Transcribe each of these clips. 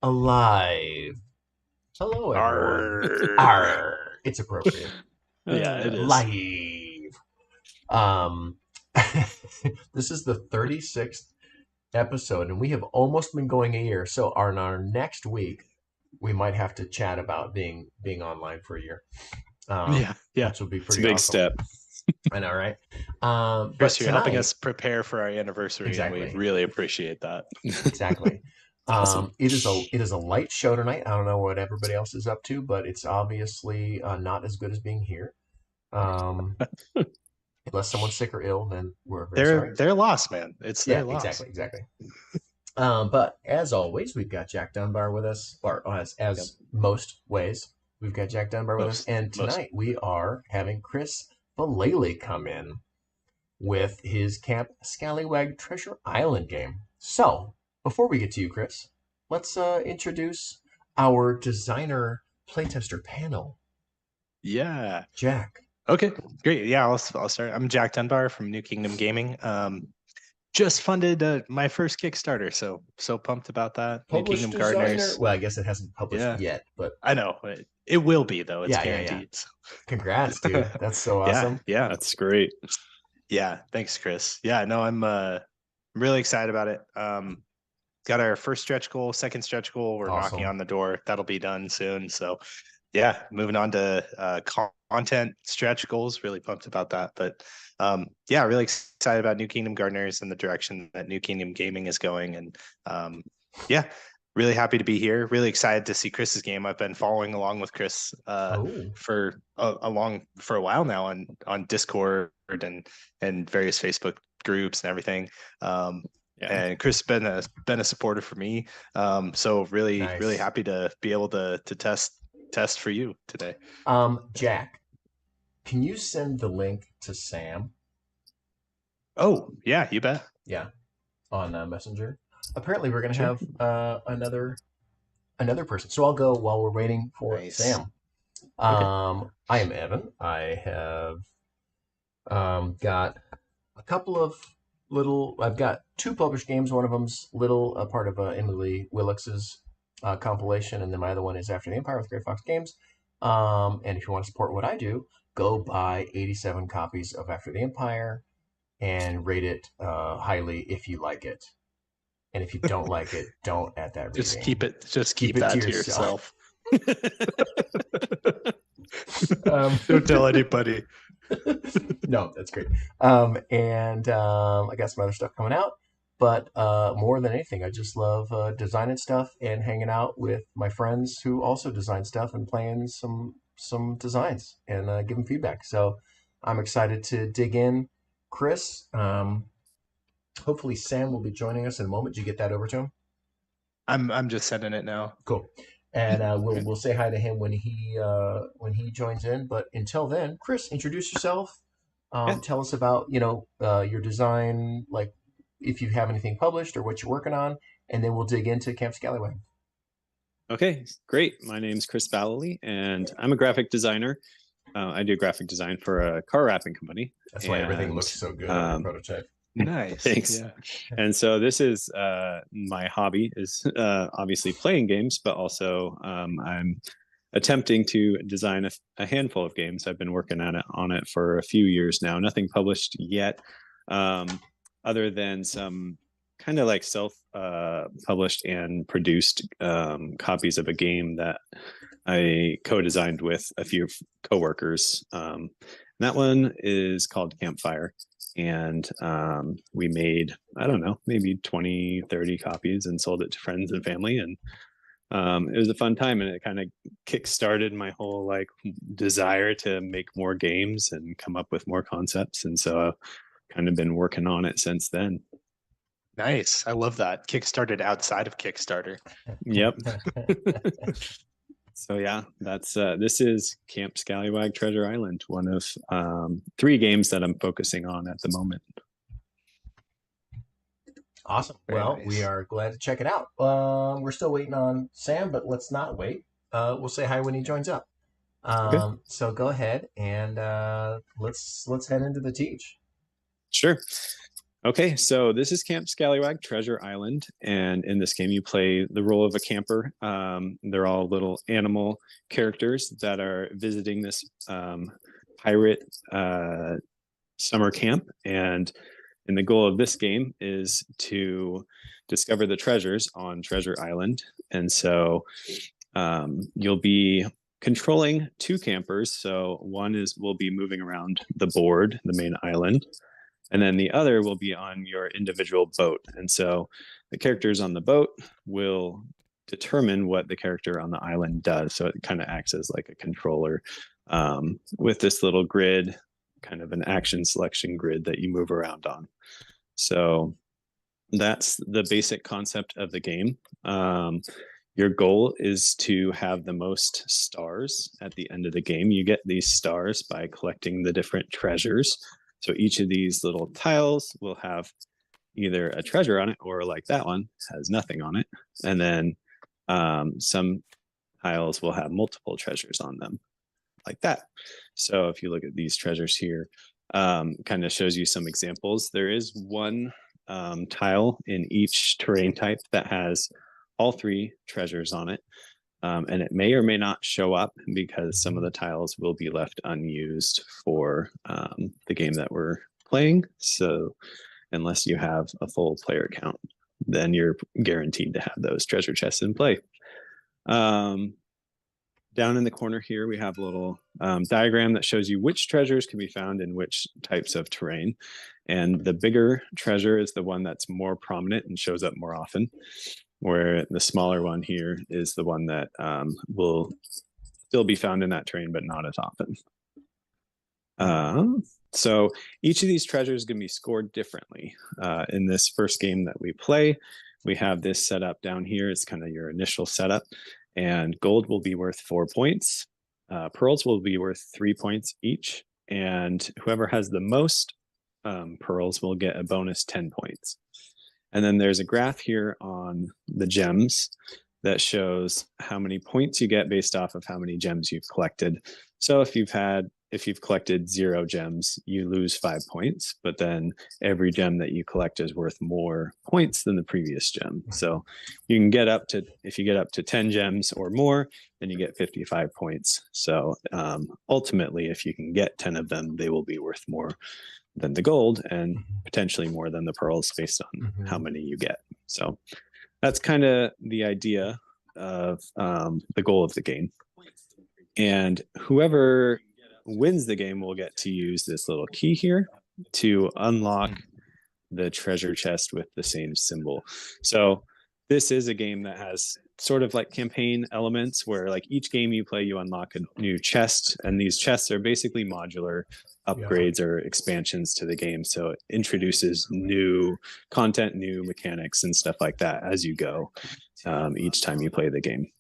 alive. Hello, everyone. Arr. Arr, it's appropriate. Yeah, it is. Live. Um, this is the 36th episode, and we have almost been going a year. So, on our next week, we might have to chat about being online for a year, Yeah, yeah. which will be It's a pretty big awesome. step. I know, right? But Chris, you're helping tonight, us prepare for our anniversary, and we exactly, really appreciate that. exactly. Awesome. It is a light show tonight. I don't know what everybody else is up to, but it's obviously not as good as being here. Um, unless someone's sick or ill, then we're very sorry. They're lost, man. It's Yeah, their loss. exactly, exactly. But as always, we've got Jack Dunbar with us, or Yep. as most ways, we've got Jack Dunbar with us, and Most. tonight we are having Chris Vallely come in with his Camp Scallywag Treasure Island game. So, before we get to you, Chris, let's introduce our designer playtester panel. Yeah. Jack. Okay. Great. Yeah, I'll start. I'm Jack Dunbar from New Kingdom Gaming. Just funded my first Kickstarter, so pumped about that. New Published Kingdom designer. Gardeners. Well, I guess it hasn't published Yeah, yet, but I know. It will be though. It's yeah, yeah, yeah. guaranteed. Congrats, dude. That's so Yeah, awesome. yeah. That's great. Yeah, thanks, Chris. Yeah, no, I'm really excited about it. Got our first stretch goal, second stretch goal. We're knocking Awesome. on the door. That'll be done soon. So, yeah, moving on to content stretch goals. Really pumped about that. But yeah, really excited about New Kingdom Gardeners and the direction that New Kingdom Gaming is going. And yeah, really happy to be here. Really excited to see Chris's game. I've been following along with Chris Oh, for a while now on Discord and various Facebook groups and everything. Yeah. And Chris has been a supporter for me. So really nice. happy to be able to test for you today. Jack, can you send the link to Sam? Oh yeah, you bet. Yeah, on Messenger. Apparently, we're gonna Sure. have another person. So I'll go while we're waiting for Nice. Sam. Okay. I am Evan. I have got a couple of little. I've got two published games. One of them's little, a part of Emily Willix's compilation, and then my other one is After the Empire with Great Fox Games. And if you want to support what I do, go buy 87 copies of After the Empire and rate it highly if you like it. And if you don't like it, don't add that Just rating. keep it to that to yourself. yourself. um, Don't tell anybody. no, that's great. And I got some other stuff coming out. But more than anything, I just love designing stuff and hanging out with my friends who also design stuff and playing some designs and giving feedback. So I'm excited to dig in. Chris, hopefully Sam will be joining us in a moment. Did you get that over to him? I'm just sending it now. Cool. And Okay. we'll say hi to him when he joins in. But until then, Chris, introduce yourself. Yeah. Tell us about your design, like if you have anything published or what you're working on, and then we'll dig into Camp Scallywag. Okay, great. My name's Chris Vallely, and I'm a graphic designer. I do graphic design for a car wrapping company. That's why everything looks so good on your prototype. Nice. Thanks. Yeah. And so this is my hobby is obviously playing games, but also I'm attempting to design a handful of games. I've been working on it for a few years now. Nothing published yet, other than some kind of like self published and produced copies of a game that I co-designed with a few coworkers. That one is called Campfire, and we made, I don't know, maybe 20 30 copies and sold it to friends and family, and it was a fun time, and it kind of kick-started my whole like desire to make more games and come up with more concepts, and so I've kind of been working on it since then. Nice. I love that. Kickstarted outside of Kickstarter. Yep. So yeah, that's this is Camp Scallywag Treasure Island, one of 3 games that I'm focusing on at the moment. Awesome. Very Well, nice. we are glad to check it out. We're still waiting on Sam, but let's not wait. We'll say hi when he joins up. Okay. So go ahead and let's head into the teach. Sure. Okay, so this is Camp Skallywag Treasure Island, and in this game you play the role of a camper. They're all little animal characters that are visiting this pirate summer camp, and the goal of this game is to discover the treasures on Treasure Island. And so you'll be controlling two campers. So one will be moving around the board, the main island, and then the other will be on your individual boat. And so the characters on the boat will determine what the character on the island does. So it kind of acts as like a controller with this little grid, kind of an action selection grid that you move around on. So that's the basic concept of the game. Your goal is to have the most stars at the end of the game. You get these stars by collecting the different treasures. So each of these little tiles will have either a treasure on it, or like that one has nothing on it. And then some tiles will have multiple treasures on them, like that. So if you look at these treasures here, kind of shows you some examples. There is one tile in each terrain type that has all three treasures on it. And it may or may not show up because some of the tiles will be left unused for the game that we're playing. So unless you have a full player count, then you're guaranteed to have those treasure chests in play. Down in the corner here, we have a little diagram that shows you which treasures can be found in which types of terrain. And the bigger treasure is the one that's more prominent and shows up more often, where the smaller one here is the one that will still be found in that terrain, but not as often. So each of these treasures can be scored differently. In this first game that we play, we have this set up down here. It's kind of your initial setup. And gold will be worth 4 points. Pearls will be worth 3 points each. And whoever has the most pearls will get a bonus 10 points. And then there's a graph here on the gems that shows how many points you get based off of how many gems you've collected. So if you've collected 0 gems, you lose 5 points, but then every gem that you collect is worth more points than the previous gem. So you can get up to, if you get up to 10 gems or more, then you get 55 points. So ultimately, if you can get 10 of them, they will be worth more than the gold and potentially more than the pearls based on how many you get. So that's kind of the idea of the goal of the game. And whoever wins the game will get to use this little key here to unlock the treasure chest with the same symbol. So this is a game that has sort of like campaign elements where like each game you play, you unlock a new chest, and these chests are basically modular upgrades or expansions to the game. So it introduces new content, new mechanics and stuff like that as you go each time you play the game.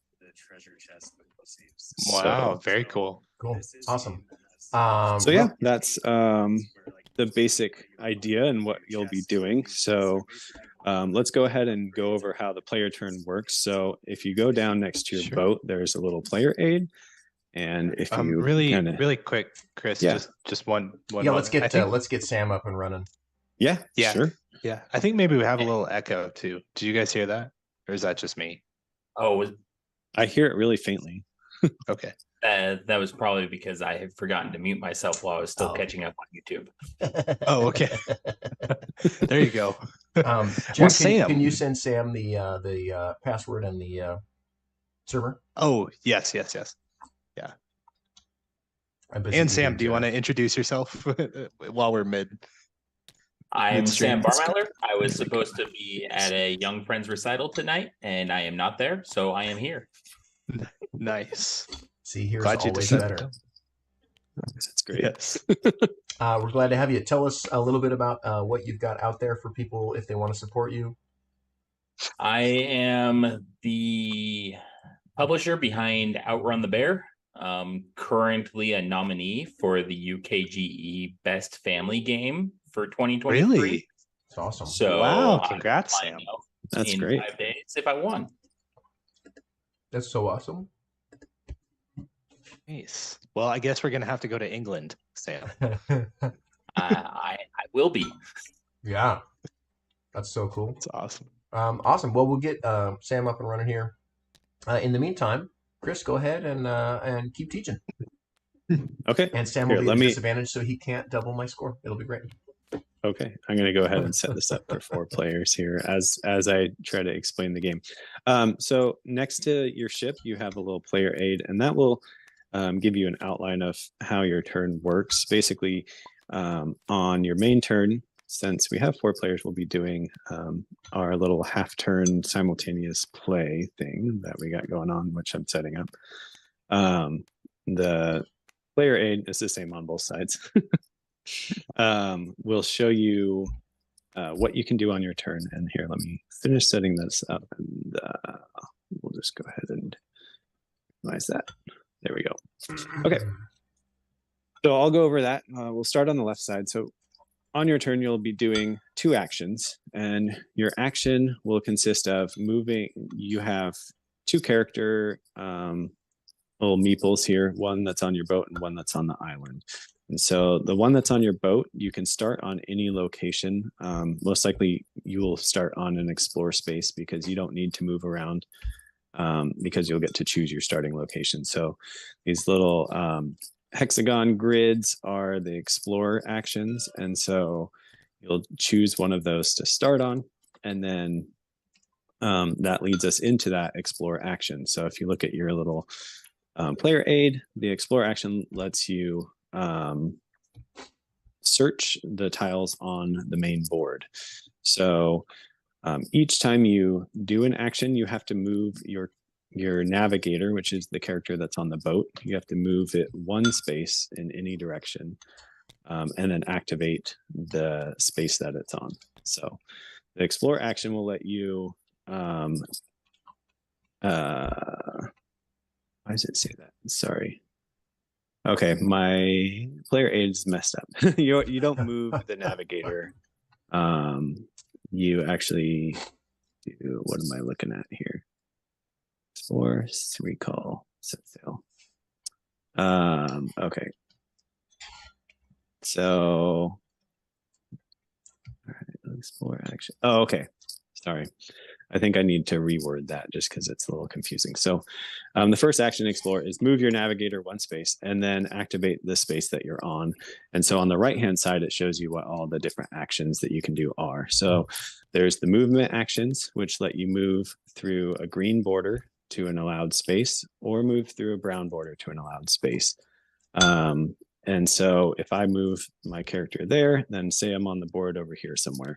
Wow, very cool. Cool. Awesome. So yeah, that's the basic idea and what you'll be doing. So let's go ahead and go over how the player turn works. So if you go down next to your boat, there's a little player aid. And if you really quick, Chris, just one. Yeah, let's get Sam up and running. Yeah, sure. Yeah, I think maybe we have a little echo too. Did you guys hear that, or is that just me? Oh, I hear it really faintly. Okay. That was probably because I had forgotten to mute myself while I was still catching up on YouTube. Oh, okay. There you go. Jack, can you send Sam the password and the server? Oh, yes. Yeah. And Sam, do you want to introduce yourself while we're mid? I'm Sam Barmeiler. I was supposed to be at a Young Friends recital tonight, and I am not there, so I am here. Nice. See, here's always better. That's great. Yes. We're glad to have you. Tell us a little bit about what you've got out there for people if they want to support you. I am the publisher behind Outrun the Bear. Currently a nominee for the UKGE Best Family Game for 2023. Really? That's awesome. So wow, congrats, Sam. That's great. 5 days if I won. That's so awesome. Nice. Well, I guess we're gonna have to go to England, Sam. I will be. Yeah, that's so cool. It's awesome. Awesome. Well, we'll get Sam up and running here. In the meantime, Chris, go ahead and keep teaching. Okay. And Sam will Here, be at let a me. disadvantage, so he can't double my score. It'll be great. Okay, I'm going to go ahead and set this up for 4 players here as I try to explain the game. So next to your ship, you have a little player aid, and that will give you an outline of how your turn works. Basically, on your main turn, since we have 4 players, we'll be doing our little half-turn simultaneous play thing that we got going on, which I'm setting up. The player aid is the same on both sides. We'll show you what you can do on your turn. And here, let me finish setting this up, and we'll just go ahead and minimize that. There we go. Okay. So I'll go over that. We'll start on the left side. So on your turn, you'll be doing 2 actions, and your action will consist of moving. You have 2 character little meeples here, one that's on your boat and one that's on the island. And so the one that's on your boat, you can start on any location. Most likely you will start on an explore space because you don't need to move around because you'll get to choose your starting location. So these little hexagon grids are the explore actions. And so you'll choose one of those to start on. And then that leads us into that explore action. So if you look at your little player aid, the explore action lets you search the tiles on the main board. So each time you do an action, you have to move your navigator, which is the character that's on the boat. You have to move it 1 space in any direction, and then activate the space that it's on. So the explore action will let you why does it say that? Sorry. Okay, my player aid is messed up. You don't move the navigator. You actually do, what am I looking at here? Explore, recall, set sail. Okay. So, all right, explore action. Oh, okay. Sorry. I think I need to reword that just because it's a little confusing. So the first action explore is move your navigator 1 space and then activate the space that you're on. And so on the right-hand side, it shows you what all the different actions that you can do are. So there's the movement actions, which let you move through a green border to an allowed space or move through a brown border to an allowed space. And so if I move my character there, then say I'm on the board over here somewhere,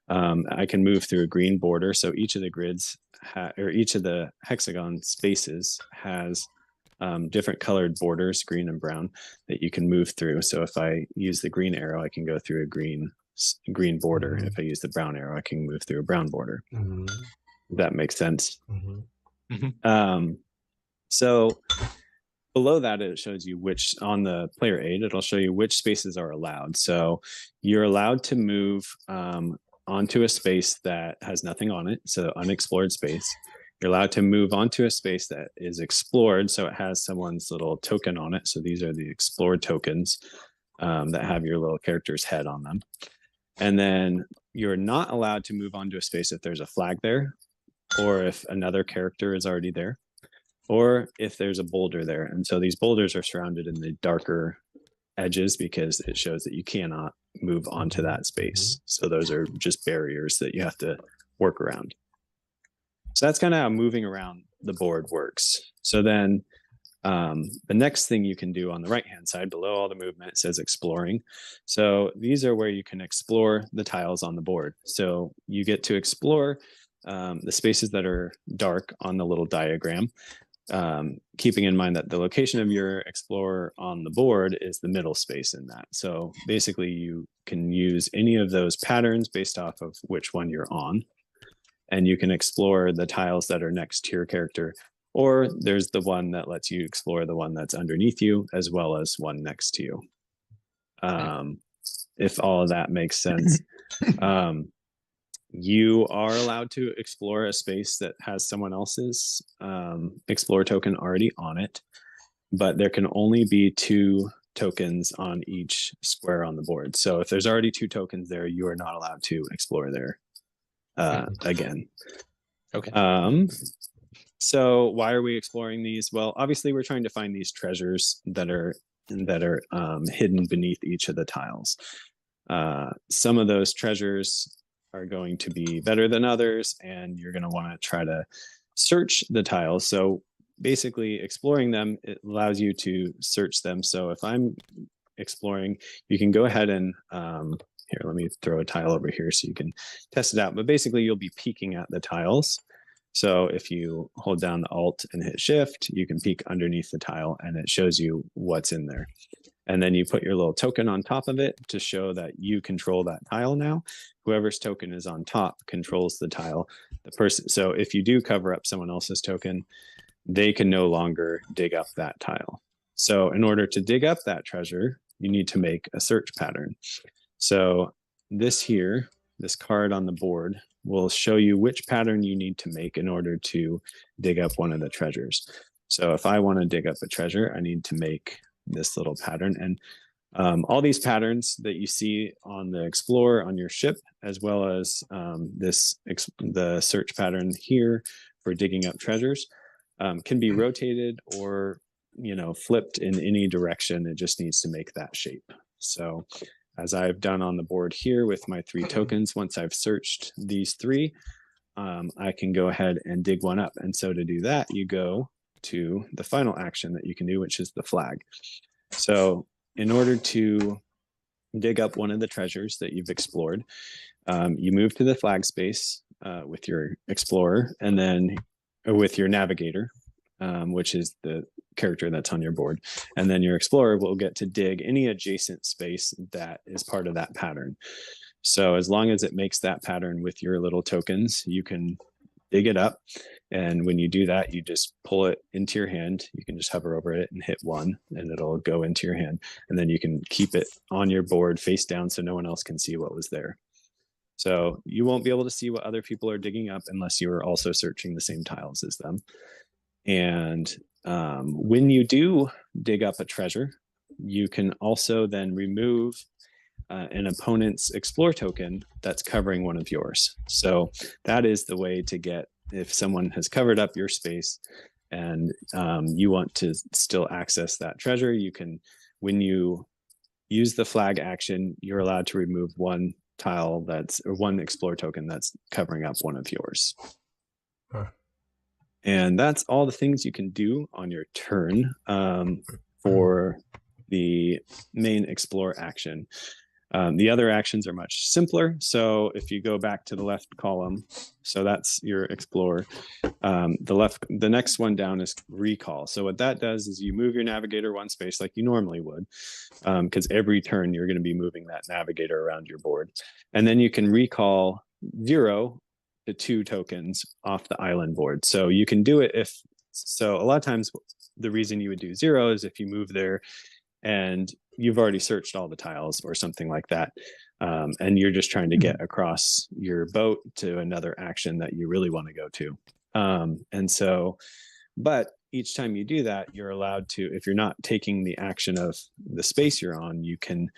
I can move through a green border. So each of the grids or each of the hexagon spaces has different colored borders, green and brown, that you can move through. So if I use the green arrow, I can go through a green border. If I use the brown arrow, I can move through a brown border. That makes sense. So below that, it shows you which, on the player aid, it'll show you which spaces are allowed. So you're allowed to move onto a space that has nothing on it, so unexplored space. You're allowed to move onto a space that is explored, so it has someone's little token on it. So these are the explored tokens that have your little character's head on them. And then you're not allowed to move onto a space if there's a flag there, or if another character is already there, or if there's a boulder there. And so these boulders are surrounded in the darker edges because it shows that you cannot move onto that space. So those are just barriers that you have to work around. So that's kind of how moving around the board works. So then the next thing you can do on the right-hand side below all the movement, it says exploring. So these are where you can explore the tiles on the board. So you get to explore the spaces that are dark on the little diagram, keeping in mind that the location of your explorer on the board is the middle space in that. So basically you can use any of those patterns based off of which one you're on, and you can explore the tiles that are next to your character, or there's the one that lets you explore the one that's underneath you as well as one next to you. If all of that makes sense. You are allowed to explore a space that has someone else's explore token already on it, but there can only be 2 tokens on each square on the board. So if there's already 2 tokens there, you are not allowed to explore there again. Okay. So why are we exploring these? Well, obviously we're trying to find these treasures that are hidden beneath each of the tiles. Some of those treasures are going to be better than others, and you're going to want to try to search the tiles. So basically exploring them, it allows you to search them. So if I'm exploring, you can go ahead and here, let me throw a tile over here so you can test it out. But basically you'll be peeking at the tiles. So if you hold down the Alt and hit Shift, you can peek underneath the tile and it shows you what's in there. And then you put your little token on top of it to show that you control that tile now. Whoever's token is on top controls the tile. The person. So if you do cover up someone else's token, they can no longer dig up that tile. So in order to dig up that treasure, you need to make a search pattern. So this here, this card on the board, will show you which pattern you need to make in order to dig up one of the treasures. So if I want to dig up a treasure, I need to make this little pattern. And all these patterns that you see on the Explorer on your ship, as well as the search pattern here for digging up treasures, can be rotated or flipped in any direction. It just needs to make that shape. So as I've done on the board here with my 3 tokens, once I've searched these 3, I can go ahead and dig one up. And so to do that, you go to the final action that you can do, which is the flag. So in order to dig up one of the treasures that you've explored, you move to the flag space with your Explorer, and then with your Navigator, which is the character that's on your board. And then your Explorer will get to dig any adjacent space that is part of that pattern. So as long as it makes that pattern with your little tokens, you can dig it up. And when you do that, you just pull it into your hand. You can just hover over it and hit 1, and it'll go into your hand. And then you can keep it on your board face down so no one else can see what was there. So you won't be able to see what other people are digging up unless you are also searching the same tiles as them. And when you do dig up a treasure, you can also then remove an opponent's Explore token that's covering one of yours. So that is the way to get, if someone has covered up your space and you want to still access that treasure, you can, when you use the flag action, you're allowed to remove one tile or one Explore token that's covering up one of yours. Huh. And that's all the things you can do on your turn for the main Explore action. The other actions are much simpler. So if you go back to the left column, so that's your Explorer. The next one down is Recall. So what that does is you move your Navigator 1 space like you normally would, because every turn you're going to be moving that Navigator around your board. And then you can recall 0 to 2 tokens off the island board. So you can do it so a lot of times the reason you would do 0 is if you move there and you've already searched all the tiles or something like that. And you're just trying to get across your boat to another action that you really want to go to. But each time you do that, you're allowed to, if you're not taking the action of the space you're on, you can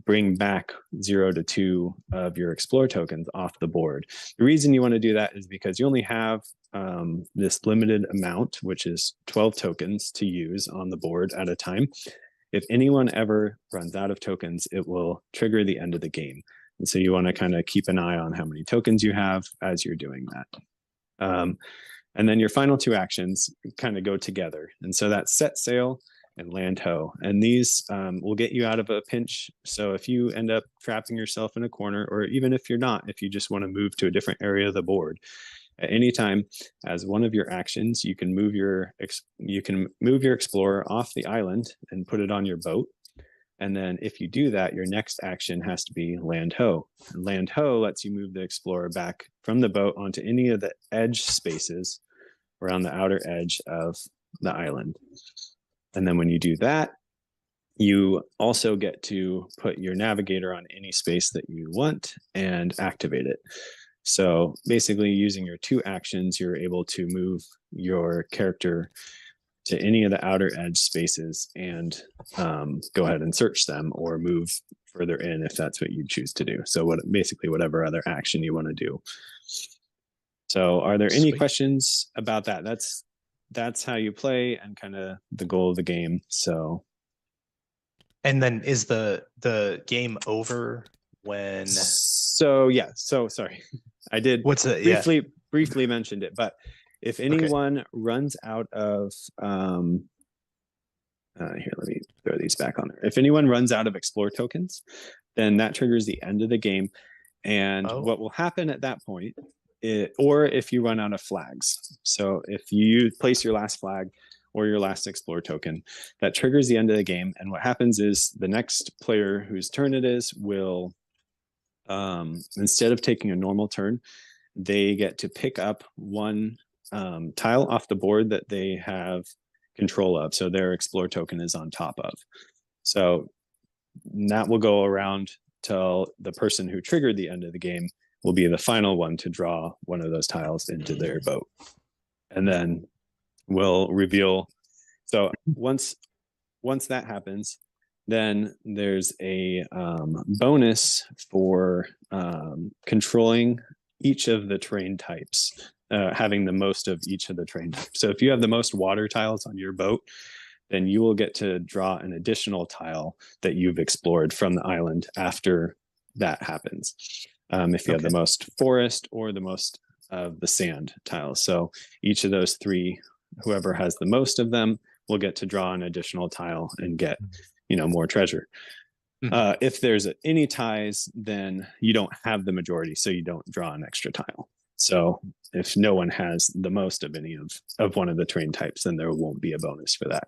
bring back 0 to 2 of your Explore tokens off the board. The reason you want to do that is because you only have this limited amount, which is 12 tokens to use on the board at a time. If anyone ever runs out of tokens, it will trigger the end of the game. And so you want to kind of keep an eye on how many tokens you have as you're doing that. And then your final 2 actions kind of go together. And so that's Set Sail and Land Ho. And these will get you out of a pinch. So if you end up trapping yourself in a corner, or even if you're not, if you just want to move to a different area of the board, at any time, as one of your actions, you can move your Explorer off the island and put it on your boat. And then if you do that, your next action has to be Land Ho. And Land Ho lets you move the Explorer back from the boat onto any of the edge spaces around the outer edge of the island. And then when you do that, you also get to put your Navigator on any space that you want and activate it. So basically using your 2 actions, you're able to move your character to any of the outer edge spaces and go ahead and search them or move further in if that's what you choose to do. So basically whatever other action you want to do. So are there any questions about that? That's how you play and kind of the goal of the game. So And then is the game over when? So yeah, so sorry. I did briefly mentioned it, but if anyone runs out of here, let me throw these back on there. If anyone runs out of explore tokens, then that triggers the end of the game. And what will happen at that point, or if you run out of flags. So if you place your last flag or your last explore token, that triggers the end of the game. And what happens is the next player whose turn it is will, instead of taking a normal turn, they get to pick up one tile off the board that they have control of. So their explore token is on top of. So that will go around till the person who triggered the end of the game will be the final one to draw one of those tiles into their boat. And then we'll reveal. So once that happens, then there's a bonus for controlling each of the terrain types, having the most of each of the terrain types. So if you have the most water tiles on your boat, then you will get to draw an additional tile that you've explored from the island after that happens. If you have the most forest or the most of the sand tiles. So each of those three, whoever has the most of them will get to draw an additional tile and get, more treasure. If there's any ties, then you don't have the majority, so you don't draw an extra tile. So if no one has the most of any of one of the terrain types, then there won't be a bonus for that.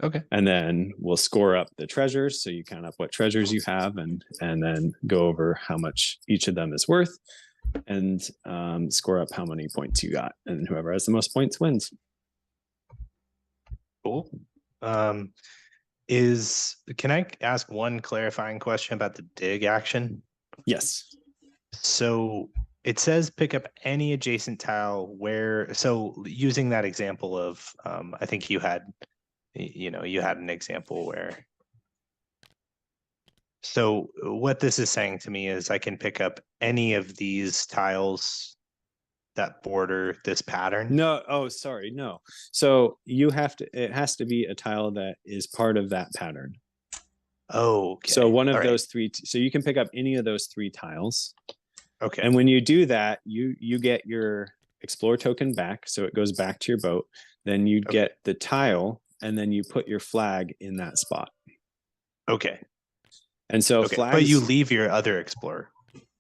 Okay. And then we'll score up the treasures. So you count up what treasures you have and then go over how much each of them is worth and score up how many points you got. And whoever has the most points wins. Cool. Can I ask one clarifying question about the dig action? Yes. So it says pick up any adjacent tile so using that example of, I think you had an example where, so what this is saying to me is I can pick up any of these tiles that border this pattern. No. Oh, sorry. No. So it has to be a tile that is part of that pattern. Oh, okay. So one of those three, so you can pick up any of those three tiles. Okay. And when you do that, you get your explore token back. So it goes back to your boat. Then you get the tile and then you put your flag in that spot. Okay. And so flags, but you leave your other explorer.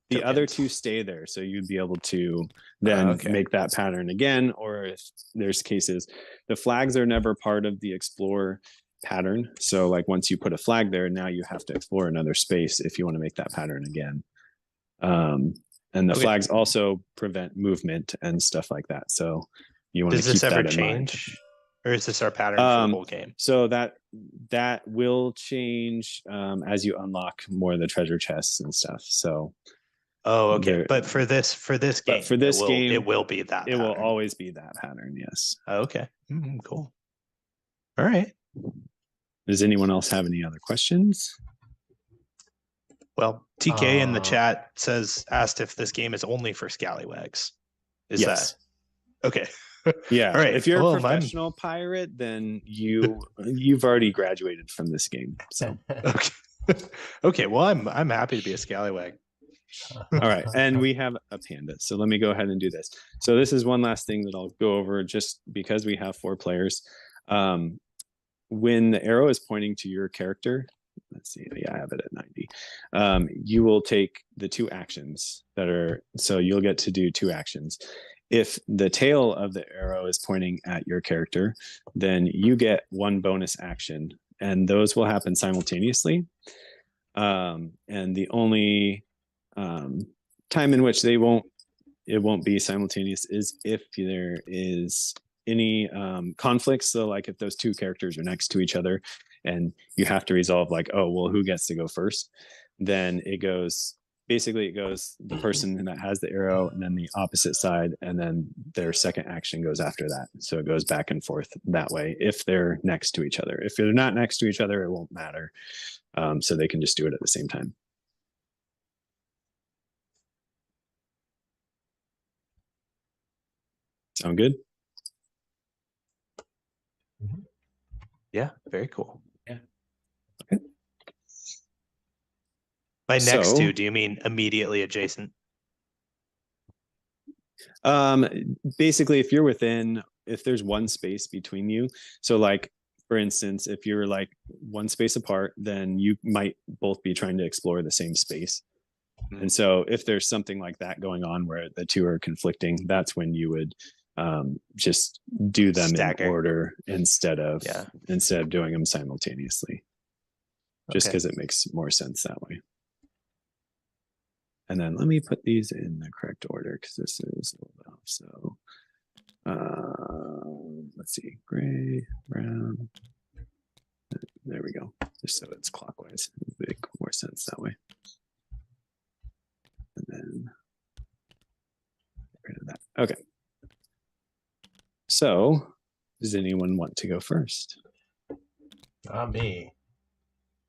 The other two stay there. So you'd be able to then make that pattern again. Or if there's cases, the flags are never part of the explore pattern. So like once you put a flag there, now you have to explore another space if you want to make that pattern again. And the flags also prevent movement and stuff like that. So you want to keep that in mind. Does this ever change? Or is this our pattern for the whole game? So that will change as you unlock more of the treasure chests and stuff. So but for this game, it will be that it pattern. Will always be that pattern. Yes. Okay. Cool. All right. Does anyone else have any other questions? Well, TK in the chat asked if this game is only for Scallywags. Is that okay? Yeah. All right. If you're a professional pirate, then you've already graduated from this game. So okay. Well, I'm happy to be a Scallywag. All right. And we have a panda. So let me go ahead and do this. So this is one last thing that I'll go over just because we have 4 players. When the arrow is pointing to your character, let's see. Yeah, I have it at 90. You will take the 2 actions so you'll get to do 2 actions. If the tail of the arrow is pointing at your character, then you get 1 bonus action, and those will happen simultaneously. And the only time in which it won't be simultaneous is if there is any conflicts. So like if those 2 characters are next to each other and you have to resolve like, who gets to go first, then it goes basically it goes the person that has the arrow and then the opposite side, and then their second action goes after that. So it goes back and forth that way if they're next to each other. If they're not next to each other, it won't matter. So they can just do it at the same time. Sound good? Yeah, very cool. Yeah. Okay. By next So- to, do you mean immediately adjacent? Basically, if there's one space between you, so like for instance, if you're like one space apart, then you might both be trying to explore the same space. And so if there's something like that going on where the two are conflicting, that's when you would just do them Stagger. in order instead of Yeah. doing them simultaneously, just Okay. because it makes more sense that way. And then let me put these in the correct order because this is a little off. So let's see, gray, brown. There we go. Just so it's clockwise. It'll make more sense that way. And then get rid of that. Okay. So does anyone want to go first? Not me.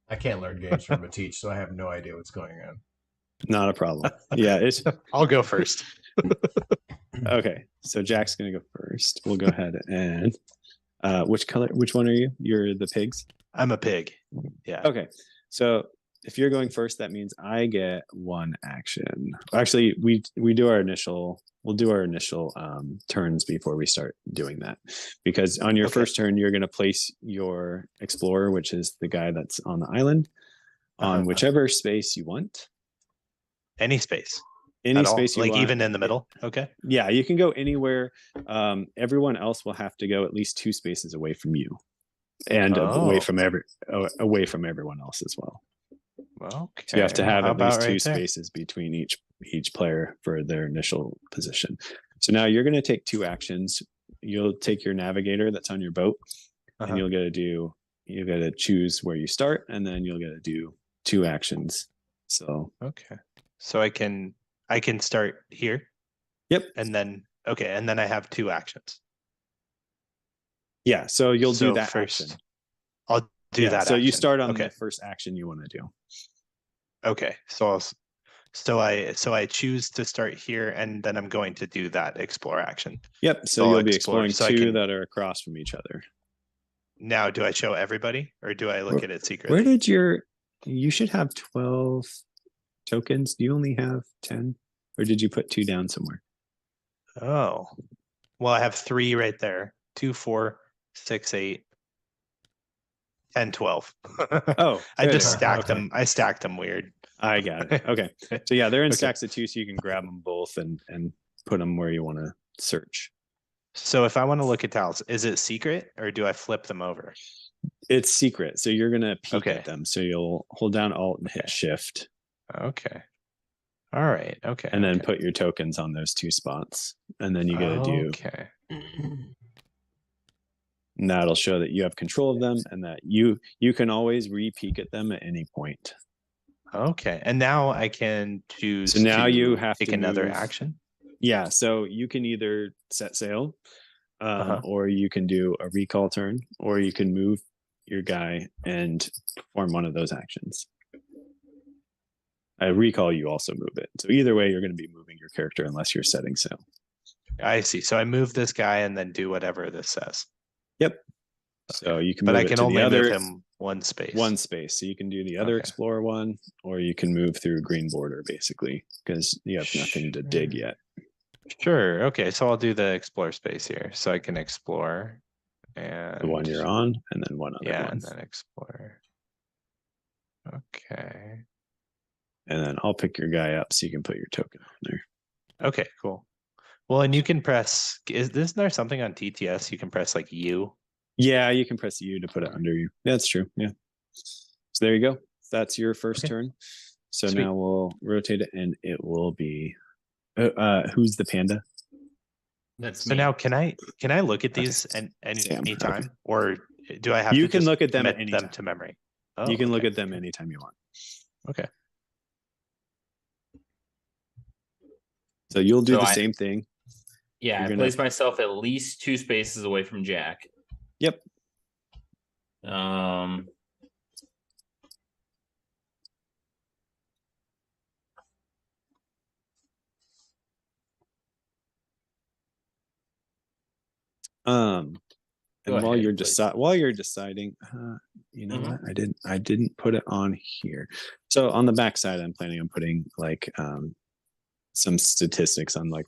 I can't learn games from a teach, so I have no idea what's going on. Not a problem. Yeah, it's I'll go first. okay. So Jack's gonna go first. We'll go ahead and which one are you? You're the pigs? I'm a pig. Yeah. Okay. So if you're going first, that means I get one action. Actually, we'll do our initial turns before we start doing that. Because on your Okay. first turn, you're gonna place your explorer, which is the guy that's on the island, on whichever space you want. Any space. Any At all? space you like want. even in the middle. Okay. Yeah, you can go anywhere. Everyone else will have to go at least 2 spaces away from you, and away Oh. from everyone else as well. Well, okay. So you have to have How at least about 2 right there? spaces between each player for their initial position. So now you're going to take 2 actions. You'll take your navigator that's on your boat, and you'll get to choose where you start, and then you'll get to do 2 actions. So Okay. So I can start here. Yep. And then I have 2 actions. yeah, so you'll So do that first, action. I'll do that. So you action. start on Okay. the first action you want to do. Okay. So I choose to start here, and then I'm going to do that explore action. Yep. So I'll you'll be explore, exploring so I 2 can- that are across from each other. Now, do I show everybody, or do I look at it secretly? Where did you should have 12 tokens. Do you only have 10? Or did you put 2 down somewhere? Oh, well, I have 3 right there. 2, 4, 6, 8, 10, 12. Oh, I there just they are. stacked Okay. them. I stacked them weird. I got it. Okay. So yeah, they're in Okay. stacks of 2, so you can grab them both and put them where you want to search. So if I want to look at tiles, is it secret, or do I flip them over? It's secret. So you're going to peek Okay. at them. So you'll hold down Alt and hit Okay. Shift, Okay. All right. Okay. and then okay. put your tokens on those 2 spots. And then you got to do, Okay. and that'll show that you have control of them and that you can always re-peek at them at any point. Okay. And now I can choose. So now to you have take to another move- action. Yeah, so you can either set sail, Uh-huh. or you can do a recall turn, or you can move your guy and perform one of those actions. A recall, you also move it. So either way, you're going to be moving your character unless you're setting sail. I see. So I move this guy and then do whatever this says. Yep. So you can But move I it can to only the other move him one space. one space. So you can do the other Okay. Explorer one, or you can move through green border basically because you have nothing to dig Sure. yet. Sure. Okay. So I'll do the explore space here. So I can explore and The one you're on, and then one other Yeah, one. and then explore. Okay. And then I'll pick your guy up so you can put your token on there. Okay, cool. Well, and you can press, isn't there something on TTS you can press like U? Yeah, you can press U to put it under you. That's true. Yeah. So there you go. That's your first Okay. turn. So Sweet. now we'll rotate it, and it will be who's the panda? That's So me. now can I look at Okay. these any Sam, time, or do I have You to can just look at them at commit any them time. to memory? You can look okay. at them anytime you want. Okay. So you'll do So the I- same thing. Yeah, You're I gonna- place myself at least 2 spaces away from Jack. Yep. And Go while ahead, you're please. deciding, you know what? I didn't put it on here. So on the back side, I'm planning on putting like some statistics on like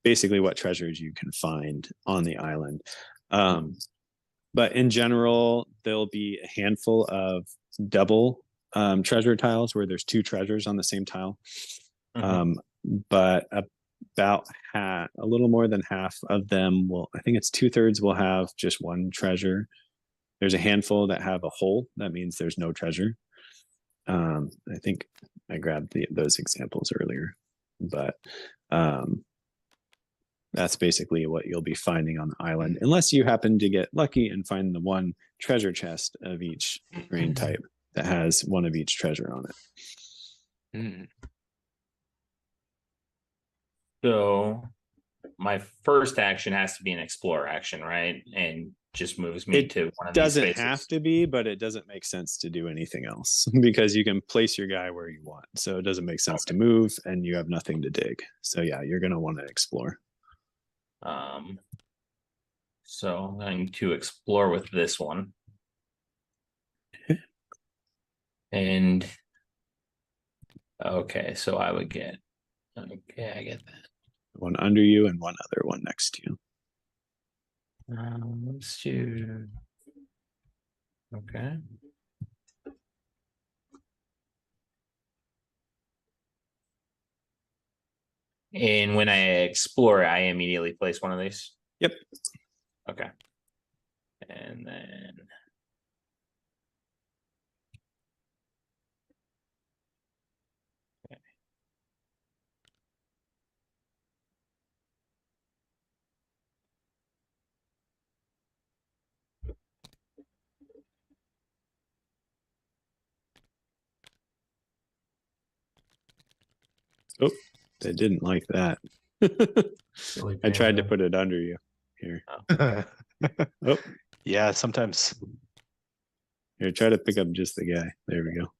basically what treasures you can find on the island. But in general, there'll be a handful of double treasure tiles where there's 2 treasures on the same tile. But about a little more than half of them I think it's 2/3 will have just 1 treasure. There's a handful that have a hole. That means there's no treasure. I think I grabbed those examples earlier, but that's basically what you'll be finding on the island, unless you happen to get lucky and find the 1 treasure chest of each terrain type that has 1 of each treasure on it. So my first action has to be an explore action, right? And just moves me to one of these Doesn't spaces. have to be, but it doesn't make sense to do anything else because you can place your guy where you want. So it doesn't make sense to move and you have nothing to dig. So yeah, you're going to want to explore. So I'm going to explore with this one. And okay, so I would get, okay, I get that. 1 under you and 1 other one next to you. Let's do, okay. And when I explore, I immediately place one of these. Yep. Okay. And then Oh, they didn't like that. I tried to put it under you here. Oh, Yeah, sometimes. here, try to pick up just the guy. There we go.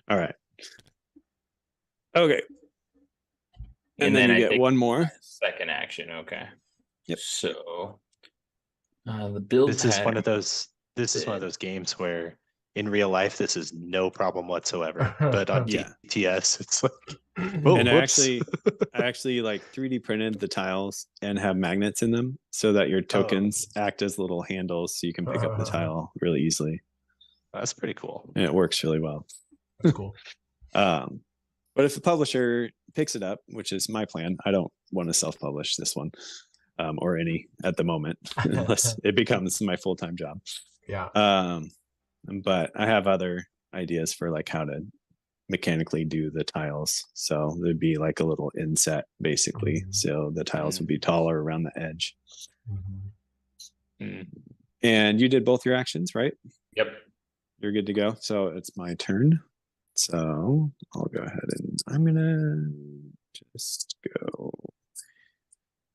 All right. Okay. And then you I get take 1 more. second action. Okay. Yep. So the build This is one pattern- of those. This is one of those games where, in real life, this is no problem whatsoever. But on Yeah. TTS, it's like, oh, And whoops. I actually like 3D printed the tiles and have magnets in them so that your tokens act as little handles so you can pick up the tile really easily. That's pretty cool. And it works really well. That's cool. But if the publisher picks it up, which is my plan, I don't want to self-publish this one or any at the moment, unless it becomes my full-time job. Yeah. But I have other ideas for like how to mechanically do the tiles. So there'd be like a little inset basically. So the tiles would be taller around the edge. And you did both your actions, right? Yep. You're good to go. So it's my turn. So I'll go ahead and I'm gonna just go.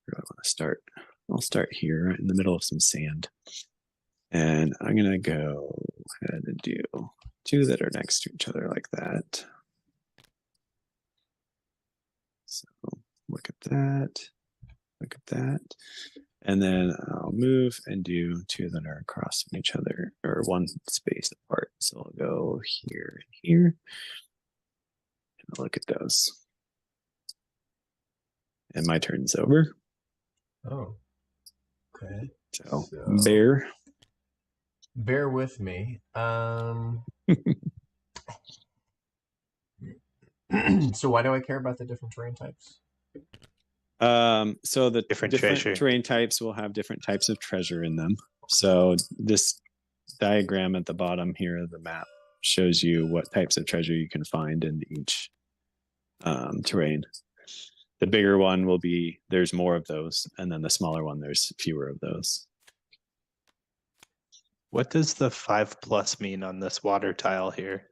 Where do I want to start? I'll start here in the middle of some sand. And I'm gonna go ahead and do 2 that are next to each other like that. So look at that. Look at that. And then I'll move and do 2 that are across from each other or 1 space apart. So I'll go here and here. And look at those. And my turn's over. Oh. Okay. So So- bear with me. So why do I care about the different terrain types? So the Different different treasure. terrain types will have different types of treasure in them. So this diagram at the bottom here of the map shows you what types of treasure you can find in each terrain. The bigger one will be there's more of those, and then the smaller one there's fewer of those. What does the 5+ mean on this water tile here?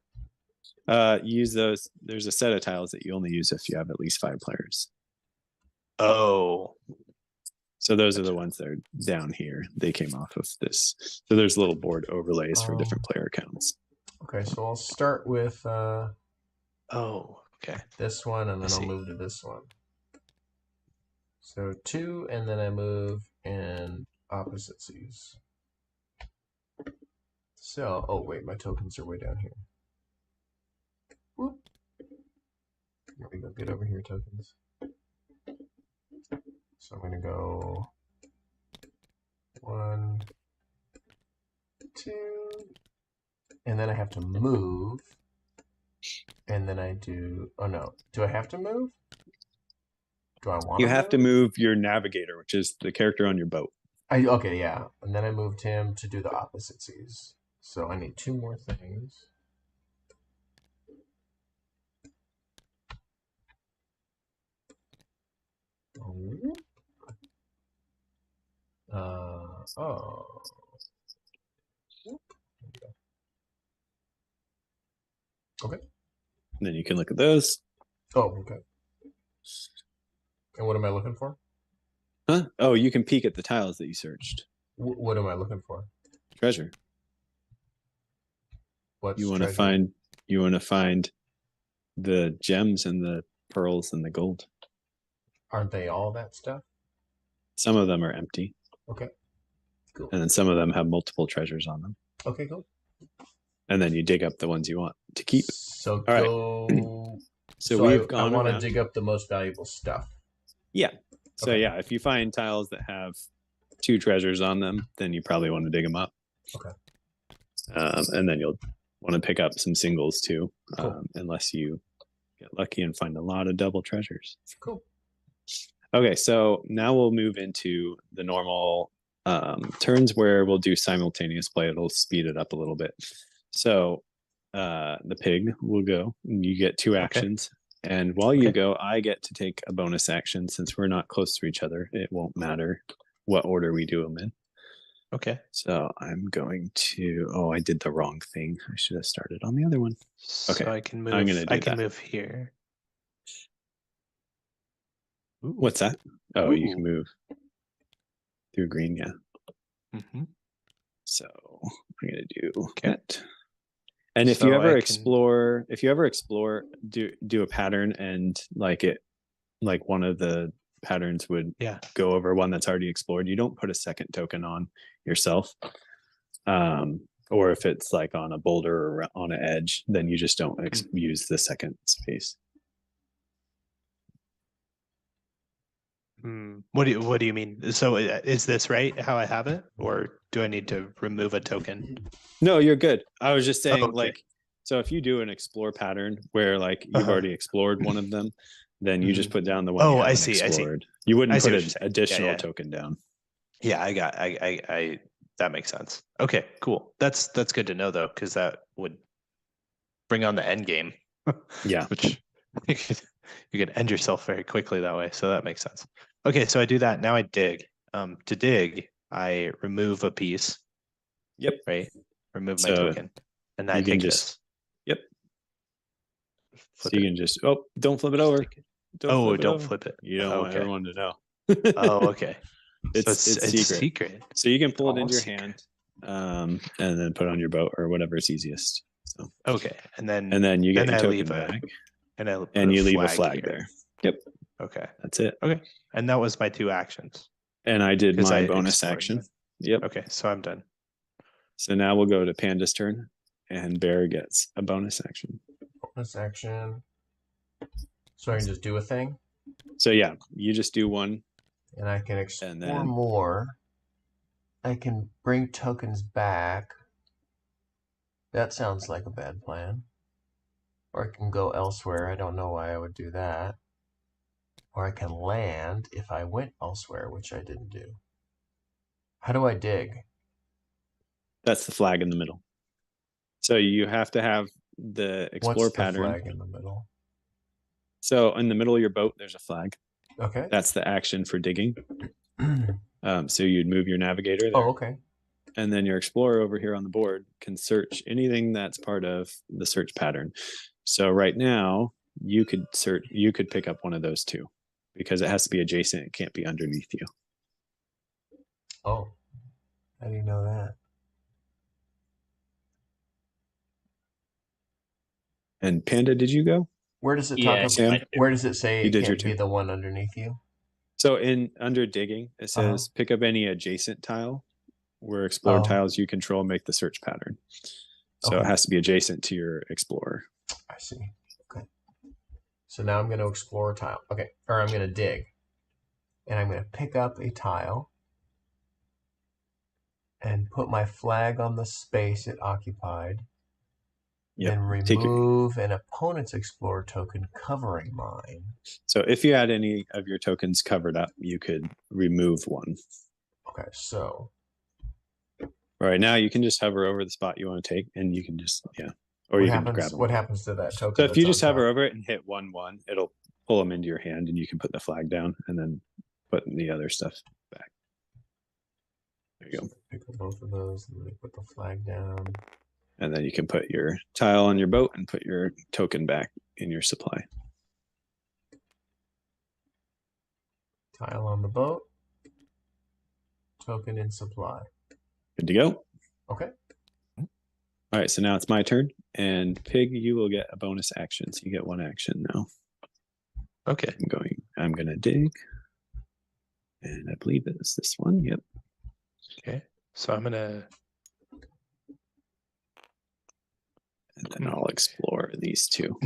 Use those. There's a set of tiles that you only use if you have at least 5 players. Oh, So those are the ones that are down here. They came off of this. So there's little board overlays for different player counts. Okay, so I'll start with oh, okay. this one, and then I'll see. move to this one. So 2, and then I move in opposite seas. So, oh wait, my tokens are way down here. Whoop. There we go, get over here, tokens. So I'm gonna go 1, 2, and then I have to move, and then I do, oh no, do I have to move? Do I want You have to move your navigator, which is the character on your boat. Okay, yeah, and then I moved him to do the opposite seas. So I need 2 more things. Oh. Okay. And then you can look at those. Oh, okay. And what am I looking for? Huh? Oh, you can peek at the tiles that you searched. What am I looking for? Treasure. What's You want to find. You want to find the gems and the pearls and the gold. Aren't they all that stuff? Some of them are empty. Okay. Cool. And then some of them have multiple treasures on them. Okay, cool. And then you dig up the ones you want to keep. So all go. Right. So we've gone. I want to around. dig up the most valuable stuff. Yeah. So okay. yeah, if you find tiles that have 2 treasures on them, then you probably want to dig them up. Okay. And then you'll want to pick up some singles too, cool. Unless you get lucky and find a lot of double treasures. Cool. Okay, so now we'll move into the normal turns where we'll do simultaneous play. It'll speed it up a little bit. So the pig will go, and you get 2 actions. And while you go, I get to take a bonus action. Since we're not close to each other, it won't matter what order we do them in. Okay. So I'm going to. Oh, I did the wrong thing. I should have started on the other one. Okay. So I can move. I'm gonna do I can that. move here. Ooh. What's that? Oh, Ooh. you can move through green. Yeah. Mm-hmm. So I'm gonna do that. And if So you ever I explore, do a pattern and like one of the patterns would go over one that's already explored, you don't put a second token on yourself. Or if it's like on a boulder or on an edge, then you just don't use the second space. What do you mean? So is this right how I have it, or do I need to remove a token? No, you're good. I was just saying, like, so if you do an explore pattern where like you've already explored one of them, then you just put down the one you haven't explored. You wouldn't put an additional token down. Yeah, I that makes sense. Okay, cool. That's good to know though, because that would bring on the end game. Yeah. Which you can end yourself very quickly that way. So that makes sense. Okay, so I do that. Now I dig. To dig, I remove a piece. Yep. Right. Remove my token. And I take this. Yep. So you can just don't flip it over. Don't flip it. You don't want everyone to know. Okay. It's secret. So you can pull it into your hand, and then put it on your boat or whatever is easiest. So okay, and then you get your token back, and you leave a flag there. Yep. Okay, that's it. Okay, and that was my 2 actions. And I did my bonus action. Yep. Okay, so I'm done. So now we'll go to Panda's turn, and Bear gets a bonus action. Bonus action. So I can just do a thing? So yeah, you just do one. And I can explore more. I can bring tokens back. That sounds like a bad plan. Or I can go elsewhere. I don't know why I would do that. Or I can land if I went elsewhere, which I didn't do. How do I dig? That's the flag in the middle. So you have to have the explore pattern. What's the flag in the middle? So in the middle of your boat, there's a flag. Okay. That's the action for digging. So you'd move your navigator there. Oh, okay. And then your explorer over here on the board can search anything that's part of the search pattern. So right now you could pick up one of those two because it has to be adjacent. It can't be underneath you. Oh, how do you know that? And Panda, did you go? Where does it talk Yeah, about? Sam? Where does it say You it did your can't be two. the one underneath you? So under digging, it says pick up any adjacent tile where explore tiles you control make the search pattern. So it has to be adjacent to your explorer. I see. Okay. So now I'm going to explore a tile. Okay. Or I'm going to dig. And I'm going to pick up a tile and put my flag on the space it occupied. Yep. Then remove an opponent's explorer token covering mine. So if you had any of your tokens covered up, you could remove one. Okay, so Right now you can just hover over the spot you want to take and you can just, or you can grab them. What happens to that token? So if you just hover over it and hit 1/1, it'll pull them into your hand and you can put the flag down and then put the other stuff back. There you go. Pick up both of those and then put the flag down. And then you can put your tile on your boat and put your token back in your supply. Tile on the boat. Token in supply. Good to go. Okay. All right, so now it's my turn. And Pig, you will get a bonus action. So you get one action now. Okay. I'm going to dig. And I believe it's this one. Yep. Okay. So I'm going to... And then I'll explore these two.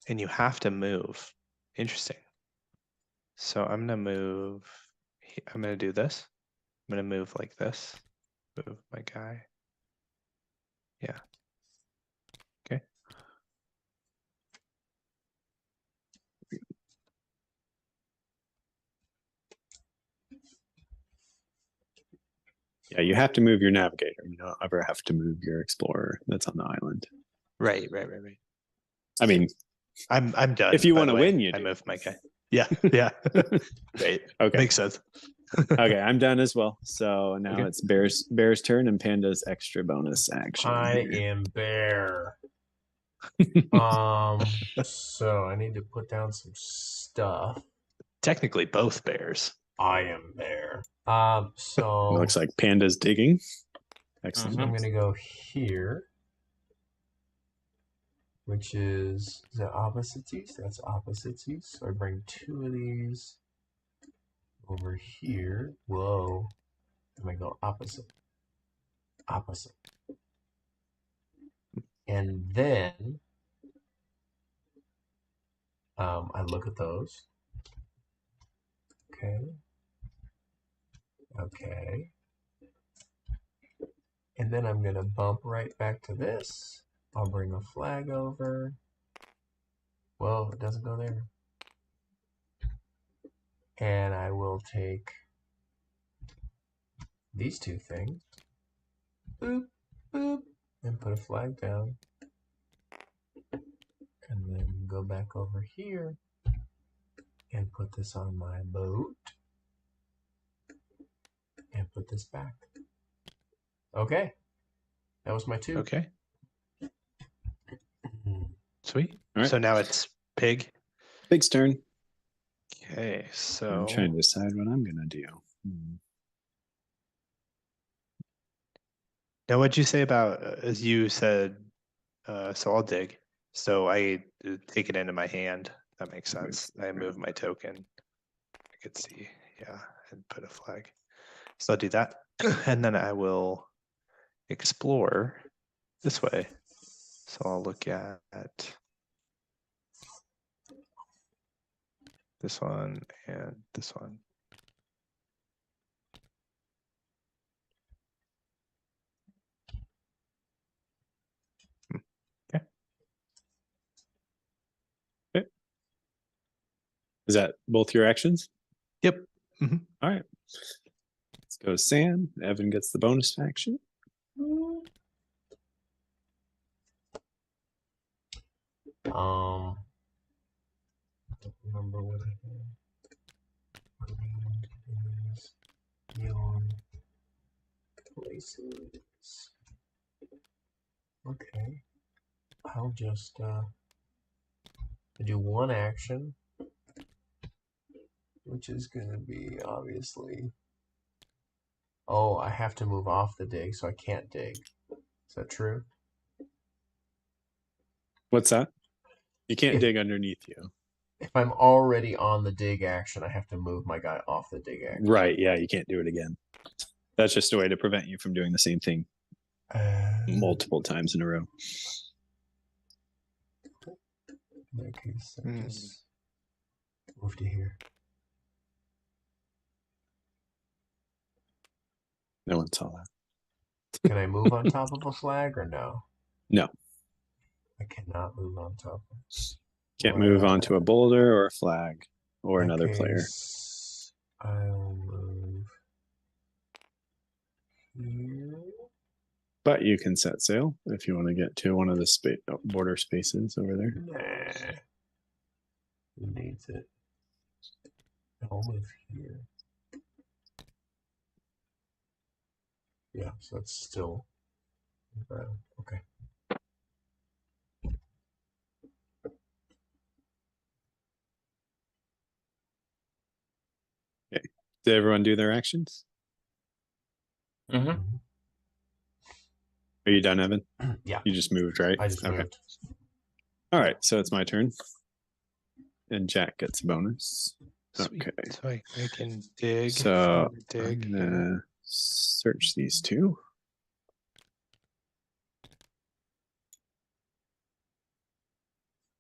And you have to move. Interesting. So I'm going to move. I'm going to do this. I'm going to move like this. Move my guy. Yeah. Okay. Yeah, you have to move your navigator. You don't ever have to move your explorer that's on the island. Right. I mean, I'm done. If you want to win, you do. I moved my guy. Yeah. Yeah. Great. Okay. Makes sense. Okay, I'm done as well. So now it's Bear's turn and Panda's extra bonus action. I am Bear. So I need to put down some stuff. Technically both bears. I am Bear. So It looks like Panda's digging. Excellent. I'm gonna go here, which is that opposites? That's opposites. So I bring two of these over here. Whoa. I'm gonna go opposite. And then I look at those. Okay. And then I'm going to bump right back to this. I'll bring a flag over. Well, it doesn't go there. And I will take these two things. Boop, boop. And put a flag down. And then go back over here. And put this on my boat. And put this back. Okay. That was my two. Okay. Sweet. All right. So now it's Pig. Pig's turn. Okay, so I'm trying to decide what I'm gonna do. now what'd you say about as you said so I'll dig. So I take it into my hand. That makes sense. I move my token. I could see, yeah, and put a flag. So I'll do that. And then I will explore this way. So I'll look at this one and this one. Okay. Okay. Is that both your actions? Yep. All right. Let's go to Sam. Evan gets the bonus action. Don't remember what I had. Neon places. Okay. I'll just do one action, which is going to be obviously. Oh, I have to move off the dig, so I can't dig. Is that true? What's that? You can't If- dig underneath you. If I'm already on the dig action, I have to move my guy off the dig action. Right, yeah, you can't do it again. That's just a way to prevent you from doing the same thing multiple times in a row. In that case, I just move to here. No one saw that. Can I move on top of a flag or no? No. I cannot move on top of Can't move onto a boulder or a flag or In that another player. case, I'll move here. But you can set sail if you want to get to one of the border spaces over there. Nah. Who needs it? I'll move here. Yeah, so that's still okay. Okay. Did everyone do their actions? Mm-hmm. Are you done, Evan? Yeah. You just moved, right? I just moved. All right, so it's my turn. And Jack gets a bonus. Sweet. Okay. So I can dig. So dig. I'm gonna search these two.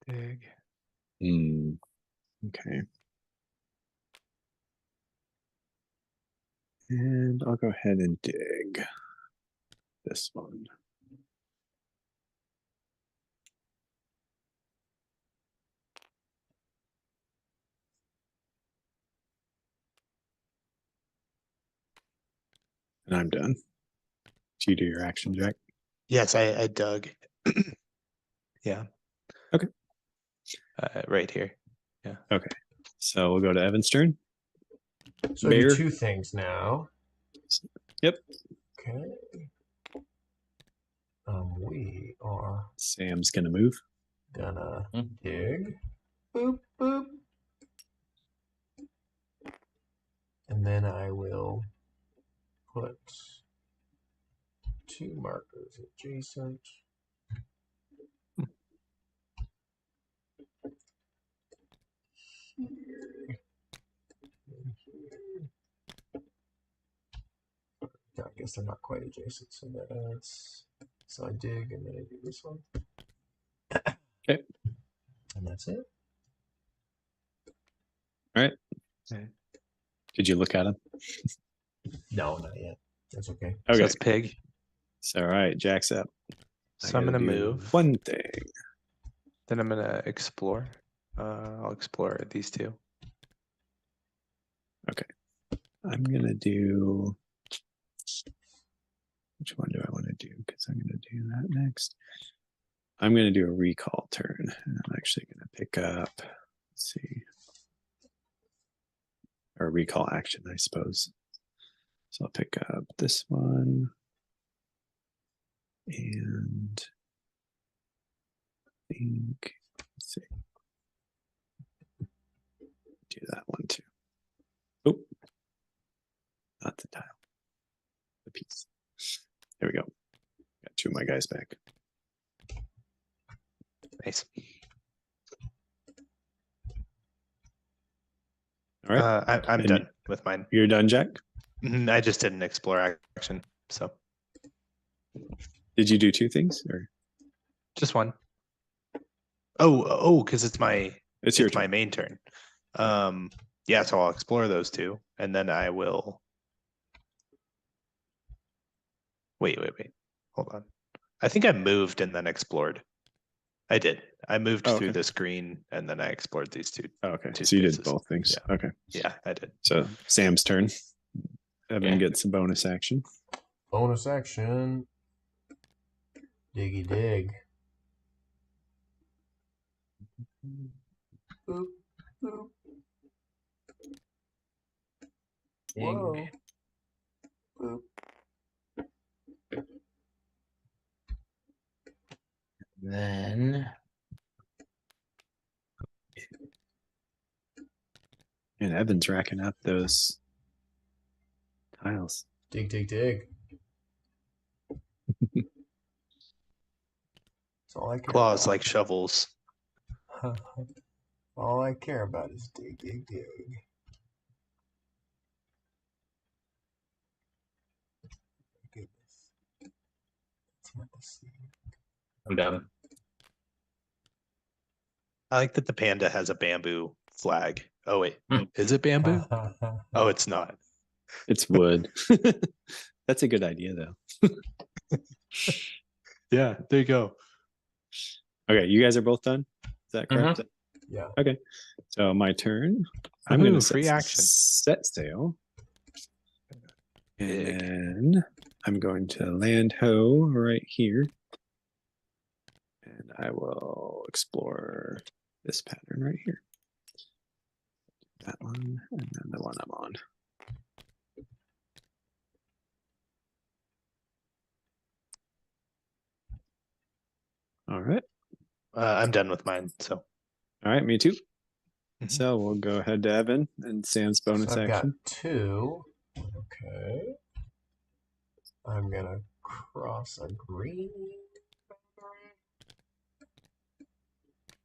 Dig. Okay. And I'll go ahead and dig this one. And I'm done. Do you do your action, Jack? Yes, I dug. Yeah. Okay. Right here. Yeah. Okay. So we'll go to Evan's turn. So I do Bear. two things now. Yep. Okay. We are Sam's gonna move. gonna dig. Boop boop. And then I will put two markers adjacent. Here. And here. I guess they're not quite adjacent, so that adds. So I dig and then I do this one. Okay. And that's it. All right. Okay. Did you look at him? No, not yet. That's okay. So Okay. it's pig. So all right, Jack's up. So I'm gonna do move. one thing. Then I'm gonna explore. I'll explore these two. I'm gonna do. Which one do I want to do? Because I'm gonna do that next. I'm gonna do a recall turn, and I'm actually gonna pick up. Let's see. Or recall action, I suppose. So I'll pick up this one. And I think, let's see. Do that one too. Oh, not the tile, the piece. There we go. Got two of my guys back. Nice. All right. I'm And done with mine. You're done, Jack? I just did an explore action, so Did you do two things or just one. Oh, because it's my it's your my turn? main turn. Yeah, so I'll explore those two, and then I will. Wait. Hold on. I think I moved and then explored. I did. I moved Oh, through okay. the screen and then I explored these two. Oh, okay. two So you did spaces. both things. Yeah. Okay. Yeah, I did. So Sam's turn. Evan Yeah. gets a bonus action. Bonus action. Diggy dig. Boop, boop. Whoa. Dig. Boop. And then And Evan's racking up those tiles. Dig, dig, dig. That's all I care Claws about. like shovels. All I care about is dig, dig, dig. Goodness. It's hard to see. I'm done. I like that the panda has a bamboo flag. Oh wait, is it bamboo? Oh, it's not. It's wood. That's a good idea, though. Yeah, there you go. Okay, you guys are both done? Is that correct? Yeah. Okay, so my turn. I'm going Ooh, to free action. set sail. Big. And I'm going to land ho right here. And I will explore this pattern right here. That one, and then the one I'm on. All right. I'm done with mine. So All right, me too. Mhm. So we'll go ahead to Evan and Sam's bonus So I've got action. 2. Okay. I'm gonna cross a green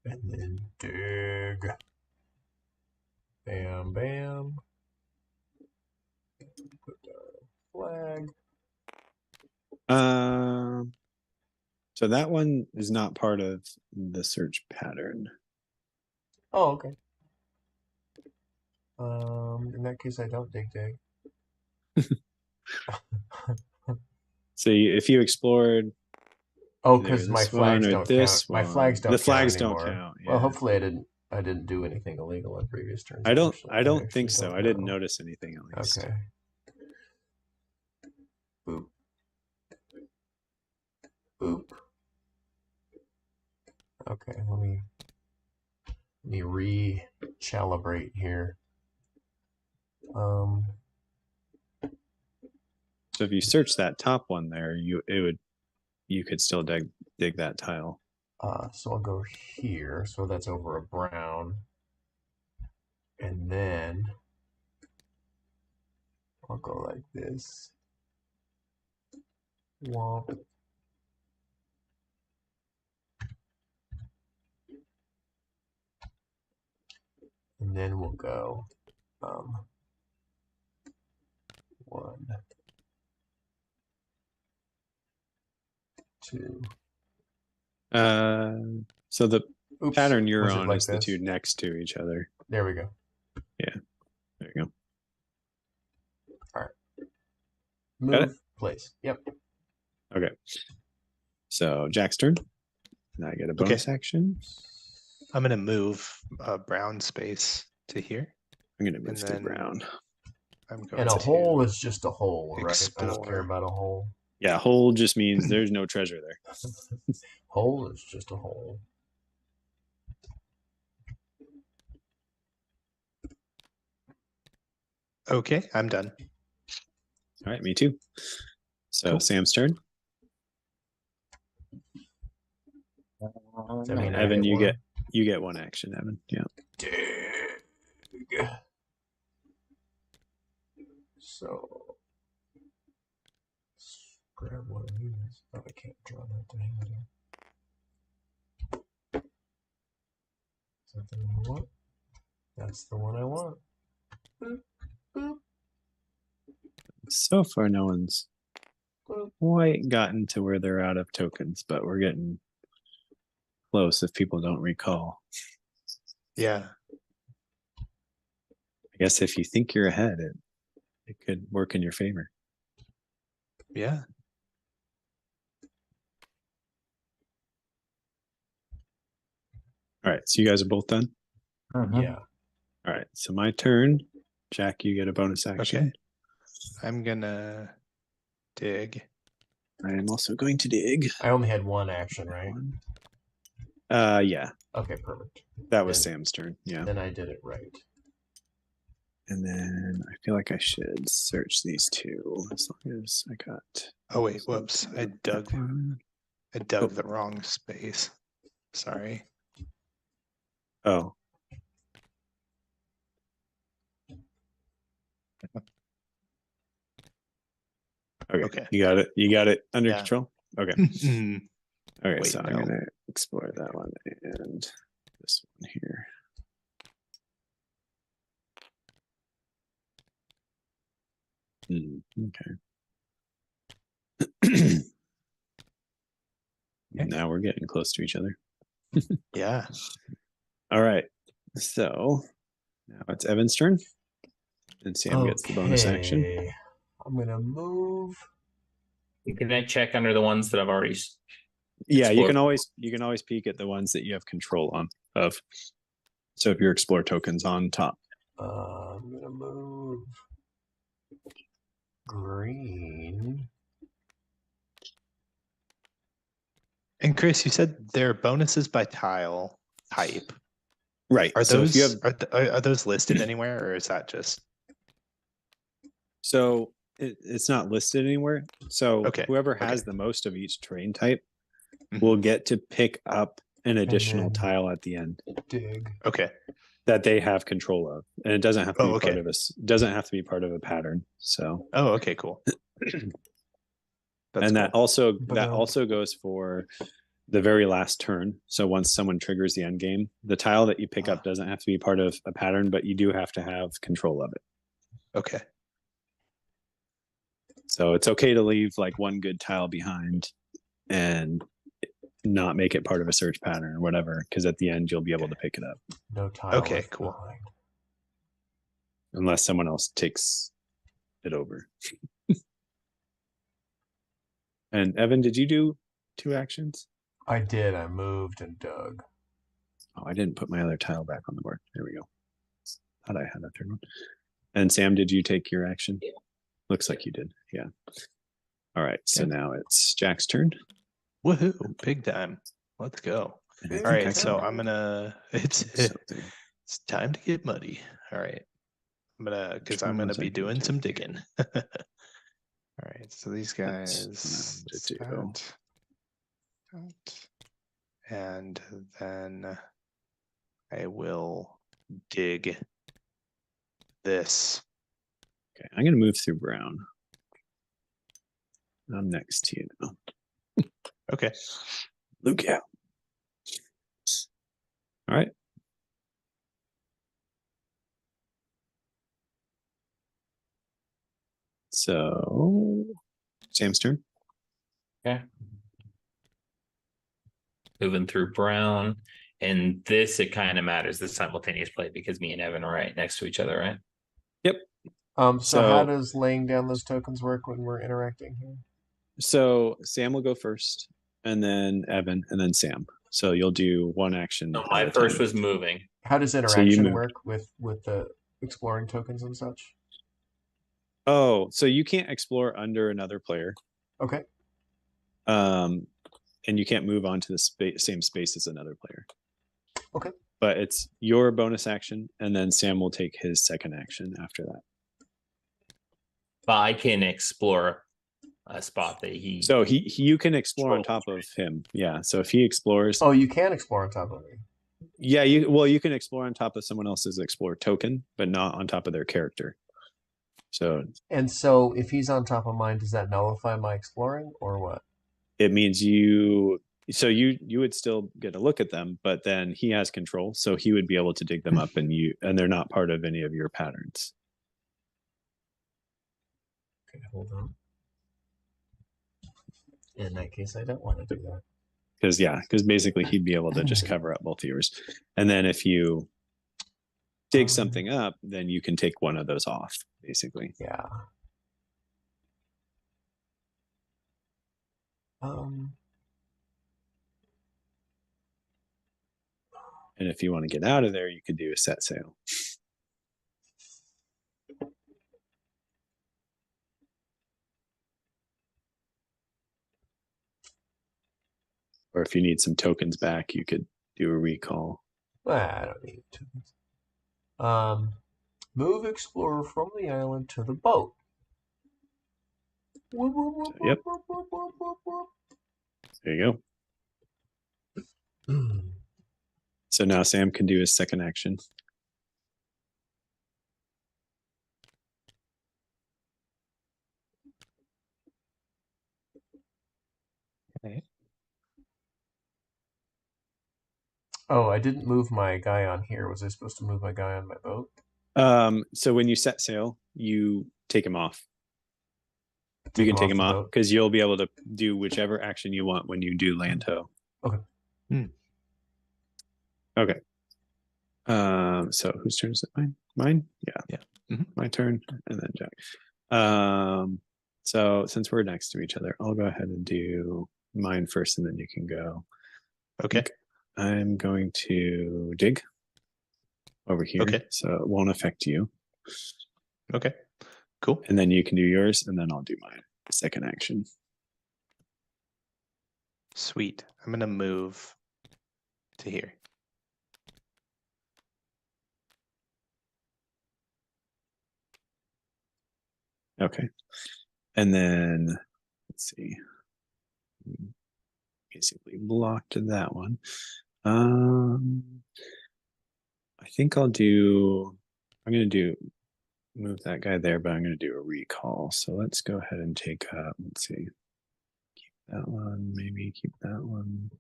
and then dig. Bam, bam. Put the flag. So that one is not part of the search pattern. Oh, okay. In that case, I don't dig, dig. So if you explored Oh, either because my this flags one or don't this count. My one, flags don't the count flags don't anymore. count. Well, yeah. hopefully I didn't do anything illegal on previous turns. I don't actually think so. don't I didn't know. notice anything at least. Okay. Boop. Boop. Okay, let me recalibrate here. So if you search that top one there, you could still dig that tile. So I'll go here. So that's over a brown. And then I'll go like this. Womp. And then we'll go 1, 2. So the Oops. pattern you're Was it on like is the this? two next to each other. There we go. Yeah, there you go. Move, place. Yep. Okay. So Jack's turn. And I get a bonus action. I'm gonna move brown space to here. I'm going to move And to then brown. I'm going And a to hole is just a hole, right? I don't care explore. about a hole. Yeah, hole just means there's no treasure there. Hole is just a hole. Okay, I'm done. All right, me too. So Cool. Sam's turn. Does that mean I Evan, get you get one action, Evan. Yeah. Dig. So let's grab one of these. Oh, I can't draw that to hand. Is that the one I want? That's the one I want. Boop, boop, So far, no one's boop. quite gotten to where they're out of tokens, but we're getting close if people don't recall. Yeah. I guess if you think you're ahead, it could work in your favor. Yeah. All right, so you guys are both done? Yeah. All right, so my turn. Jack, you get a bonus action. Okay. I'm gonna dig. I am also going to dig. I only had one action, right? Yeah, Okay, perfect. that was Then- Sam's turn. Yeah. Then I did it right. And then I feel like I should search these two as long as I got. Oh wait, whoops. I dug one. the wrong space. Sorry. Oh. Okay. You got it. You got it under control. Okay. Okay. Wait, so I'm gonna explore that one and this one here. Okay. Now we're getting close to each other. Yeah. All right. So now it's Evan's turn. And Sam gets the bonus action. I'm gonna move. Can I check under the ones that I've already? Yeah, you can always peek at the ones that you have control of. So if your explore token's on top. I'm gonna move green. And Chris, you said there are bonuses by tile type. Right. Are so those if you have, are those listed anywhere, or is that just? So it's not listed anywhere. So whoever has Okay. the most of each terrain type will get to pick up an additional tile at the end. Dig. Okay. That they have control of, and it doesn't have to be okay. part of doesn't have to be part of a pattern. So. Oh, okay, cool. And that also goes for the very last turn. So once someone triggers the end game, the tile that you pick up doesn't have to be part of a pattern, but you do have to have control of it. Okay. So it's okay to leave like one good tile behind and not make it part of a search pattern or whatever, because at the end you'll be able to pick it up. No tile. Okay, cool. Behind. Unless someone else takes it over. And Evan, did you do 2 actions? I did. I moved and dug. Oh, I didn't put my other tile back on the board. There we go. Thought I had that turn one. And Sam, did you take your action? Yeah. Looks like you did. Yeah. All right. So now it's Jack's turn. Woohoo! Big time. Let's go. All right. So I'm gonna. It's time to get muddy. All right. I'm gonna be doing some digging. All right. So these guys. And then I will dig this. Okay, I'm going to move through brown. I'm next to you now. Okay. Luke out. All right. So, Sam's turn. Okay. Moving through brown. And this, it kind of matters, the simultaneous play, because me and Evan are right next to each other, right? Yep. So how does laying down those tokens work when we're interacting here? So Sam will go first, and then Evan, and then Sam. So you'll do one action. So my first was moving. How does interaction work with the exploring tokens and such? Oh, so you can't explore under another player. Okay. And you can't move on to the same space as another player. Okay. But it's your bonus action, and then Sam will take his second action after that. But I can explore a spot that he. So you can explore on top of him. Yeah. So if he explores. Oh, you can explore on top of me. Yeah. You can explore on top of someone else's explore token, but not on top of their character. So. And so if he's on top of mine, does that nullify my exploring or what? It means you would still get a look at them, but then he has control, so he would be able to dig them up, and they're not part of any of your patterns. Okay, hold on. In that case, I don't want to do that. Because basically he'd be able to just cover up both of yours. And then if you dig something up, then you can take one of those off, basically. Yeah. And if you want to get out of there, you could do a set sail. Or if you need some tokens back, you could do a recall. I don't need tokens. Move explorer from the island to the boat. Yep. There you go. So now Sam can do his second action. Okay. Oh, I didn't move my guy on here. Was I supposed to move my guy on my boat? So when you set sail, you take him off. You can him take off him the off boat? because you'll be able to do whichever action you want when you do land tow. Okay. Okay. So whose turn is it? Mine? Yeah. Yeah. Mhm. My turn, and then Jack. So since we're next to each other, I'll go ahead and do mine first, and then you can go. Okay. I'm going to dig over here, Okay. so it won't affect you. Okay. Cool. And then you can do yours, and then I'll do my second action. Sweet. I'm gonna move to here. Okay. And then let's see. Basically blocked that one. I think I'm gonna move that guy there, but I'm gonna do a recall. So let's go ahead and take let's see. Keep that one, maybe keep that one.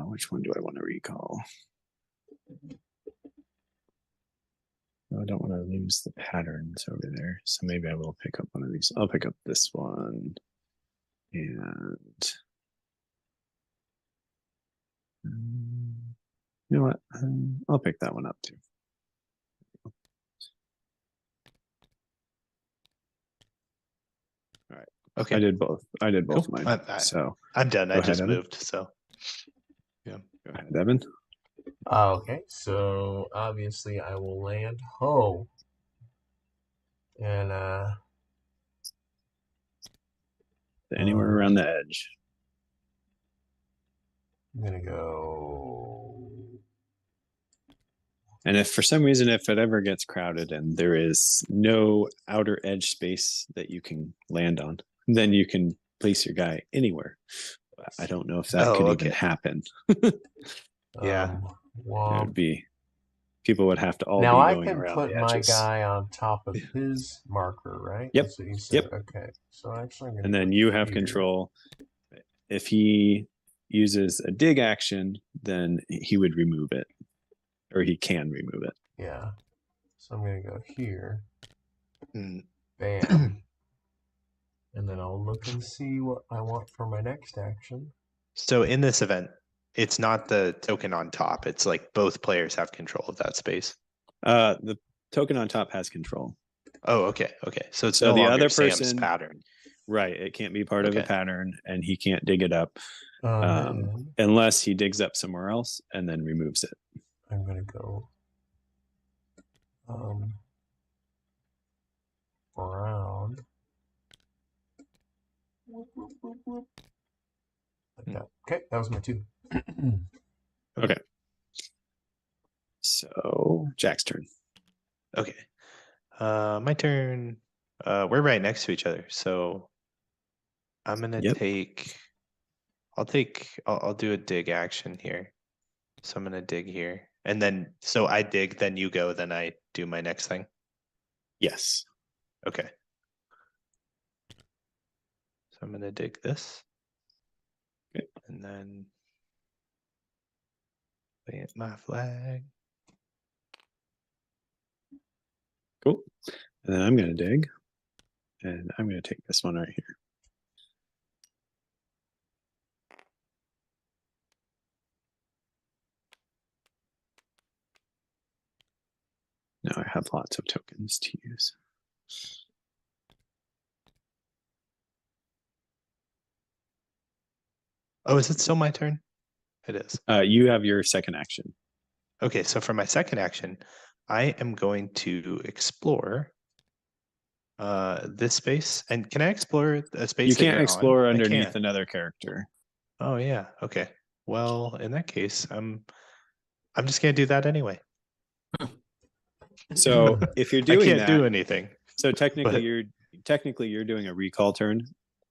Which one do I want to recall? I don't want to lose the patterns over there. So maybe I will pick up one of these. I'll pick up this one. And you know what? I'll pick that one up too. All right. Okay. I did both. I did both Cool. mine. So I'm done. I Go ahead, just Evan. moved. So go ahead, Evan. Okay, so obviously I will land ho. And Anywhere around the edge. I'm gonna go. And if for some reason, if it ever gets crowded and there is no outer edge space that you can land on, then you can place your guy anywhere. I don't know if that could even happen. Yeah. It Womp. would be people would have to all Now be I going can around put the my edges. guy on top of his marker, right? Yep. That's what you said. Yep. Okay. So actually, I'm gonna And then go you have here. control. If he uses a dig action, then he would remove it, or he can remove it. Yeah. So I'm gonna go here. Mm. Bam. And then I'll look and see what I want for my next action. So in this event, it's not the token on top. It's like both players have control of that space. The token on top has control. Oh, okay. Okay. So it's So no the longer other Sam's person- pattern. Right. It can't be part of a Okay. pattern, and he can't dig it up Then unless he digs up somewhere else and then removes it. I'm gonna go around. Whoop, whoop, whoop, whoop. Like that. Okay, that was my two. Okay. So Jack's turn. Okay. My turn. We're right next to each other. So I'm gonna Yep. I'll do a dig action here. So I'm gonna dig here. And then so I dig, then you go, then I do my next thing. Yes. Okay. So I'm gonna dig this. Okay. And then plant my flag. Cool. And then I'm going to dig, and I'm going to take this one right here. Now I have lots of tokens to use. Oh, is it still my turn? It is. You have your second action. Okay, so for my second action, I am going to explore this space. And can I explore a space You that can't you're explore on? I underneath can't. another character. Oh yeah. Okay. Well, in that case, I'm just gonna do that anyway. So if you're I doing can't that, do anything. so technically but- you're doing a recall turn.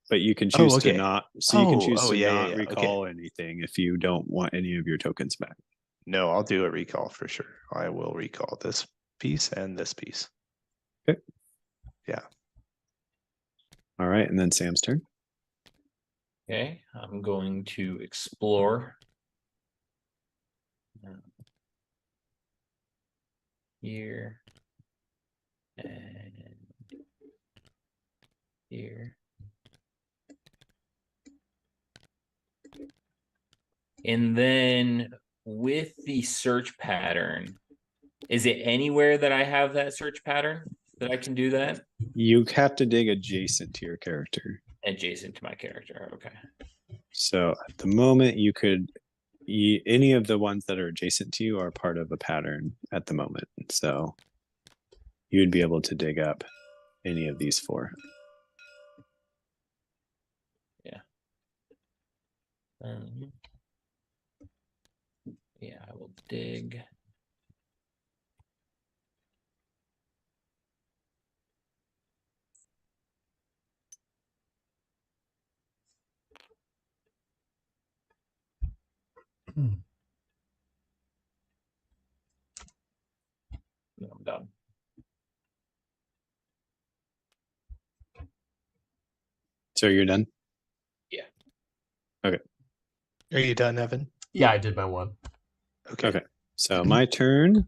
but you can choose to okay. not. So you can choose to yeah, not yeah, recall anything if you don't want any of your tokens back. No, I'll do a recall for sure. I will recall this piece and this piece. Okay. Yeah. All right, and then Sam's turn. Okay, I'm going to explore. Here. And here. And then with the search pattern, is it anywhere that I have that search pattern that I can do that? You have to dig adjacent to your character. Adjacent to my character. Okay. So at the moment, you could any of the ones that are adjacent to you are part of a pattern at the moment. So you would be able to dig up any of these 4. Yeah. Yeah, I will dig. No, I'm done. So you're done? Yeah. Okay. Are you done, Evan? Yeah, I did my one. Okay. Okay. So my turn.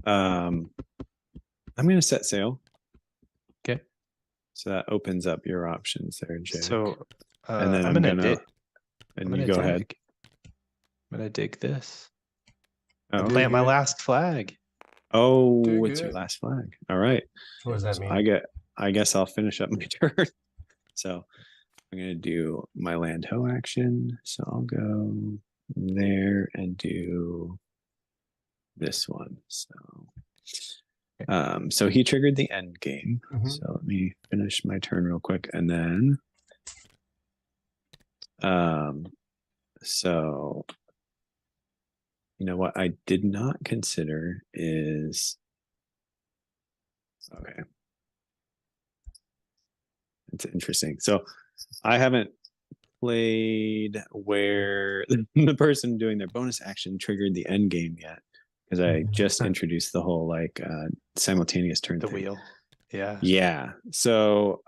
I'm going to set sail. Okay. So that opens up your options there, Jake. So and then I'm gonna and you go ahead. I'm gonna dig this. Oh, And plant my last flag. oh, Dig what's your it. last flag? All right. What does that So mean? I guess I'll finish up my turn. So I'm gonna do my land ho action. So I'll go there and do this one. So he triggered the end game. Mhm. So let me finish my turn real quick, and then so you know what I did not consider is okay. It's interesting. So I haven't played where the person doing their bonus action triggered the end game yet, because I just introduced the whole like simultaneous turn The thing. wheel. Yeah. Yeah. So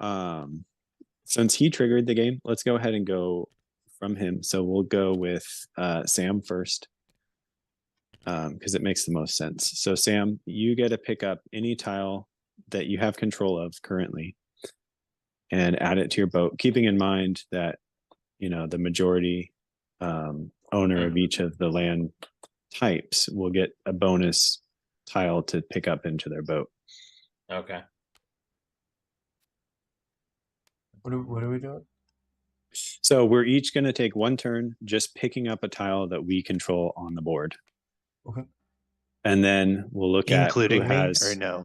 since he triggered the game, let's go ahead and go from him. So we'll go with Sam first, because it makes the most sense. So Sam, you get to pick up any tile that you have control of currently and add it to your boat, keeping in mind that the majority owner of each of the land types will get a bonus tile to pick up into their boat. Okay. What are we doing? So we're each going to take one turn just picking up a tile that we control on the board. Okay. And then we'll look at Including who me has, or no?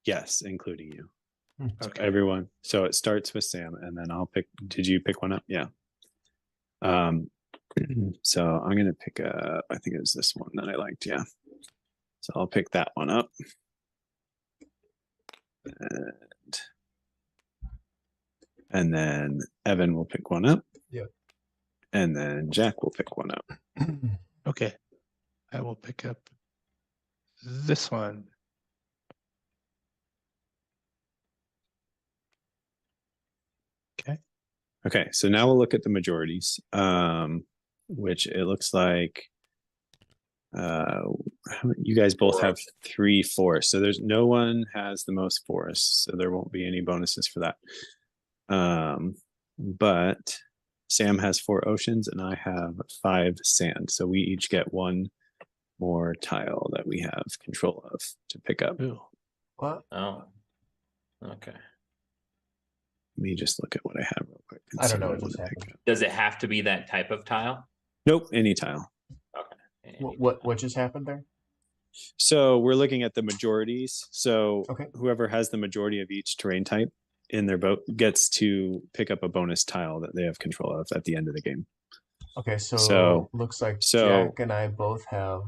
yes, including you. So Okay. everyone. So it starts with Sam, and then I'll pick. Did you pick one up? Yeah. So I'm gonna pick up. I think it was this one that I liked. Yeah. So I'll pick that one up. And then Evan will pick one up. Yep. And then Jack will pick one up. Okay. I will pick up this one. Okay. Okay, so now we'll look at the majorities, which it looks like you guys both have 3 forests. So there's no one has the most forests, so there won't be any bonuses for that. But Sam has 4 oceans and I have 5 sand. So we each get 1 more tile that we have control of to pick up. Ooh. What? Oh. Okay. Let me just look at what I have real quick. I don't know what what I just wanna pick happened. up. Does it have to be that type of tile? Nope, any tile. Okay. What just happened there? So we're looking at the majorities. So Okay. whoever has the majority of each terrain type in their boat gets to pick up a bonus tile that they have control of at the end of the game. Okay, so looks like so- Jack and I both have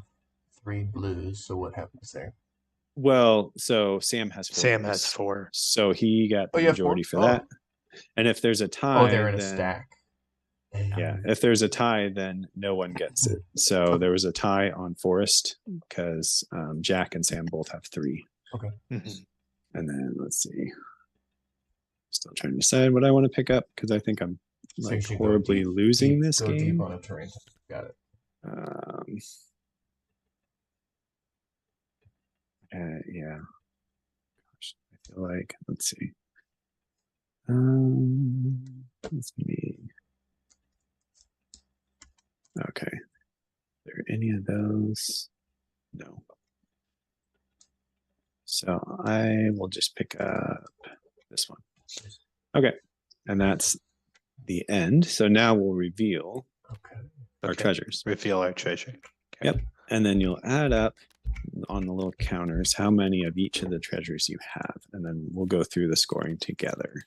3 blues. So what happens there? Well, so Sam has 4. Sam blues. has 4. So he got the Oh, you have majority 4? for that. And if there's a tie, Oh, they're in a then stack. yeah, if there's a tie, then no one gets it. So there was a tie on Forest because Jack and Sam both have 3. Okay. Mhm. And then let's see. Still trying to decide what I want to pick up because I think I'm So like you should go horribly deep- losing deep- this go game. deep on a terrain. Got it. Yeah. Gosh, I feel like let's see. Let's see. Okay. Are there any of those? No. So I will just pick up this one. Okay. And that's the end. So now we'll reveal Okay. our Okay. treasures. Reveal our treasure. Okay. Yep. And then you'll add up on the little counters how many of each of the treasures you have. And then we'll go through the scoring together.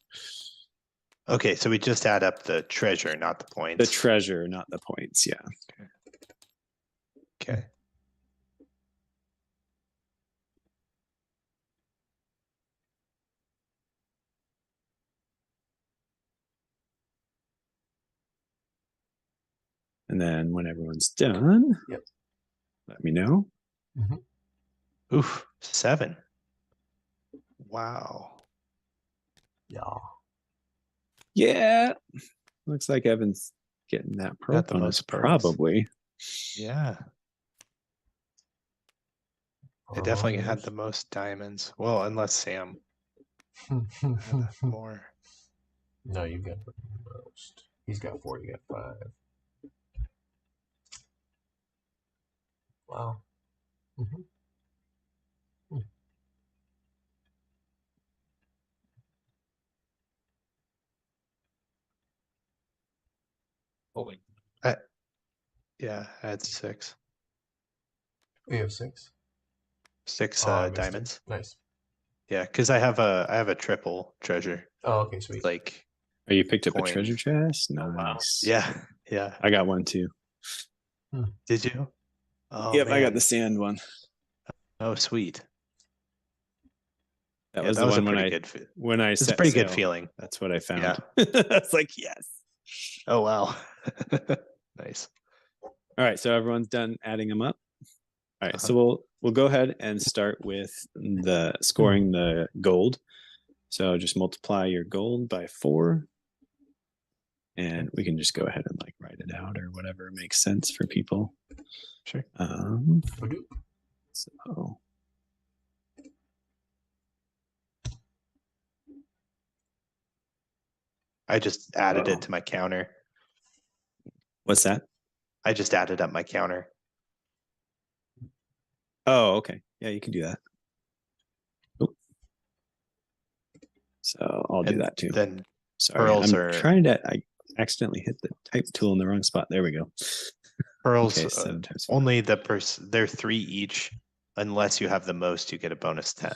Okay, so we just add up the treasure, not the points. The treasure, not the points. Yeah. Okay. And then when everyone's done, Yep. let me know. Oof, 7. Wow. Yeah. Yeah. Looks like Evan's getting that pearl Got the bonus, most pearls. probably. Yeah. I definitely had the most diamonds. Well, unless Sam had more. No, you got the most. He's got 4. You got 5. Wow. Oh wait. Yeah, I had 6. We have 6. 6 Oh, I missed it. diamonds. Nice. Yeah, because I have a triple treasure. Oh, okay, sweet. Like, Oh, you picked up Coin. a treasure chest? Nice. Oh, wow. yeah. I got one too. Did you? Oh, yep, I man. got the sand one. Oh, sweet. That Yeah, was that the was a one pretty good. when I It's a set pretty good sail. feeling. That's what I found. Yeah. I was like, yes. Oh wow. Nice. All right, so everyone's done adding them up. All right, Uh-huh. so we'll go ahead and start with the scoring the gold. So just multiply your gold by 4. And we can just go ahead and like write it out or whatever makes sense for people. Sure. So I just added it to my counter. what's that? I just added up my counter. Oh, okay. Yeah, you can do that. Oop. So I'll do And that too. Then Sorry, pearls I'm are trying to. I accidentally hit the type tool in the wrong spot. There we go. pearls Okay, 7 times 4. only they're 3 each. Unless you have the most, you get a bonus 10.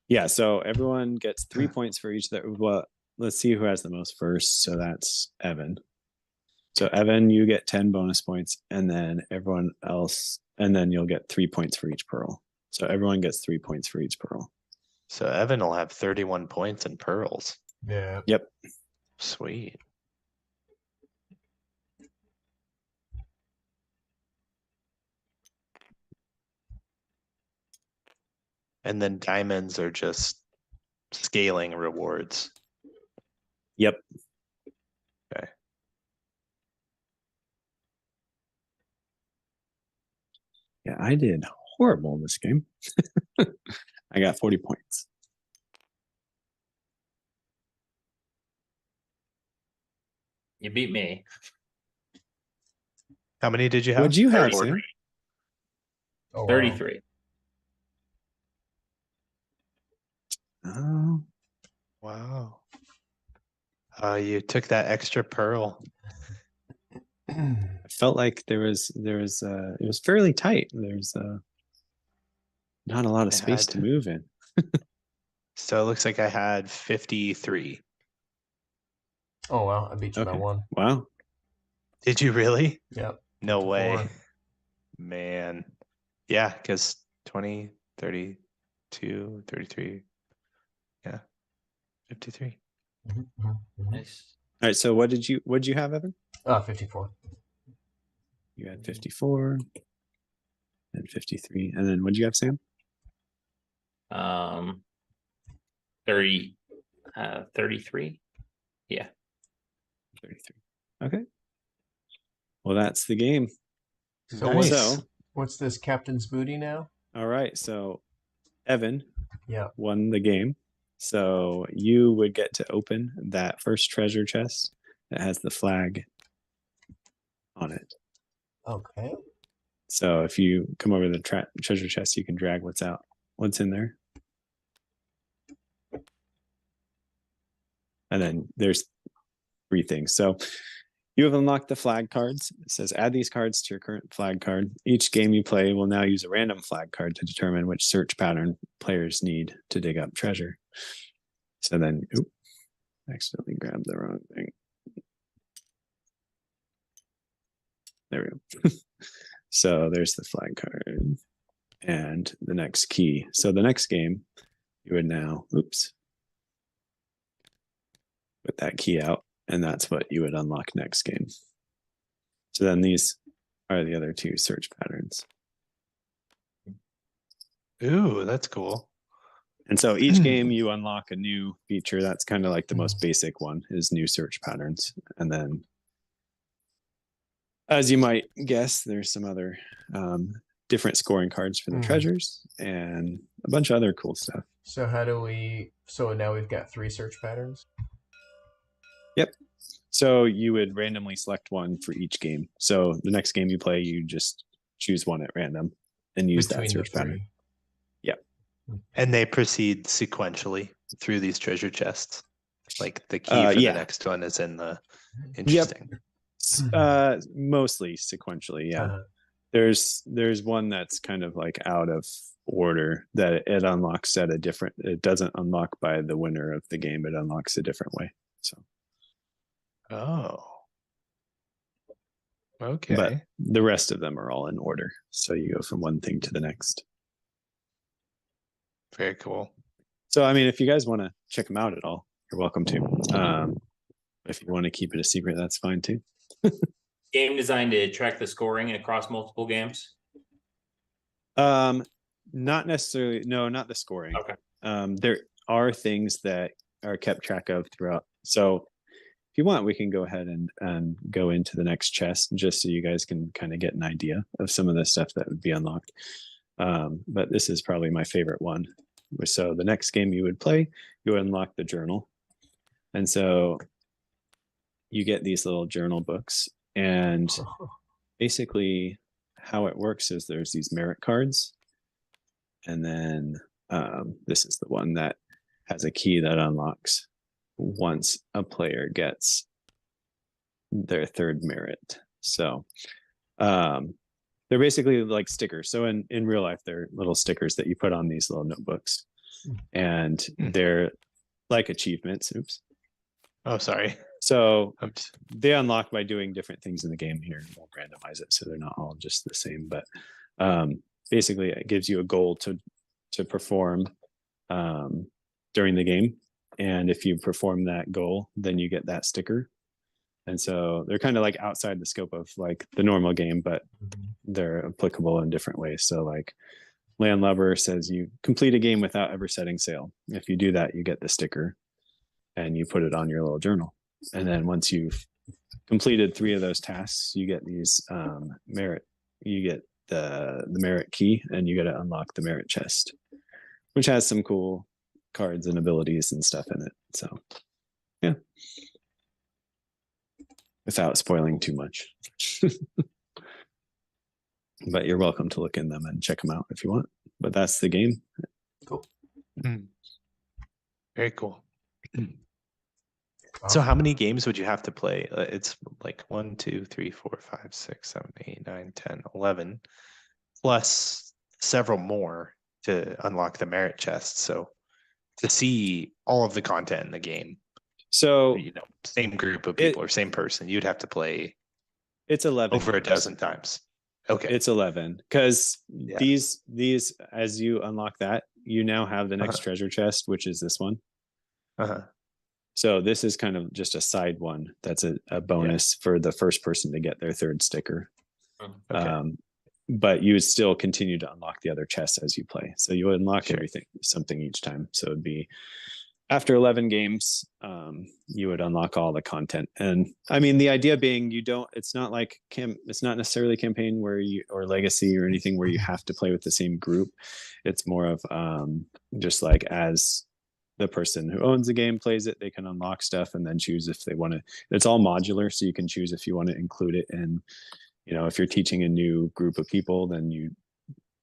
Yeah, so everyone gets 3 points for each. That well, let's see who has the most first. So that's Evan. So Evan, you get 10 bonus points, and then everyone else, and then you'll get 3 points for each pearl. So everyone gets 3 points for each pearl. So Evan will have 31 points in pearls. Yeah. Yep. Sweet. And then diamonds are just scaling rewards. Yep. Okay. Yeah, I did horrible in this game. I got 40 points. You beat me. How many did you have? What'd you have, 33. Sam? Oh, wow. 33. Oh, Wow. You took that extra pearl. I felt like it was fairly tight. There's not a lot of I space had- to move in. So it looks like I had 53. Oh, wow. I beat you by Okay. 1. Wow. Did you really? Yep. No to way. 4. Man. Yeah, because 20, 32, 33. Yeah. 53. Nice. All right. So what did you have, Evan? 54. You had 54 and 53. And then what did you have, Sam? 33. Yeah. 33. Okay. Well, that's the game. So Nice. what's this captain's booty now? All right. So Evan Yeah. won the game. So you would get to open that first treasure chest that has the flag on it. Okay. So if you come over the treasure chest, you can drag what's in there. And then there's 3 things. So you have unlocked the flag cards. It says add these cards to your current flag card. Each game you play will now use a random flag card to determine which search pattern players need to dig up treasure. So then, accidentally grabbed the wrong thing. There we go. So there's the flag card and the next key. So the next game, you would now, put that key out, and that's what you would unlock next game. So then these are the other 2 search patterns. Ooh, that's cool. And so each game you unlock a new feature. That's kind of like the most basic one, is new search patterns. And then, as you might guess, there's some other different scoring cards for the treasures and a bunch of other cool stuff. So so now we've got 3 search patterns? Yep. So you would randomly select one for each game. So the next game you play, you just choose one at random and use that search pattern. Yep. And they proceed sequentially through these treasure chests. Like the key for the next one is in the interesting. Yep. Mostly sequentially, yeah. There's one that's kind of like out of order that it unlocks at a different. It doesn't unlock by the winner of the game. It unlocks a different way. So. Oh. Okay. But the rest of them are all in order. So you go from one thing to the next. Very cool. So, I mean, if you guys want to check them out at all, you're welcome to. If you want to keep it a secret, that's fine too. Game designed to track the scoring across multiple games? Not necessarily. No, not the scoring. Okay. There are things that are kept track of throughout. So if you want, we can go ahead and go into the next chest just so you guys can kind of get an idea of some of the stuff that would be unlocked. But this is probably my favorite one. So the next game you would play, you would unlock the journal. And so you get these little journal books. And basically how it works is there's these merit cards. And then this is the one that has a key that unlocks once a player gets their 3rd merit. So they're basically like stickers. So in real life, they're little stickers that you put on these little notebooks. And they're like achievements. Oops. Oh, sorry. So they unlock by doing different things in the game here. We'll randomize it so they're not all just the same. But basically, it gives you a goal to perform during the game. And if you perform that goal, then you get that sticker. And so they're kind of like outside the scope of like the normal game, but they're applicable in different ways. So like Landlubber says you complete a game without ever setting sail. If you do that, you get the sticker and you put it on your little journal. And then once you've completed 3 of those tasks, you get these merit. You get the merit key and you get to unlock the merit chest, which has some cool cards and abilities and stuff in it. So yeah, without spoiling too much. But you're welcome to look in them and check them out if you want. But that's the game. Cool. Very cool. So how many games would you have to play? It's like 1, 2, 3, 4, 5, 6, 7, 8, 9, 10, 11, plus several more to unlock the merit chest. So to see all of the content in the game, so same group of people or same person, you'd have to play. It's 11 over a dozen times. Okay, it's 11 because these as you unlock that, you now have the next treasure chest, which is this one. So this is kind of just a side one. That's a bonus for the first person to get their third sticker. Okay. But you would still continue to unlock the other chests as you play. So you would unlock Sure. everything, something each time. So it'd be after 11 games, you would unlock all the content. And I mean, the idea being it's not like it's not necessarily campaign or legacy or anything where you have to play with the same group. It's more of just like as the person who owns the game plays it, they can unlock stuff and then choose if they want to. It's all modular, so you can choose if you want to include it in, if you're teaching a new group of people, then you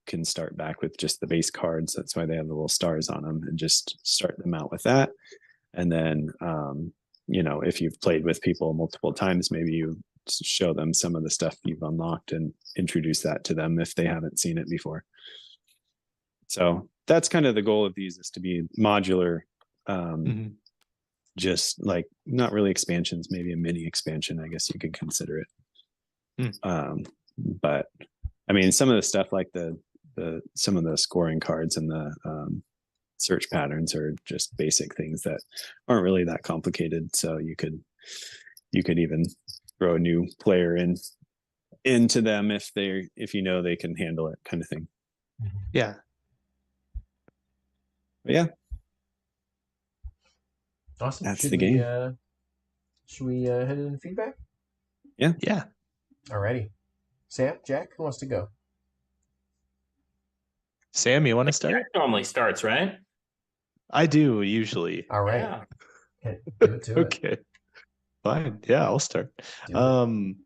can start back with just the base cards. That's why they have the little stars on them, and just start them out with that. And then, if you've played with people multiple times, maybe you show them some of the stuff you've unlocked and introduce that to them if they haven't seen it before. So that's kind of the goal of these, is to be modular. Just like not really expansions, maybe a mini expansion, I guess you could consider it. But I mean, some of the stuff like some of the scoring cards and the search patterns are just basic things that aren't really that complicated. So you could even throw a new player into them if they can handle it, kind of thing. Yeah. But yeah. Awesome. That's the game. Should we head into feedback? Yeah. Yeah. Alrighty. Sam, Jack, who wants to go? Sam, you want to start? Jack normally starts, right? I do usually. All right. Yeah. Okay, do it. Okay. Fine. Yeah, I'll start. Do it.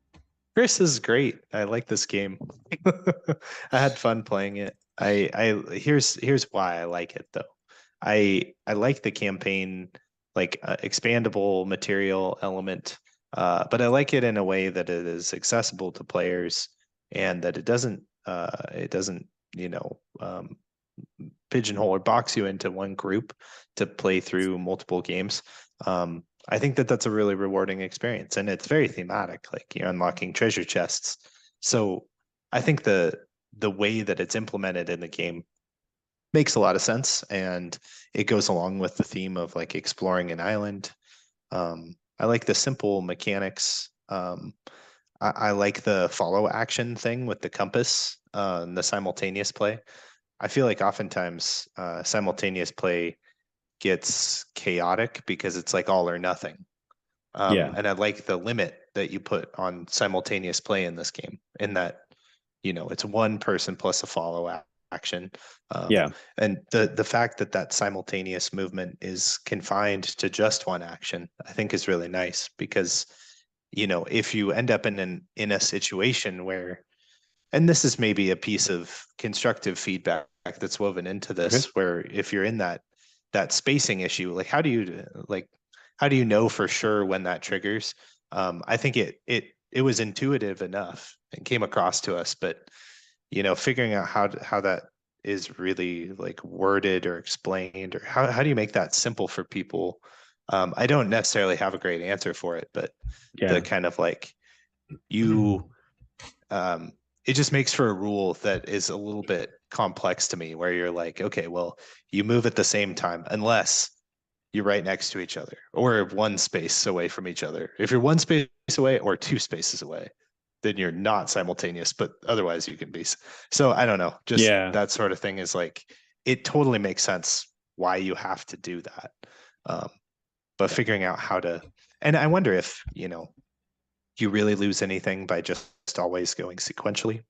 Chris is great. I like this game. I had fun playing it. Here's why I like it though. I like the campaign, like expandable material element, but I like it in a way that it is accessible to players, and that it doesn't pigeonhole or box you into one group to play through multiple games. I think that that's a really rewarding experience, and it's very thematic. Like, you're unlocking treasure chests. So I think the way that it's implemented in the game makes a lot of sense, and it goes along with the theme of like exploring an island. I like the simple mechanics. I like the follow action thing with the compass, and the simultaneous play. I feel like oftentimes simultaneous play gets chaotic because it's like all or nothing. And I like the limit that you put on simultaneous play in this game, in that, it's one person plus a follow action. And the fact that simultaneous movement is confined to just one action, I think is really nice, because, if you end up in a situation where, and this is maybe a piece of constructive feedback that's woven into this, where if you're in that spacing issue, like how do you know for sure when that triggers? I think it was intuitive enough and came across to us, but figuring out how that is really like worded or explained, or how do you make that simple for people? I don't necessarily have a great answer for it, but the kind of like it just makes for a rule that is a little bit complex to me, where you're like, okay, well, you move at the same time unless you're right next to each other or one space away from each other. If you're one space away or two spaces away, then you're not simultaneous, but otherwise you can be. So I don't know, just that sort of thing is like, it totally makes sense why you have to do that. But figuring out how to, and I wonder if, you really lose anything by just always going sequentially,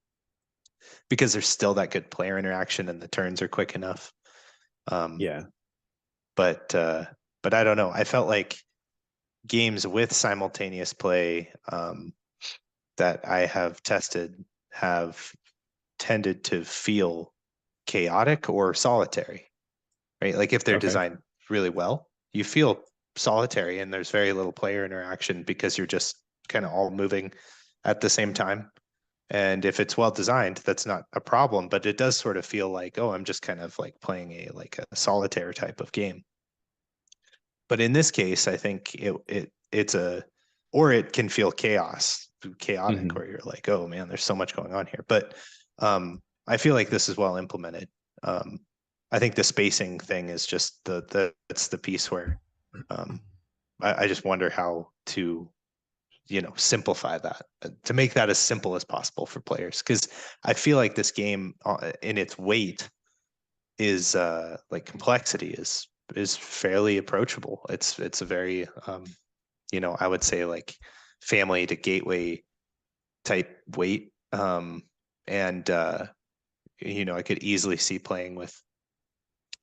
because there's still that good player interaction and the turns are quick enough. But I don't know. I felt like games with simultaneous play that I have tested have tended to feel chaotic or solitary, right? Like if they're designed really well, you feel solitary and there's very little player interaction because you're just kind of all moving at the same time. And if it's well designed, that's not a problem, but it does sort of feel like, oh, I'm just kind of like playing a solitaire type of game. But in this case, I think it can feel chaotic, where you're like, oh man, there's so much going on here. But I feel like this is well implemented. I think the spacing thing is just that's the piece where I just wonder how to, simplify that, to make that as simple as possible for players, because I feel like this game in its weight is like complexity is fairly approachable. It's a very I would say like family to gateway type weight, and I could easily see playing with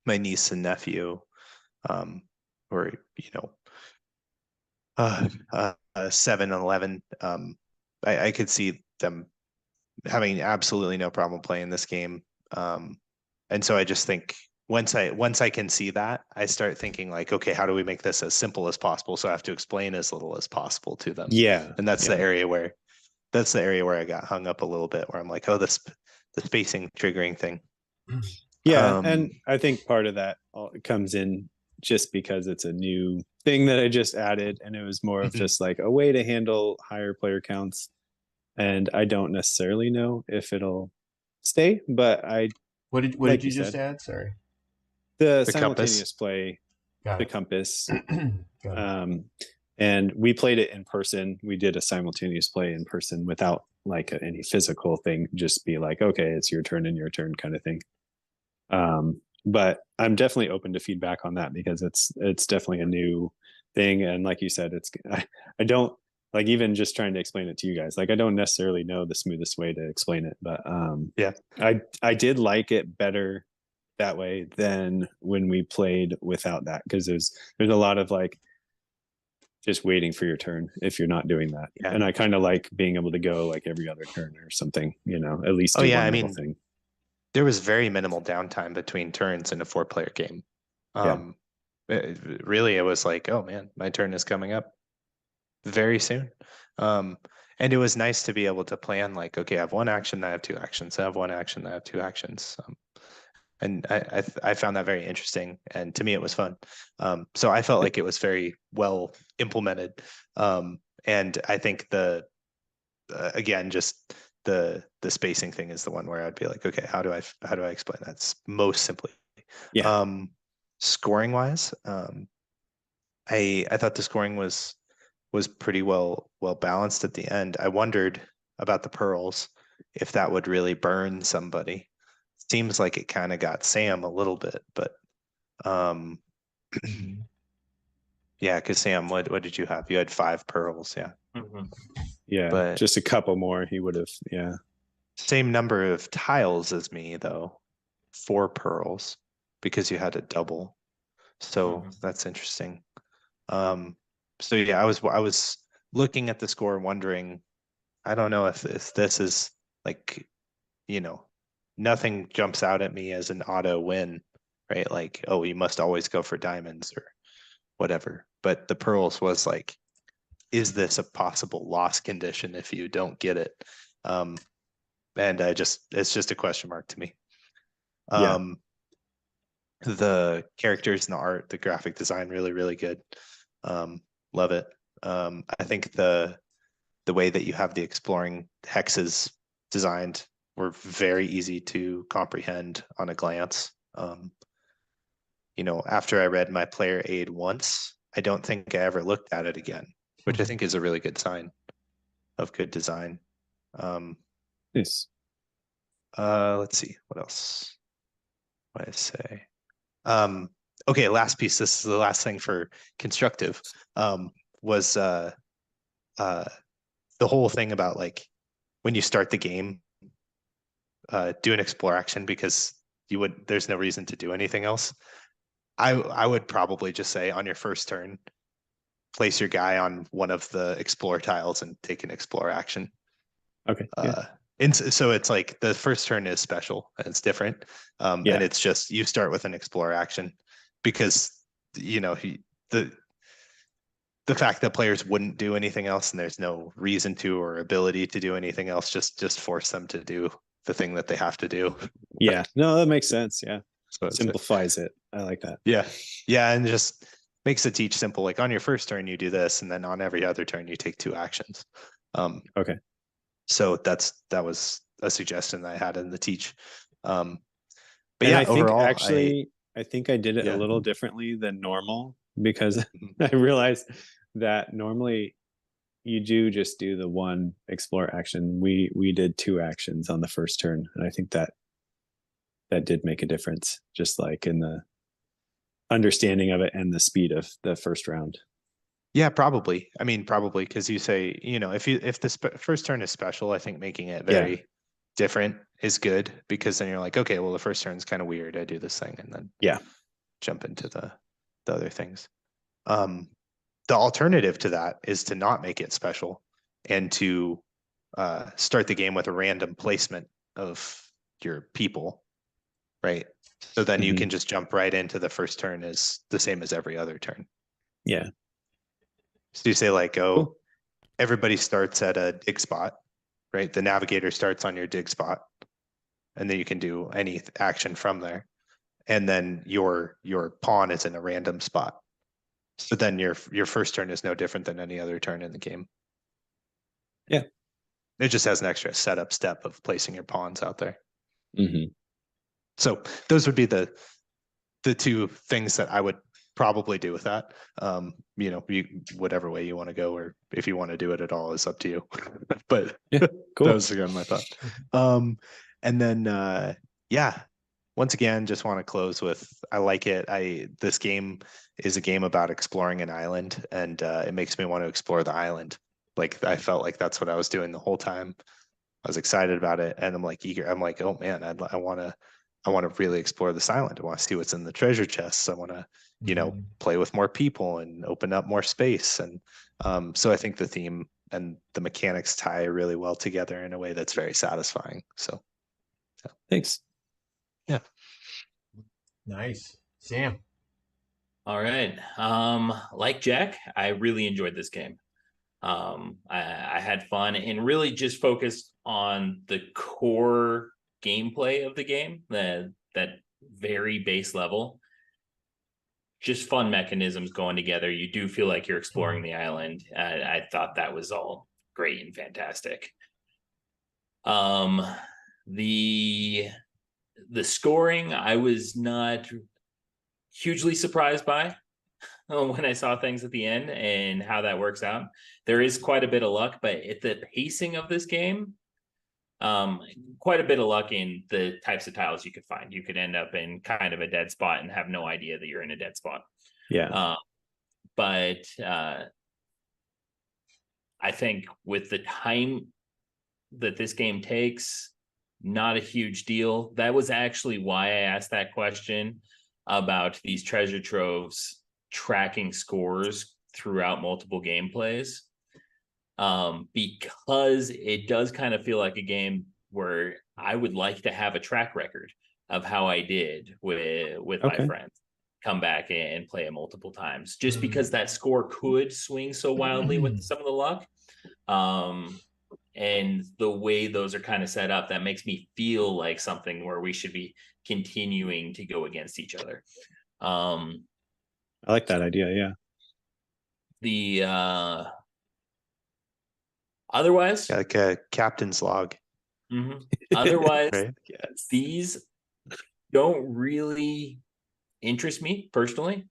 my niece and nephew, or 7 and 11. I could see them having absolutely no problem playing this game. And so I just think once I can see that, I start thinking like, okay, how do we make this as simple as possible? So I have to explain as little as possible to them. Yeah. And that's the area where I got hung up a little bit, where I'm like, oh, the spacing triggering thing. Yeah, and I think part of that comes in just because it's a new thing that I just added, and it was more of just like a way to handle higher player counts. And I don't necessarily know if it'll stay, but What did you just add? Sorry. The compass. simultaneous play, Got the it. compass. Got it. And we played it in person. We did a simultaneous play in person without like any physical thing, just be like, okay, it's your turn and your turn kind of thing. But I'm definitely open to feedback on that, because it's definitely a new thing. And like you said, I don't like, even just trying to explain it to you guys, like I don't necessarily know the smoothest way to explain it, but I did like it better that way than when we played without that, because there's a lot of like just waiting for your turn if you're not doing that. Yeah. And I kind of like being able to go like every other turn or something, at least do one little thing. There was very minimal downtime between turns in a 4-player game. Really, it was like, oh man, my turn is coming up very soon. And it was nice to be able to plan like, okay, I have one action, I have 2 actions. I have one action, I have 2 actions. And I found that very interesting, and to me it was fun. So I felt like it was very well implemented. And I think again, just the spacing thing is the one where I'd be like, okay, how do I explain that most simply? Scoring wise, I thought the scoring was pretty well balanced at the end. I wondered about the pearls, if that would really burn somebody. Seems like it kind of got Sam a little bit, but yeah, because Sam, what did you have? You had 5 pearls, yeah. Yeah, but just a couple more, he would have, yeah. Same number of tiles as me, though. 4 pearls, because you had a double. So that's interesting. So yeah, I was looking at the score wondering, I don't know if this is like, nothing jumps out at me as an auto win, right? Like, oh, you must always go for diamonds or whatever. But the pearls was like, is this a possible loss condition if you don't get it? And it's just a question mark to me. The characters and the art, the graphic design, really, really good. Love it. I think the way that you have the exploring hexes designed were very easy to comprehend on a glance. After I read my player aid once, I don't think I ever looked at it again, which I think is a really good sign of good design. Yes. Let's see, what else might I say? Okay, last piece. This is the last thing for constructive. Was the whole thing about like when you start the game, do an explore action because there's no reason to do anything else. I would probably just say on your first turn, place your guy on one of the explore tiles and take an explore action. Okay. And so it's like the first turn is special and it's different. And it's just you start with an explore action because the fact that players wouldn't do anything else and there's no reason to or ability to do anything else just force them to do the thing that they have to do. Yeah, no, that makes sense. Yeah, so simplifies it. I like that. Yeah, and just makes the teach simple. Like on your first turn you do this, and then on every other turn you take 2 actions. Okay. So that was a suggestion that I had in the teach. But and yeah, I think overall, actually I think I did it a little differently than normal. because I realized that normally you just do the one explore action. We did 2 actions on the first turn, and I think that did make a difference, just like in the understanding of it and the speed of the first round. Yeah, probably. I mean, probably because you say, if the first turn is special, I think making it very different is good, because then you're like, okay, well, the first turn is kind of weird. I do this thing and then jump into the other things. The alternative to that is to not make it special and to start the game with a random placement of your people, right? So then you can just jump right into the first turn as the same as every other turn. Yeah. So you say like, oh, everybody starts at a dig spot, right? The navigator starts on your dig spot, and then you can do any action from there. And then your pawn is in a random spot. So then your first turn is no different than any other turn in the game. Yeah. It just has an extra setup step of placing your pawns out there. Mm-hmm. So those would be the 2 things that I would probably do with that. Whatever way you want to go, or if you want to do it at all, is up to you. But cool. That was again my thought. And then once again, just want to close with, I like it. This game is a game about exploring an island, and it makes me want to explore the island. Like, I felt like that's what I was doing the whole time. I was excited about it, and I'm like eager. I'm like, oh man, I want to really explore this island. I want to see what's in the treasure chests. I want to, play with more people and open up more space. And so I think the theme and the mechanics tie really well together in a way that's very satisfying. So thanks. Yeah. Nice. Sam. All right. Like Jack, I really enjoyed this game. I had fun and really just focused on the core gameplay of the game, that very base level. Just fun mechanisms going together. You do feel like you're exploring the island. I thought that was all great and fantastic. The scoring, I was not hugely surprised by when I saw things at the end and how that works out. There is quite a bit of luck, but at the pacing of this game, quite a bit of luck in the types of tiles you could find. You could end up in kind of a dead spot and have no idea that you're in a dead spot. Yeah. But I think with the time that this game takes, not a huge deal. That was actually why I asked that question about these treasure troves tracking scores throughout multiple gameplays. Because it does kind of feel like a game where I would like to have a track record of how I did with my friends, come back and play it multiple times, just because that score could swing so wildly with some of the luck. And the way those are kind of set up, that makes me feel like something where we should be continuing to go against each other. I like that idea. Yeah. The otherwise, like a captain's log. Otherwise, right? Yes. These don't really interest me personally.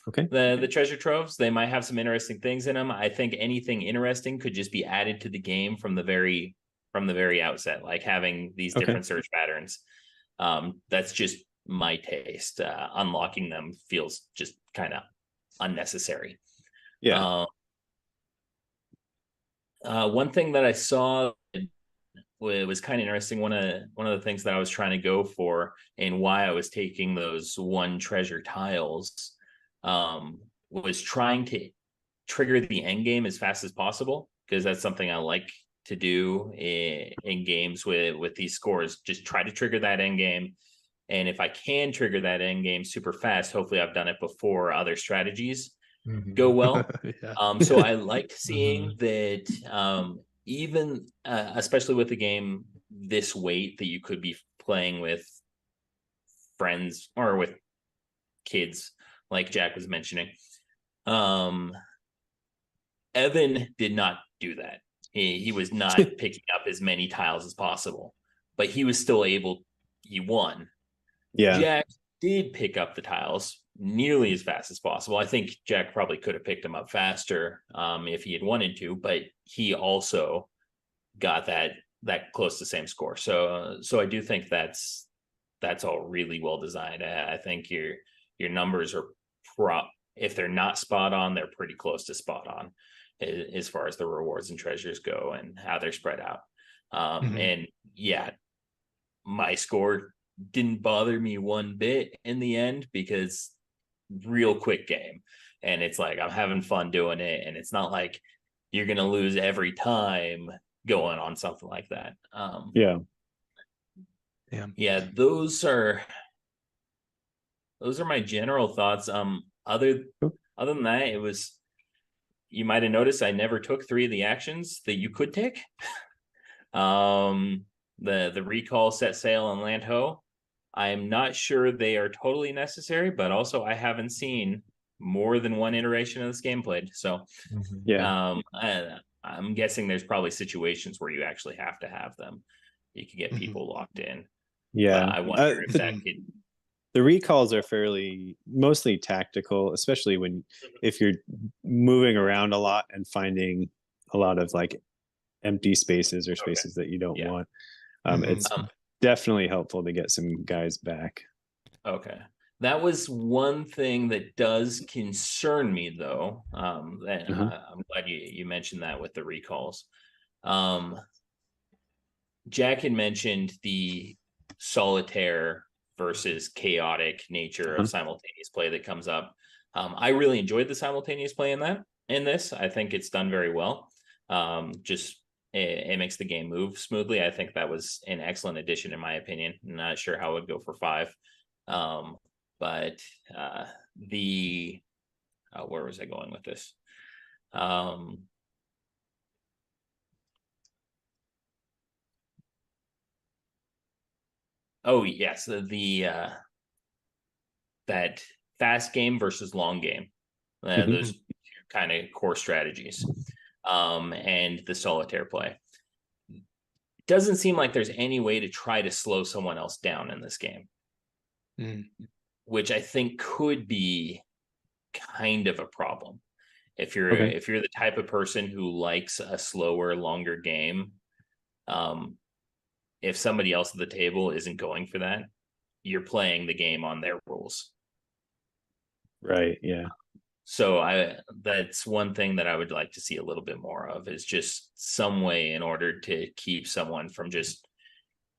Okay. The treasure troves, they might have some interesting things in them. I think anything interesting could just be added to the game from the very outset, like having these different search patterns. That's just my taste. Unlocking them feels just kind of unnecessary. Yeah. One thing that I saw was kind of interesting. One of the things that I was trying to go for, and why I was taking those 1 treasure tiles, was trying to trigger the end game as fast as possible, because that's something I like to do in games with these scores. Just try to trigger that end game, and if I can trigger that end game super fast, hopefully I've done it before other strategies go well. So I liked seeing that, even especially with a game this weight, that you could be playing with friends or with kids, like Jack was mentioning. Evan did not do that. He was not picking up as many tiles as possible, but he was still able. He won. Yeah. Jack did pick up the tiles nearly as fast as possible. I think Jack probably could have picked them up faster if he had wanted to, but he also got that close to the same score. So I do think that's all really well designed. I think your numbers are if they're not spot on, they're pretty close to spot on as far as the rewards and treasures go and how they're spread out. And yeah, my score didn't bother me one bit in the end because real quick game. And it's like, I'm having fun doing it. And it's not like you're going to lose every time going on something like that. Yeah, those are my general thoughts. Other than that, it was, you might have noticed I never took 3 of the actions that you could take. The recall, set sail, and land ho. I'm not sure they are totally necessary, but also I haven't seen more than one iteration of this game played. So I'm guessing there's probably situations where you actually have to have them. You could get people locked in. Yeah, I wonder if that could. The recalls are mostly tactical, especially if you're moving around a lot and finding a lot of like empty spaces or spaces that you don't want. It's definitely helpful to get some guys back. Okay. That was one thing that does concern me, though. I'm glad you mentioned that with the recalls. Jack had mentioned the solitaire versus chaotic nature of simultaneous play that comes up. I really enjoyed the simultaneous play in this. I think it's done very well. It makes the game move smoothly. I think that was an excellent addition, in my opinion. I'm not sure how it would go for 5. But where was I going with this? Oh yes, that fast game versus long game. Those kind of core strategies. And the solitaire play. It doesn't seem like there's any way to try to slow someone else down in this game. Which I think could be kind of a problem. If you're the type of person who likes a slower, longer game, if somebody else at the table isn't going for that, you're playing the game on their rules. Right, yeah. So that's one thing that I would like to see a little bit more of, is just some way in order to keep someone from just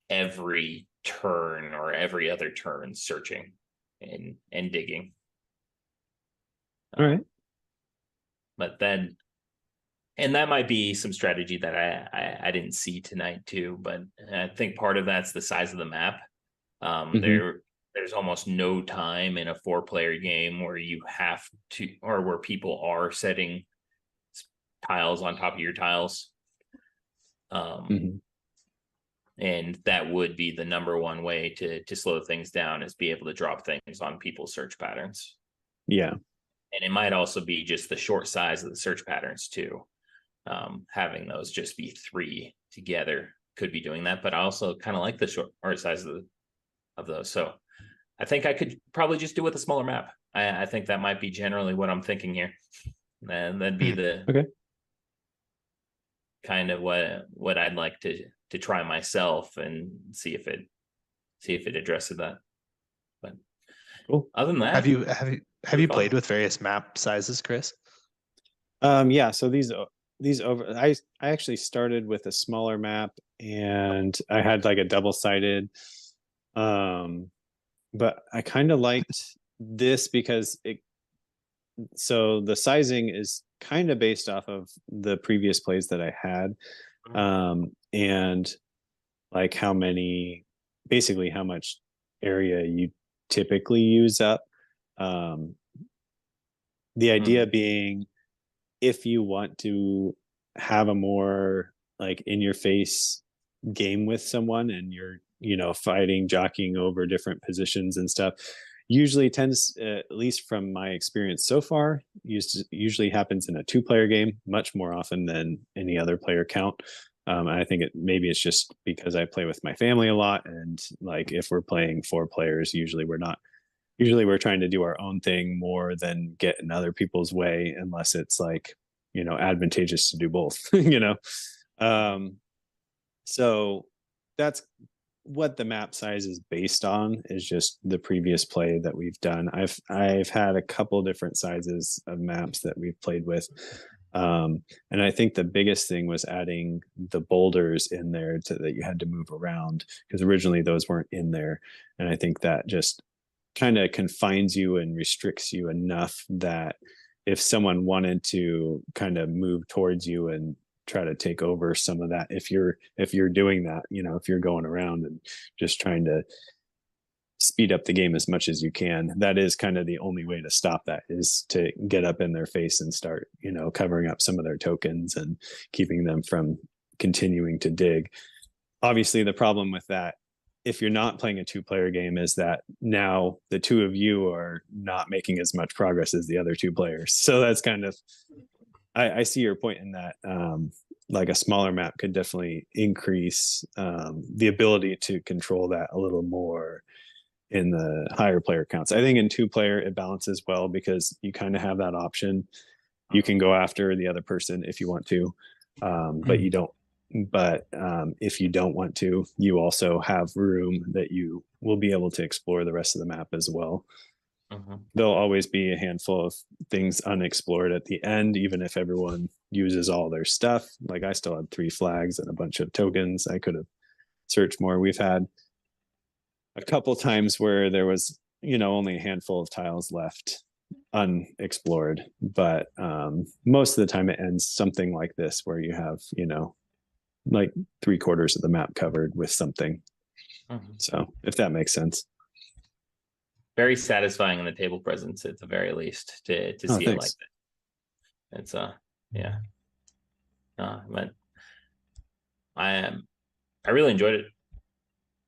every turn or every other turn searching and digging. All right. But then, and that might be some strategy that I didn't see tonight too, but I think part of that's the size of the map. There's almost no time in a 4-player game where you have to, or where people are setting tiles on top of your tiles. And that would be the number one way to slow things down, is be able to drop things on people's search patterns. Yeah. And it might also be just the short size of the search patterns too. Having those just be 3 together could be doing that, but I also kind of like the short size of those. So I think I could probably just do with a smaller map. I think that might be generally what I'm thinking here. And that'd be the kind of what I'd like to try myself and see if it addresses that. But cool. Other than that, have you played with various map sizes, Chris? Yeah. So these I actually started with a smaller map, and I had like a double-sided. But I kind of liked this because so the sizing is kind of based off of the previous plays that I had. And like how much area you typically use up. The idea being, if you want to have a more like in your face game with someone, and you're fighting, jockeying over different positions and stuff, usually tends, at least from my experience so far, usually happens in a 2-player game much more often than any other player count. I think maybe it's just because I play with my family a lot, and like if we're playing 4 players, usually we're not usually we're trying to do our own thing more than get in other people's way, unless it's like, advantageous to do both. So that's what the map size is based on, is just the previous play that we've done. I've had a couple different sizes of maps that we've played with. And I think the biggest thing was adding the boulders in there that you had to move around, because originally those weren't in there. And I think that just kind of confines you and restricts you enough that if someone wanted to kind of move towards you and try to take over some of that, if you're doing that, if you're going around and just trying to speed up the game as much as you can, that is kind of the only way to stop that, is to get up in their face and start covering up some of their tokens and keeping them from continuing to dig. Obviously the problem with that, if you're not playing a 2-player game, is that now the two of you are not making as much progress as the other 2 players. So that's kind of, I see your point in that. Like a smaller map could definitely increase the ability to control that a little more in the higher player counts. I think in 2-player it balances well, because you kind of have that option. You can go after the other person if you want to, but you don't. But if you don't want to, you also have room that you will be able to explore the rest of the map as well. There'll always be a handful of things unexplored at the end, even if everyone uses all their stuff. Like I still had 3 flags and a bunch of tokens. I could have searched more. We've had a couple times where there was, only a handful of tiles left unexplored. But most of the time it ends something like this, where you have, like 3/4 of the map covered with something. So if that makes sense. Very satisfying in the table presence, at the very least, to see it like that. It's yeah. But I really enjoyed it.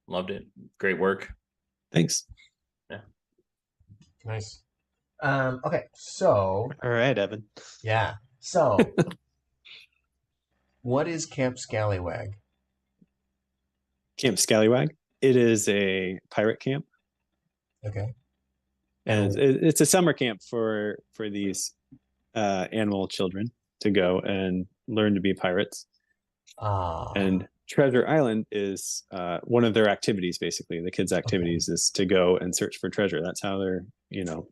Loved it. Great work. Thanks. Yeah. Nice. Okay, so All right, Evan. yeah. So what is Camp Scallywag? Camp Scallywag. It is a pirate camp. Okay. And it's a summer camp for these animal children to go and learn to be pirates. And Treasure Island is one of their activities. Basically, the kids' activities is to go and search for treasure. That's how they're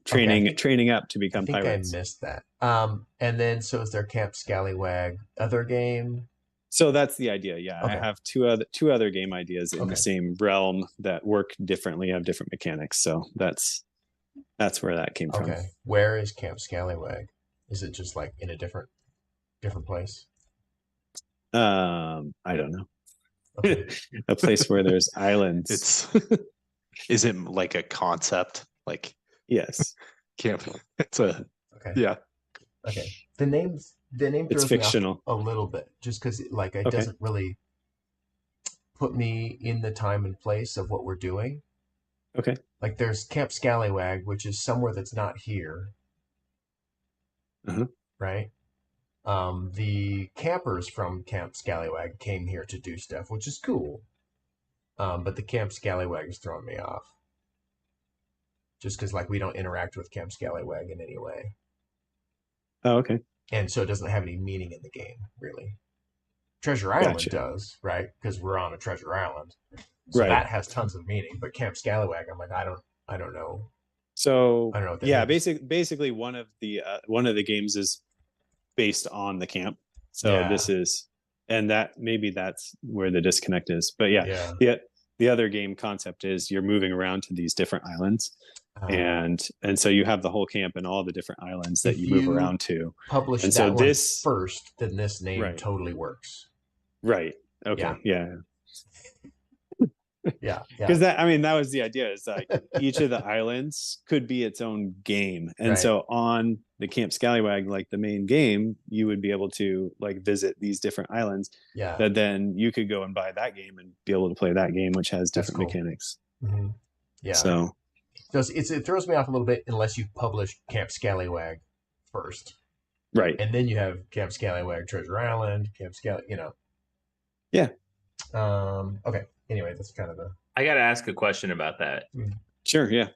training up to become pirates. I missed that. And then so is there Camp Scallywag other game? So that's the idea. Yeah, okay. I have two other game ideas in the same realm that work differently, have different mechanics. So that's where that came from. Okay, where is Camp Scallywag? Is it just like in a different place? I don't know. Okay. A place where there's islands. Is it like a concept? Like yes, camp. It's a yeah. Okay, the name it's fictional a little bit, just because it doesn't really put me in the time and place of what we're doing. Okay. Like there's Camp Scallywag, which is somewhere that's not here. Right? The campers from Camp Scallywag came here to do stuff, which is cool. But the Camp Scallywag is throwing me off. Just because we don't interact with Camp Scallywag in any way. Oh, okay. And so it doesn't have any meaning in the game, really. Treasure Island does, right? Because we're on a treasure island. So that has tons of meaning. But Camp Scallywag, I'm like, I don't know. So I don't know what that yeah, means. basically one of the games is based on the camp. So this is, and that maybe that's where the disconnect is. But the other game concept is you're moving around to these different islands. And so you have the whole camp and all the different islands that you move around to. Publish and that so one this first, then this name totally works. Right. Okay. Yeah. Yeah. Because that was the idea, is like each of the islands could be its own game. And so on the Camp Scallywag, like the main game, you would be able to visit these different islands. Yeah. That then you could go and buy that game and be able to play that game, which has different mechanics. Mm-hmm. Yeah. So it throws me off a little bit unless you publish Camp Scallywag first. Right. And then you have Camp Scallywag Treasure Island, Camp Scallywag, Yeah. Okay. Anyway, that's kind of I got to ask a question about that. Sure. Yeah.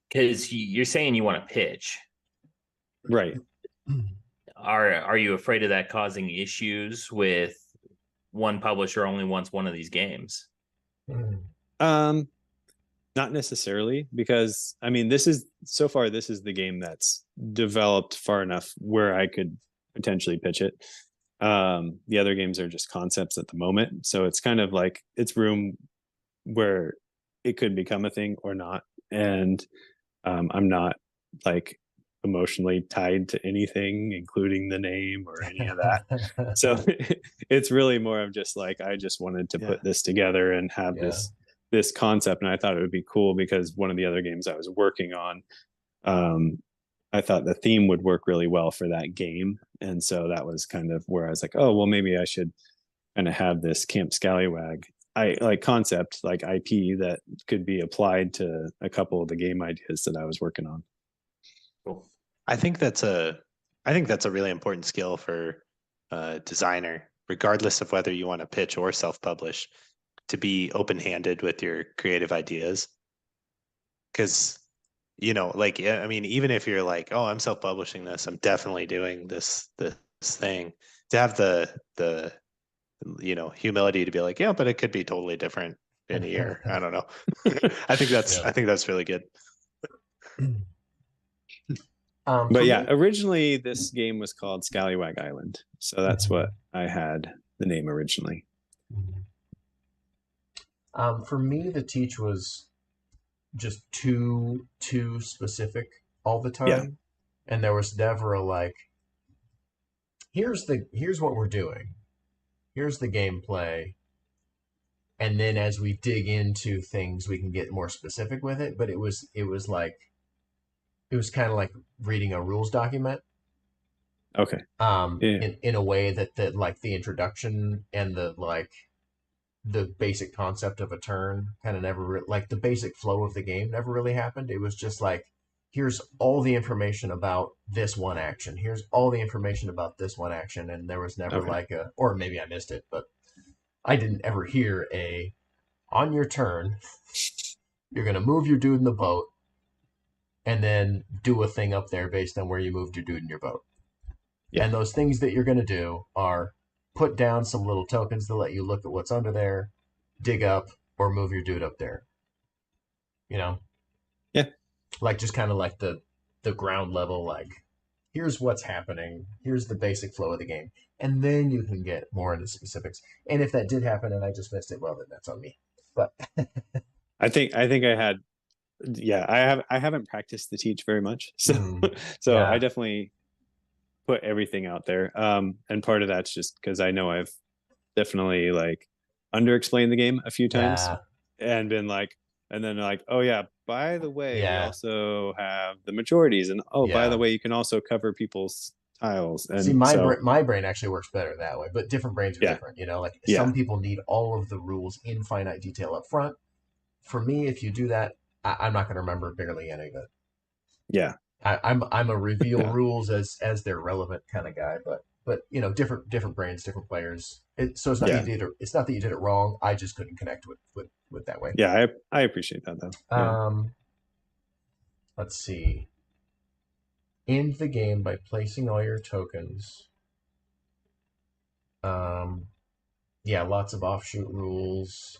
Because you're saying you want to pitch. Right. Are you afraid of that causing issues with one publisher only wants one of these games? Um, not necessarily, because I mean, this is the game that's developed far enough where I could potentially pitch it. The other games are just concepts at the moment, so it's kind of like it's room where it could become a thing or not. And I'm not like emotionally tied to anything, including the name or any of that. So it's really more of just like I just wanted to put this together and have this concept, and I thought it would be cool because one of the other games I was working on, I thought the theme would work really well for that game, and so that was kind of where I was like, oh well, maybe I should kind of have this Camp Scallywag I like concept, like IP that could be applied to a couple of the game ideas that I was working on. Cool. I think that's a really important skill for a designer, regardless of whether you want to pitch or self-publish, to be open-handed with your creative ideas. Because, like, I mean, even if you're like, oh, I'm self-publishing this, I'm definitely doing this thing, to have the humility to be like, yeah, but it could be totally different in a year. I don't know. I think that's really good. But yeah, originally this game was called Skallywag Island, so that's what I had the name originally. For me, the teach was just too specific all the time, and there was never a like, here's what we're doing, here's the gameplay, and then as we dig into things, we can get more specific with it. But it was kind of like reading a rules document. Okay. In a way that like the introduction and the basic concept of a turn kind of never like the basic flow of the game never really happened. It was just like, here's all the information about this one action. Here's all the information about this one action. And there was never like or maybe I missed it, but I didn't ever hear on your turn, you're going to move your dude in the boat and then do a thing up there based on where you moved your dude in your boat. Yeah. And those things that you're going to do are put down some little tokens to let you look at what's under there, dig up, or move your dude up there. Yeah. Like just kind of like the ground level, like, here's what's happening, here's the basic flow of the game. And then you can get more into specifics. And if that did happen and I just missed it, well, then that's on me. But I think I had, I haven't practiced the teach very much. So I definitely put everything out there. And part of that's just because I know I've definitely like under-explained the game a few times and been like, and then like, oh yeah, by the way, we also have the majorities, and by the way, you can also cover people's tiles. And see, my brain actually works better that way, but different brains are different. Like some people need all of the rules in finite detail up front. For me, if you do that, I'm not going to remember barely any of it. Yeah. I'm a reveal rules as they're relevant kind of guy, but different brains, different players. So it's not that you did it wrong. I just couldn't connect with that way. Yeah, I appreciate that though. Let's see. End the game by placing all your tokens. Lots of offshoot rules.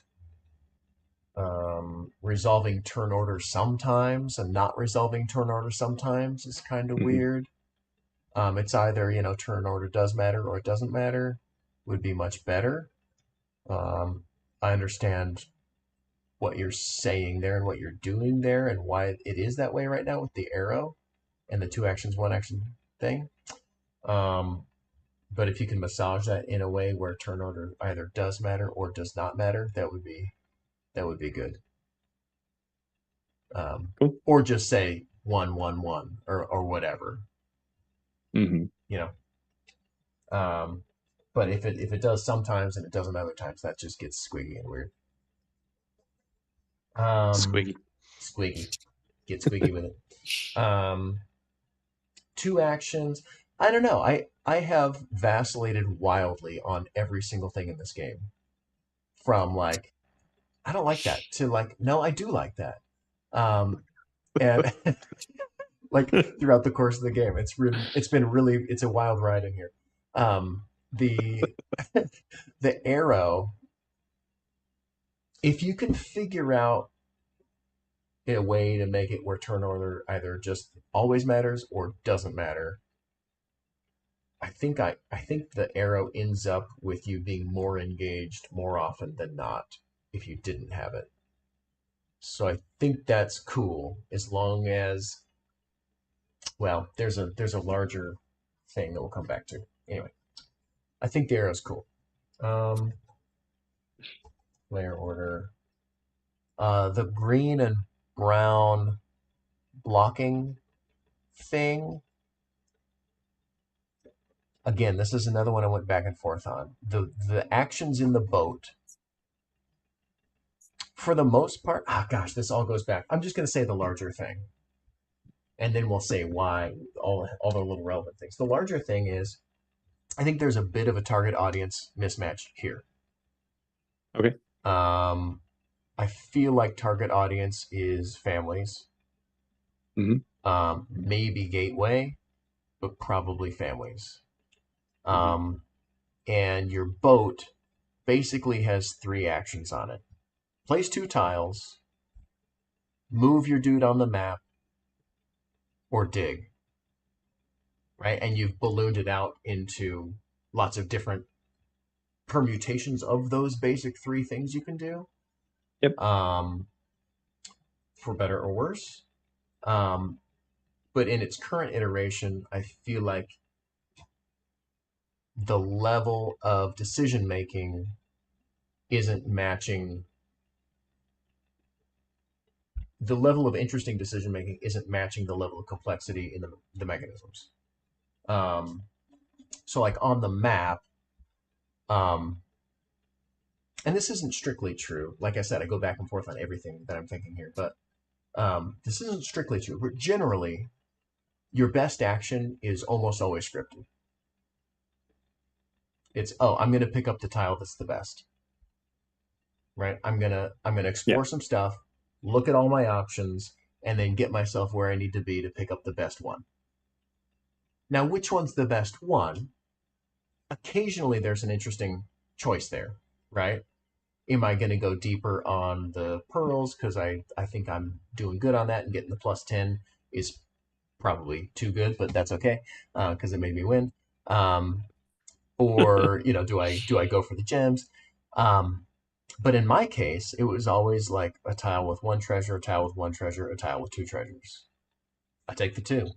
Resolving turn order sometimes and not resolving turn order sometimes is kind of weird. It's either, turn order does matter or it doesn't matter would be much better. I understand what you're saying there and what you're doing there and why it is that way right now with the arrow and the 2 actions, 1 action thing. But if you can massage that in a way where turn order either does matter or does not matter, that would be good. Cool. Or just say 1, 1, 1 or whatever. But if it does sometimes and it doesn't other times, that just gets squiggy and weird. Squiggy. Get squiggy with it. 2 actions. I don't know. I have vacillated wildly on every single thing in this game. From like, I don't like that to like, no, I do like that. and like throughout the course of the game, it's a wild ride in here. The the arrow, if you can figure out a way to make it where turn order either just always matters or doesn't matter, I think the arrow ends up with you being more engaged more often than not if you didn't have it. So I think that's cool as long as, well, there's a larger thing that we'll come back to. Anyway, I think the arrow's cool. Player order. The green and brown blocking thing. Again, this is another one I went back and forth on. The actions in the boat, for the most part, gosh, this all goes back. I'm just going to say the larger thing, and then we'll say why, all the little relevant things. The larger thing is, I think there's a bit of a target audience mismatch here. Okay. I feel like target audience is families, maybe gateway, but probably families. And your boat basically has 3 actions on it. Place 2 tiles, move your dude on the map, or dig. Right? And you've ballooned it out into lots of different permutations of those basic 3 things you can do. Yep. For better or worse. But in its current iteration, I feel like the level of decision making isn't matching. The level of interesting decision making isn't matching the level of complexity in the mechanisms. So like on the map, and this isn't strictly true. Like I said, I go back and forth on everything that I'm thinking here, but this isn't strictly true. But generally, your best action is almost always scripted. It's, I'm gonna pick up the tile that's the best. Right? I'm gonna explore some stuff, look at all my options, and then get myself where I need to be to pick up the best one. Now, which one's the best one? Occasionally there's an interesting choice there, right? Am I going to go deeper on the pearls because I think I'm doing good on that, and getting the plus 10 is probably too good, but that's okay because it made me win. Or do I go for the gems? But in my case, it was always like a tile with 1 treasure, a tile with 1 treasure, a tile with 2 treasures. I take the 2.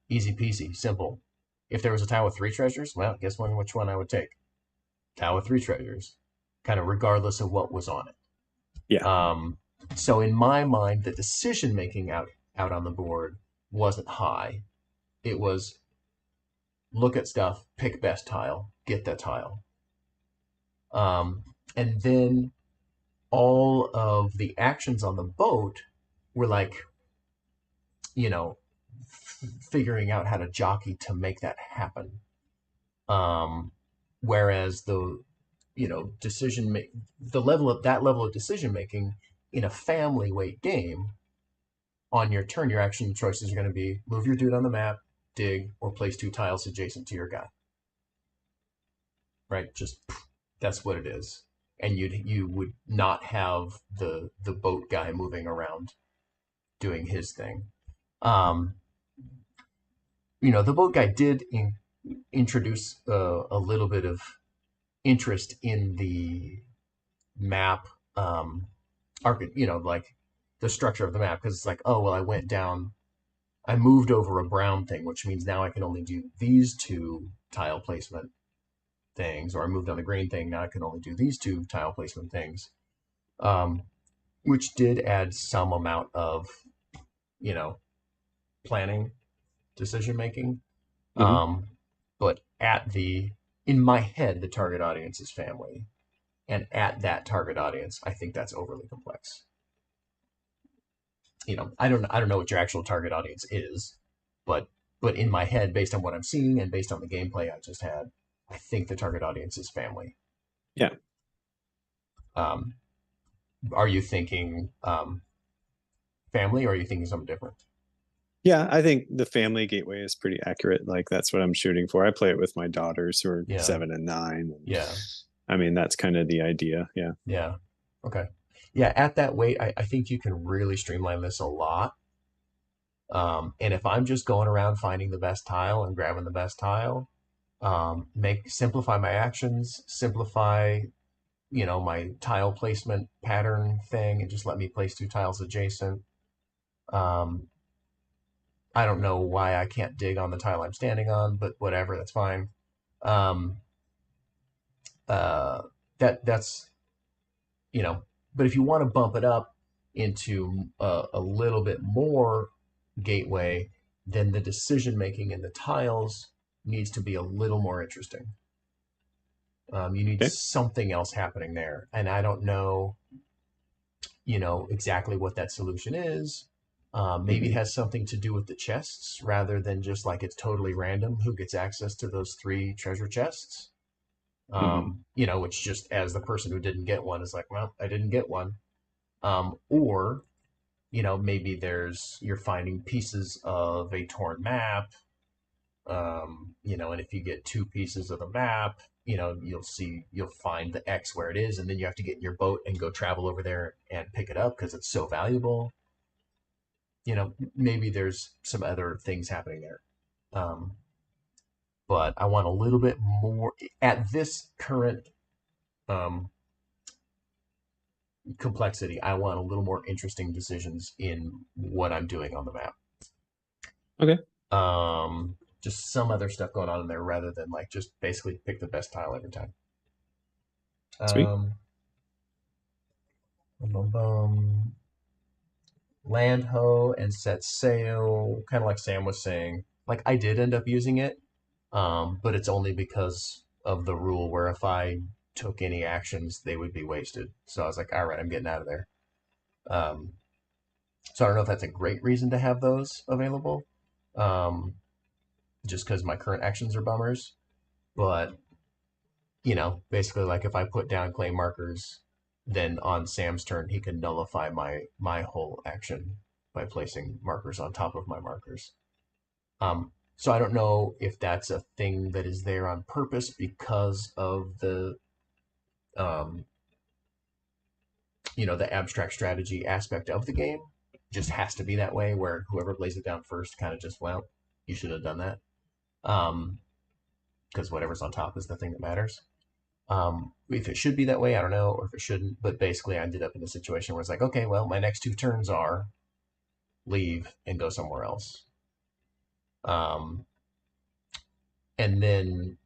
Easy peasy, simple. If there was a tile with 3 treasures, well, guess which one I would take? Tile with 3 treasures, kind of regardless of what was on it. Yeah. So in my mind, the decision making out on the board wasn't high. It was look at stuff, pick best tile, get that tile. And then all of the actions on the boat were like, figuring out how to jockey to make that happen. Whereas the level of decision making in a family weight game, on your turn, your action choices are going to be move your dude on the map, dig, or place 2 tiles adjacent to your guy. Right? Just that's what it is. And you would not have the boat guy moving around doing his thing. The boat guy did introduce a little bit of interest in the map, like the structure of the map, because it's like, oh, well, I moved over a brown thing, which means now I can only do these 2 tile placement things, or I moved on the green thing, now I can only do these 2 tile placement things, which did add some amount of, planning, decision making. But in my head, the target audience is family, and at that target audience, I think that's overly complex. I don't know what your actual target audience is, but in my head, based on what I'm seeing and based on the gameplay I just had, I think the target audience is family. Yeah. Are you thinking family, or are you thinking something different? Yeah, I think the family gateway is pretty accurate. Like that's what I'm shooting for. I play it with my daughters who are Yeah. 7 and 9. And Yeah. I mean, that's kind of the idea. Yeah. Yeah. Okay. Yeah, at that weight, I think you can really streamline this a lot. And if I'm just going around finding the best tile and grabbing the best tile, simplify my actions, simplify, my tile placement pattern thing, and just let me place 2 tiles adjacent. I don't know why I can't dig on the tile I'm standing on, but whatever, that's fine. Um, uh, that's but if you want to bump it up into a little bit more gateway, then the decision making in the tiles needs to be a little more interesting. You need Okay. something else happening there, and I don't know, exactly what that solution is. Maybe it has something to do with the chests rather than just like it's totally random who gets access to those 3 treasure chests. Which just as the person who didn't get one is like, well, I didn't get one. Or, maybe you're finding pieces of a torn map, and if you get 2 pieces of the map, you'll find the X where it is, and then you have to get in your boat and go travel over there and pick it up because it's so valuable. Maybe there's some other things happening there. But I want a little bit more at this current complexity. I want a little more interesting decisions in what I'm doing on the map. Okay. Just some other stuff going on in there rather than like just basically pick the best tile every time. Sweet. Land hoe and set sail, kind of like Sam was saying. Like I did end up using it, but it's only because of the rule where if I took any actions, they would be wasted. So I was like, all right, I'm getting out of there. So I don't know if that's a great reason to have those available, just because my current actions are bummers. But, basically, like if I put down clay markers, then on Sam's turn, he can nullify my whole action by placing markers on top of my markers. So I don't know if that's a thing that is there on purpose because of the the abstract strategy aspect of the game. Just has to be that way where whoever lays it down first kind of just, well, you should have done that. Because whatever's on top is the thing that matters. If it should be that way, I don't know, or if it shouldn't. But basically, I ended up in a situation where it's like, okay, well, my next 2 turns are leave and go somewhere else. And then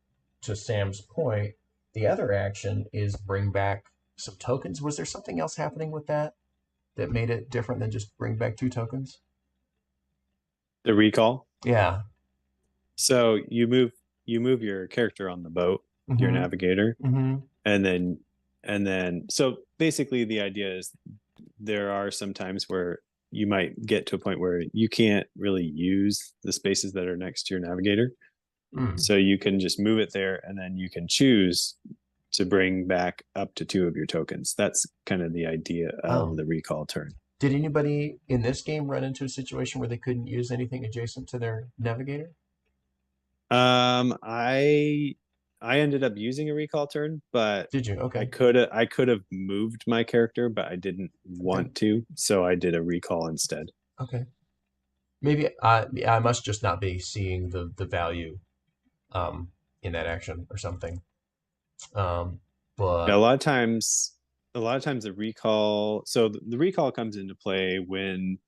to Sam's point, the other action is bring back some tokens. Was there something else happening with that made it different than just bring back 2 tokens? The recall. Yeah. So you move your character on the boat, your navigator, and then so basically the idea is there are some times where you might get to a point where you can't really use the spaces that are next to your navigator. So you can just move it there, and then you can choose to bring back up to 2 of your tokens. That's kind of the idea of the recall turn. Did anybody in this game run into a situation where they couldn't use anything adjacent to their navigator? I ended up using a recall turn, but did you? Okay. I could have moved my character, but I didn't want to, so I did a recall instead. Okay. Maybe I must just not be seeing the value in that action or something. But yeah, a lot of times the recall. So the recall comes into play when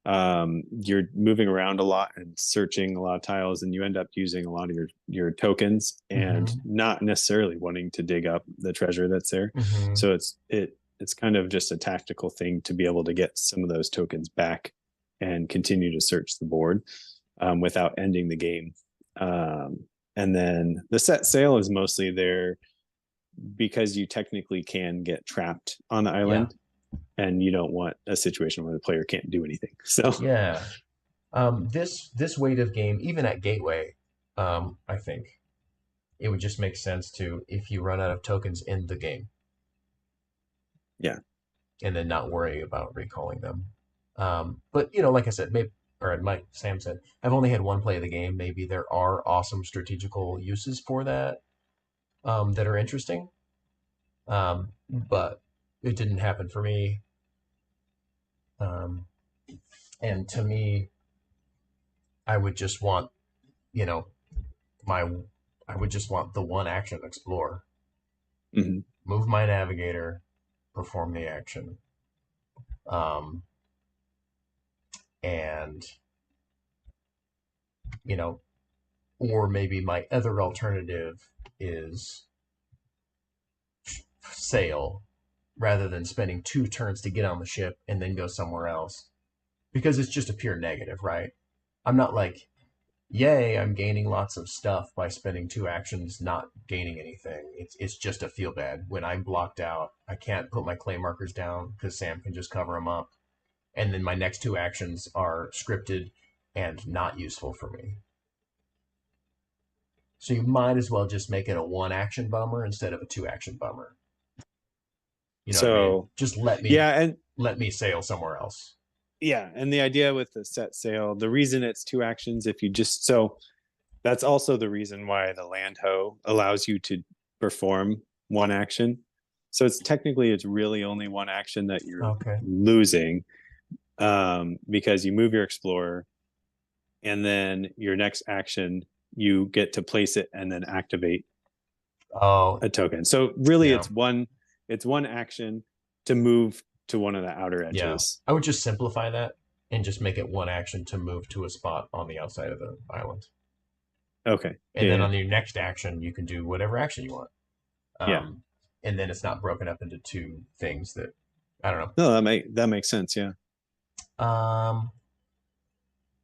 you're moving around a lot and searching a lot of tiles, and you end up using a lot of your tokens and not necessarily wanting to dig up the treasure that's there. So it's kind of just a tactical thing to be able to get some of those tokens back and continue to search the board without ending the game. And then the set sail is mostly there because you technically can get trapped on the island. And you don't want a situation where the player can't do anything. So yeah, this weight of game, even at Gateway, I think it would just make sense to, if you run out of tokens in the game, yeah, and then not worry about recalling them. But like I said, maybe, or like Sam said, I've only had one play of the game. Maybe there are awesome strategical uses for that that are interesting. But it didn't happen for me. And to me, I would just want, you know, my I would just want the one action explore. Mm-hmm. Move my navigator, perform the action. And or maybe my other alternative is sail rather than spending 2 turns to get on the ship and then go somewhere else. Because it's just a pure negative, right? I'm not like, yay, I'm gaining lots of stuff by spending 2 actions not gaining anything. It's just a feel bad. When I'm blocked out, I can't put my clay markers down because Sam can just cover them up. And then my next 2 actions are scripted and not useful for me. So you might as well just make it a 1 action bummer instead of a 2 action bummer. You know what I mean? Just let me sail somewhere else. Yeah, and the idea with the set sail, the reason it's 2 actions, if you just that's also the reason why the land hoe allows you to perform 1 action. So it's really only 1 action that you're losing, because you move your explorer, and then your next action you get to place it and then activate a token. So really, it's one action to move to one of the outer edges. Yeah. I would just simplify that and just make it 1 action to move to a spot on the outside of the island. Okay. And then on your next action, you can do whatever action you want. And then it's not broken up into 2 things that, I don't know. No, that makes sense, yeah.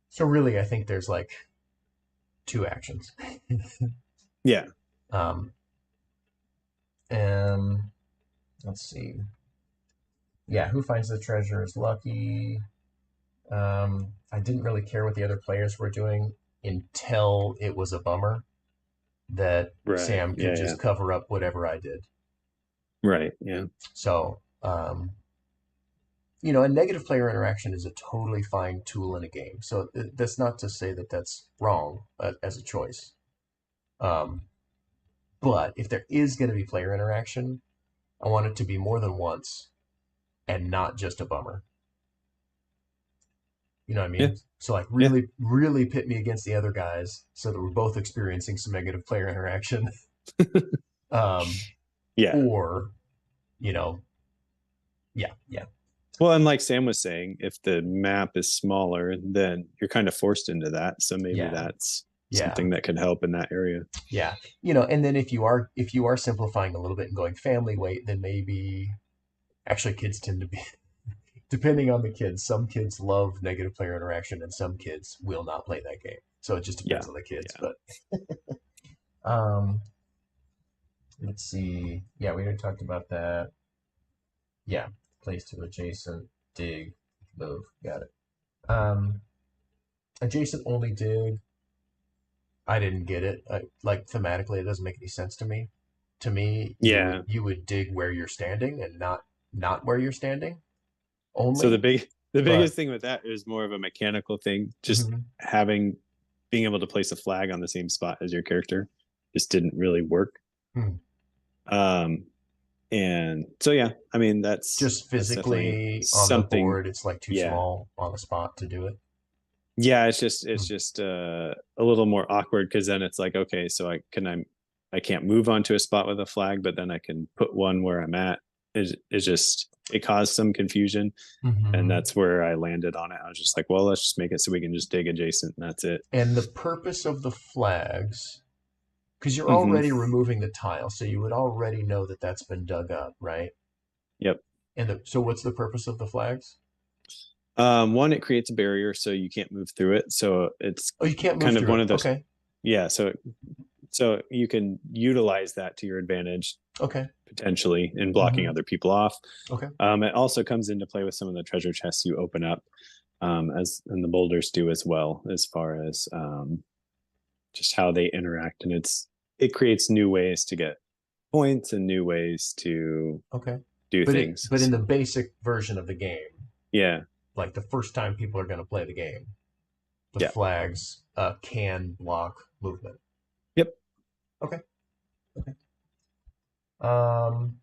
So really, I think there's like 2 actions. Yeah. And let's see. Yeah, who finds the treasure is lucky. I didn't really care what the other players were doing until it was a bummer that Sam could just cover up whatever I did. Right, yeah. So, a negative player interaction is a totally fine tool in a game. So that's not to say that that's wrong as a choice. But if there is going to be player interaction, I want it to be more than once and not just a bummer. You know what I mean? Yeah. So like really pit me against the other guys so that we're both experiencing some negative player interaction. Yeah. Or, yeah. Well, and like Sam was saying, if the map is smaller, then you're kind of forced into that. So maybe that's something that could help in that area. Yeah. And then if you are simplifying a little bit and going family weight, then maybe actually kids tend to be, depending on the kids, some kids love negative player interaction and some kids will not play that game. So it just depends on the kids. Yeah. But let's see. Yeah, we already talked about that. Yeah. Place to adjacent, dig, move. Got it. Adjacent only dig. I didn't get it. Like thematically, it doesn't make any sense to me. To me, you would dig where you're standing and not where you're standing. Only. So the biggest thing with that is more of a mechanical thing. Just being able to place a flag on the same spot as your character just didn't really work. And so I mean that's just physically on the board. It's like too small on the spot to do it. Yeah, it's just a little more awkward because then it's like, okay, so I can't move onto a spot with a flag, but then I can put one where I'm at. It caused some confusion, and that's where I landed on it. I was just like, well, let's just make it so we can just dig adjacent, and that's it. And the purpose of the flags, because you're already removing the tile, so you would already know that that's been dug up, right? Yep. And so what's the purpose of the flags? One, it creates a barrier so you can't move through it. So it's you can't move through one of those. Okay. Yeah, so you can utilize that to your advantage. Okay. Potentially in blocking other people off. Okay. It also comes into play with some of the treasure chests you open up, and the boulders do as well, as far as just how they interact, and it creates new ways to get points and new ways to do things. But in the basic version of the game, like the first time people are going to play the game, the Yeah. flags can block movement. Yep. Okay. Um,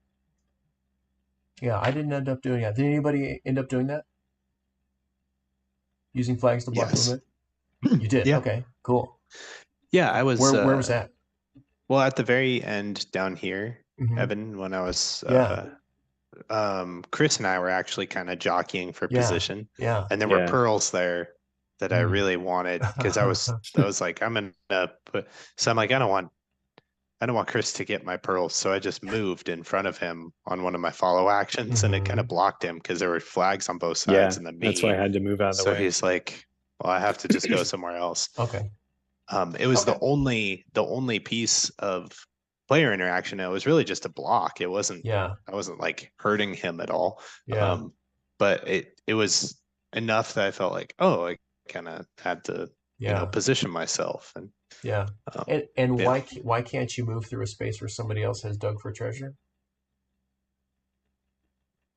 yeah, I didn't end up doing that. Did anybody end up doing that? Using flags to block Yes. movement? You did. Yeah. Okay, cool. Yeah, I was. Where was that? Well, at the very end down here, Mhm. Evan, when I was Yeah. Chris and I were actually kind of jockeying for Yeah. position, Yeah. and there were Yeah. pearls there that I Mm. really wanted because I was like, I'm gonna put. So I'm like, I don't want Chris to get my pearls, so I just moved in front of him on one of my follow actions, and it kind of Mhm. blocked him because there were flags on both Yeah. sides, and then That's why I me. had to move out of the So way. he's like, well, I have to just go somewhere else. Okay. It was Okay. the only piece of player interaction. It was really just a block. It wasn't. Yeah. I wasn't like hurting him at all. Yeah. But it was enough that I felt like, oh, I kind of had to, Yeah. position myself. And Yeah. And yeah. why can't you move through a space where somebody else has dug for treasure?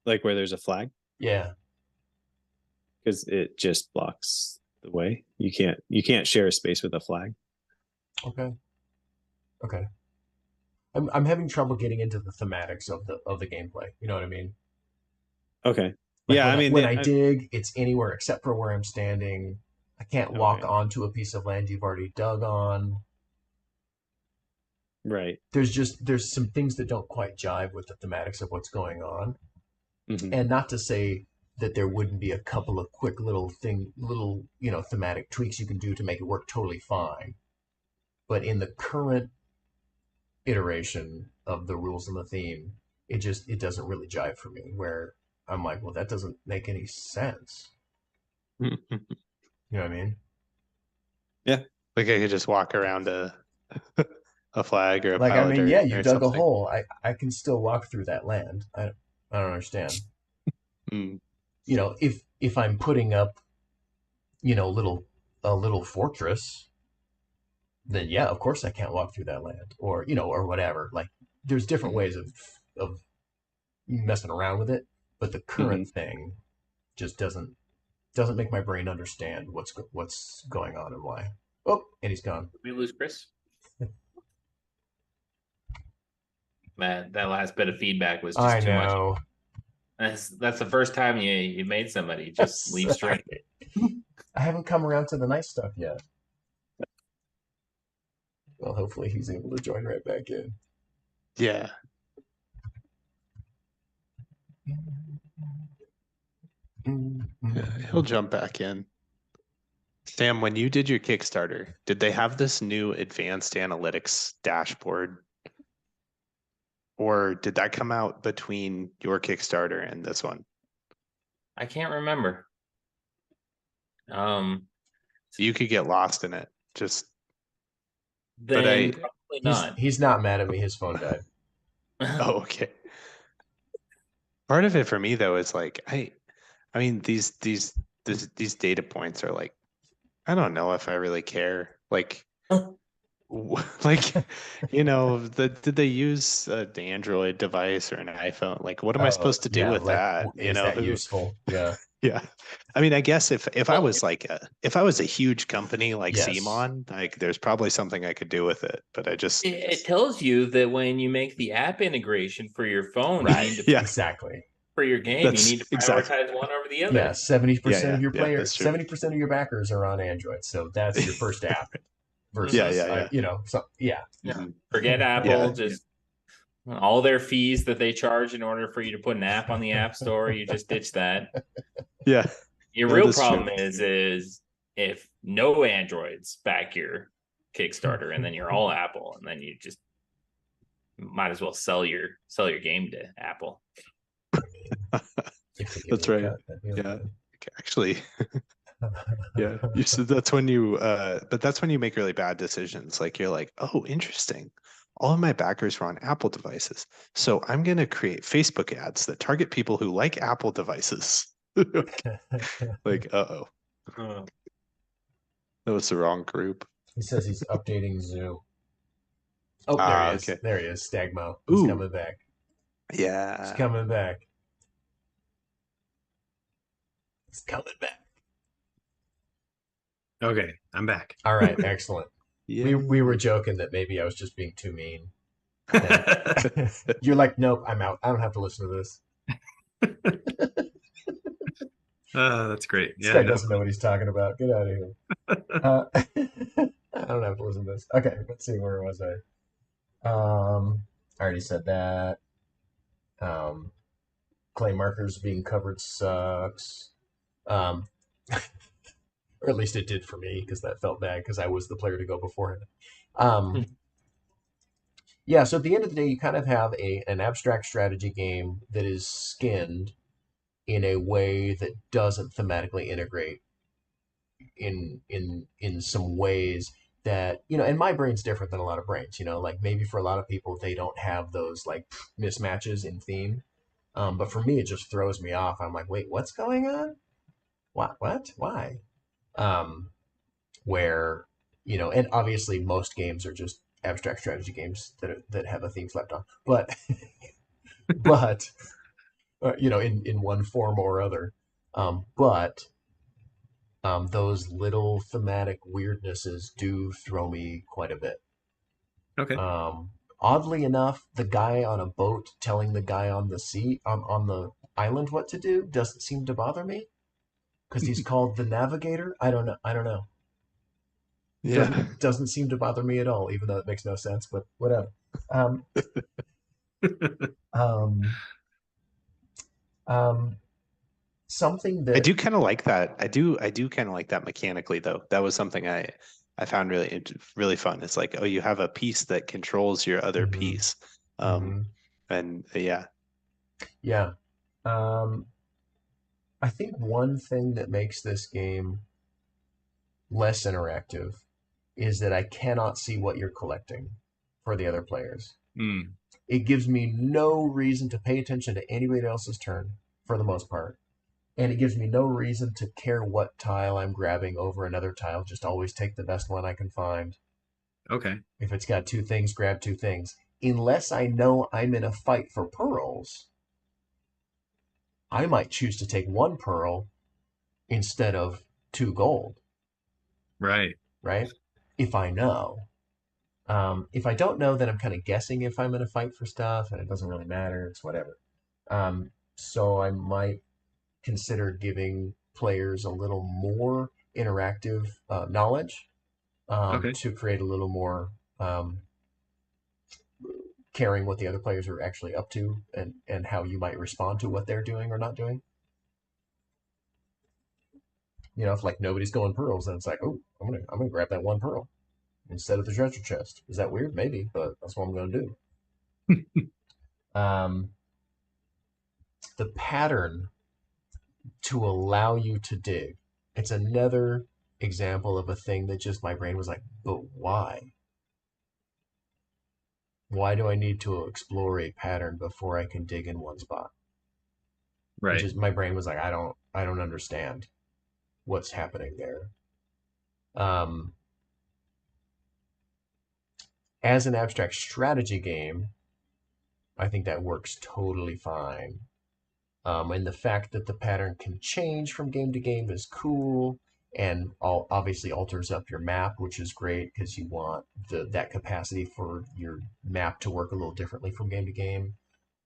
Like where there's a flag, Yeah. because it just blocks the way. You can't share a space with a flag. Okay. Okay. I'm having trouble getting into the thematics of the gameplay. You know what I mean? Okay. Like Yeah, I mean, when I dig, it's anywhere except for where I'm standing. I can't walk Okay. onto a piece of land you've already dug on. Right. There's some things that don't quite jive with the thematics of what's going on. Mhm. And not to say that there wouldn't be a couple of quick little thematic tweaks you can do to make it work totally fine. But in the current iteration of the rules and the theme, it doesn't really jive for me. Where I'm like, well, that doesn't make any sense. You know what I mean? Like I could just walk around a flag or a Like, I pile of mean, dirt yeah, you or dug a something. hole. I can still walk through that land. I don't understand. Mm. You know, if I'm putting up, a little fortress, then yeah, of course I can't walk through that land, or or whatever. Like, there's different ways of messing around with it, but the current thing just doesn't make my brain understand what's going on and why. Oh, and he's gone. We lose Chris. That last bit of feedback was just I too much. know. That's the first time you made somebody just leave straight. I haven't come around to the nice stuff yet. Well, hopefully he's able to join right back in. Yeah. Yeah, he'll jump back in. Sam, when you did your Kickstarter, did they have this new advanced analytics dashboard? Or did that come out between your Kickstarter and this one? I can't remember. So you could get lost in it. Then probably not. He's not mad at me. His phone died. Oh, okay. Part of it for me though is like I mean these data points are like, I don't know if I really care. Like like did they use the Android device or an iPhone? Like what am I supposed to do with that? Is that useful? Yeah. Yeah. I mean, I guess if I was like if I was a huge company like Yes. Simon, like there's probably something I could do with it, but I just it tells you that when you make the app integration for your phone, Right. you need to yeah. Exactly. for your game, That's you need to prioritize exactly. one over the other. Yeah, 70% of your Yeah, players, that's true. 70% of your backers are on Android, so that's your first app. Versus, Yeah. Forget Apple. Yeah. Just all their fees that they charge in order for you to put an app on the App Store. You just ditch that. Yeah. Your That real is problem true. is if no Androids back your Kickstarter, and then you're all Apple, and then you just might as well sell your game to Apple. That's right. Yeah. Actually, yeah. You said that's when you but that's when you make really bad decisions. Like you're like, oh, interesting. All of my backers were on Apple devices. So I'm gonna create Facebook ads that target people who like Apple devices. Like, uh-oh. That was the wrong group. He says he's updating Zoo. Oh, there he is. Okay. There he is, Stagmo. He's coming back. Yeah. He's coming back. It's coming back. Okay, I'm back. All right, excellent. Yeah. We were joking that maybe I was just being too mean. You're like, nope, I'm out. I don't have to listen to this. That's great. This Yeah, guy no. doesn't know what he's talking about. Get out of here. I don't have to listen to this. Okay, let's see. Where was I? I already said that. Clay markers being covered sucks. Or at least it did for me because that felt bad because I was the player to go before him. Yeah, so at the end of the day, you kind of have an abstract strategy game that is skinned in a way that doesn't thematically integrate in some ways that, and my brain's different than a lot of brains, like maybe for a lot of people they don't have those like mismatches in theme. But for me it just throws me off. I'm like, wait, what's going on? What? Why? Where, and obviously most games are just abstract strategy games that have a theme slapped on. But but in one form or other. But those little thematic weirdnesses do throw me quite a bit. Okay. Oddly enough, the guy on a boat telling the guy on the sea on the island what to do doesn't seem to bother me because he's called the Navigator. I don't know. Yeah. Doesn't seem to bother me at all, even though it makes no sense. But whatever. Um, um, something I that do kind of like that. I do kind of like that mechanically though. That was something I found really fun. It's like, oh, you have a piece that controls your other Mhm. piece. Mhm. And yeah. Yeah. I think one thing that makes this game less interactive is that I cannot see what you're collecting for the other players. Mm, It gives me no reason to pay attention to anybody else's turn for the most part. And it gives me no reason to care what tile I'm grabbing over another tile. Just always take the best one I can find. okay. If it's got two things, grab two things. Unless I know I'm in a fight for pearls, I might choose to take one pearl instead of two gold, Right. right? If I know. If I don't know, then I'm kind of guessing if I'm in a fight for stuff, and it doesn't really matter. It's whatever. So I might consider giving players a little more interactive knowledge Okay. to create a little more caring what the other players are actually up to and how you might respond to what they're doing or not doing. If like nobody's going pearls, then it's like, oh, I'm gonna grab that one pearl instead of the treasure chest. Is that weird? Maybe, but that's what I'm gonna do. um, the pattern to allow you to dig. It's another example of a thing that just my brain was like, but why? Why do I need to explore a pattern before I can dig in one spot? It Right. just my brain was like, I don't understand what's happening there. As an abstract strategy game, I think that works totally fine. And the fact that the pattern can change from game to game is cool, and obviously alters up your map, which is great because you want that capacity for your map to work a little differently from game to game.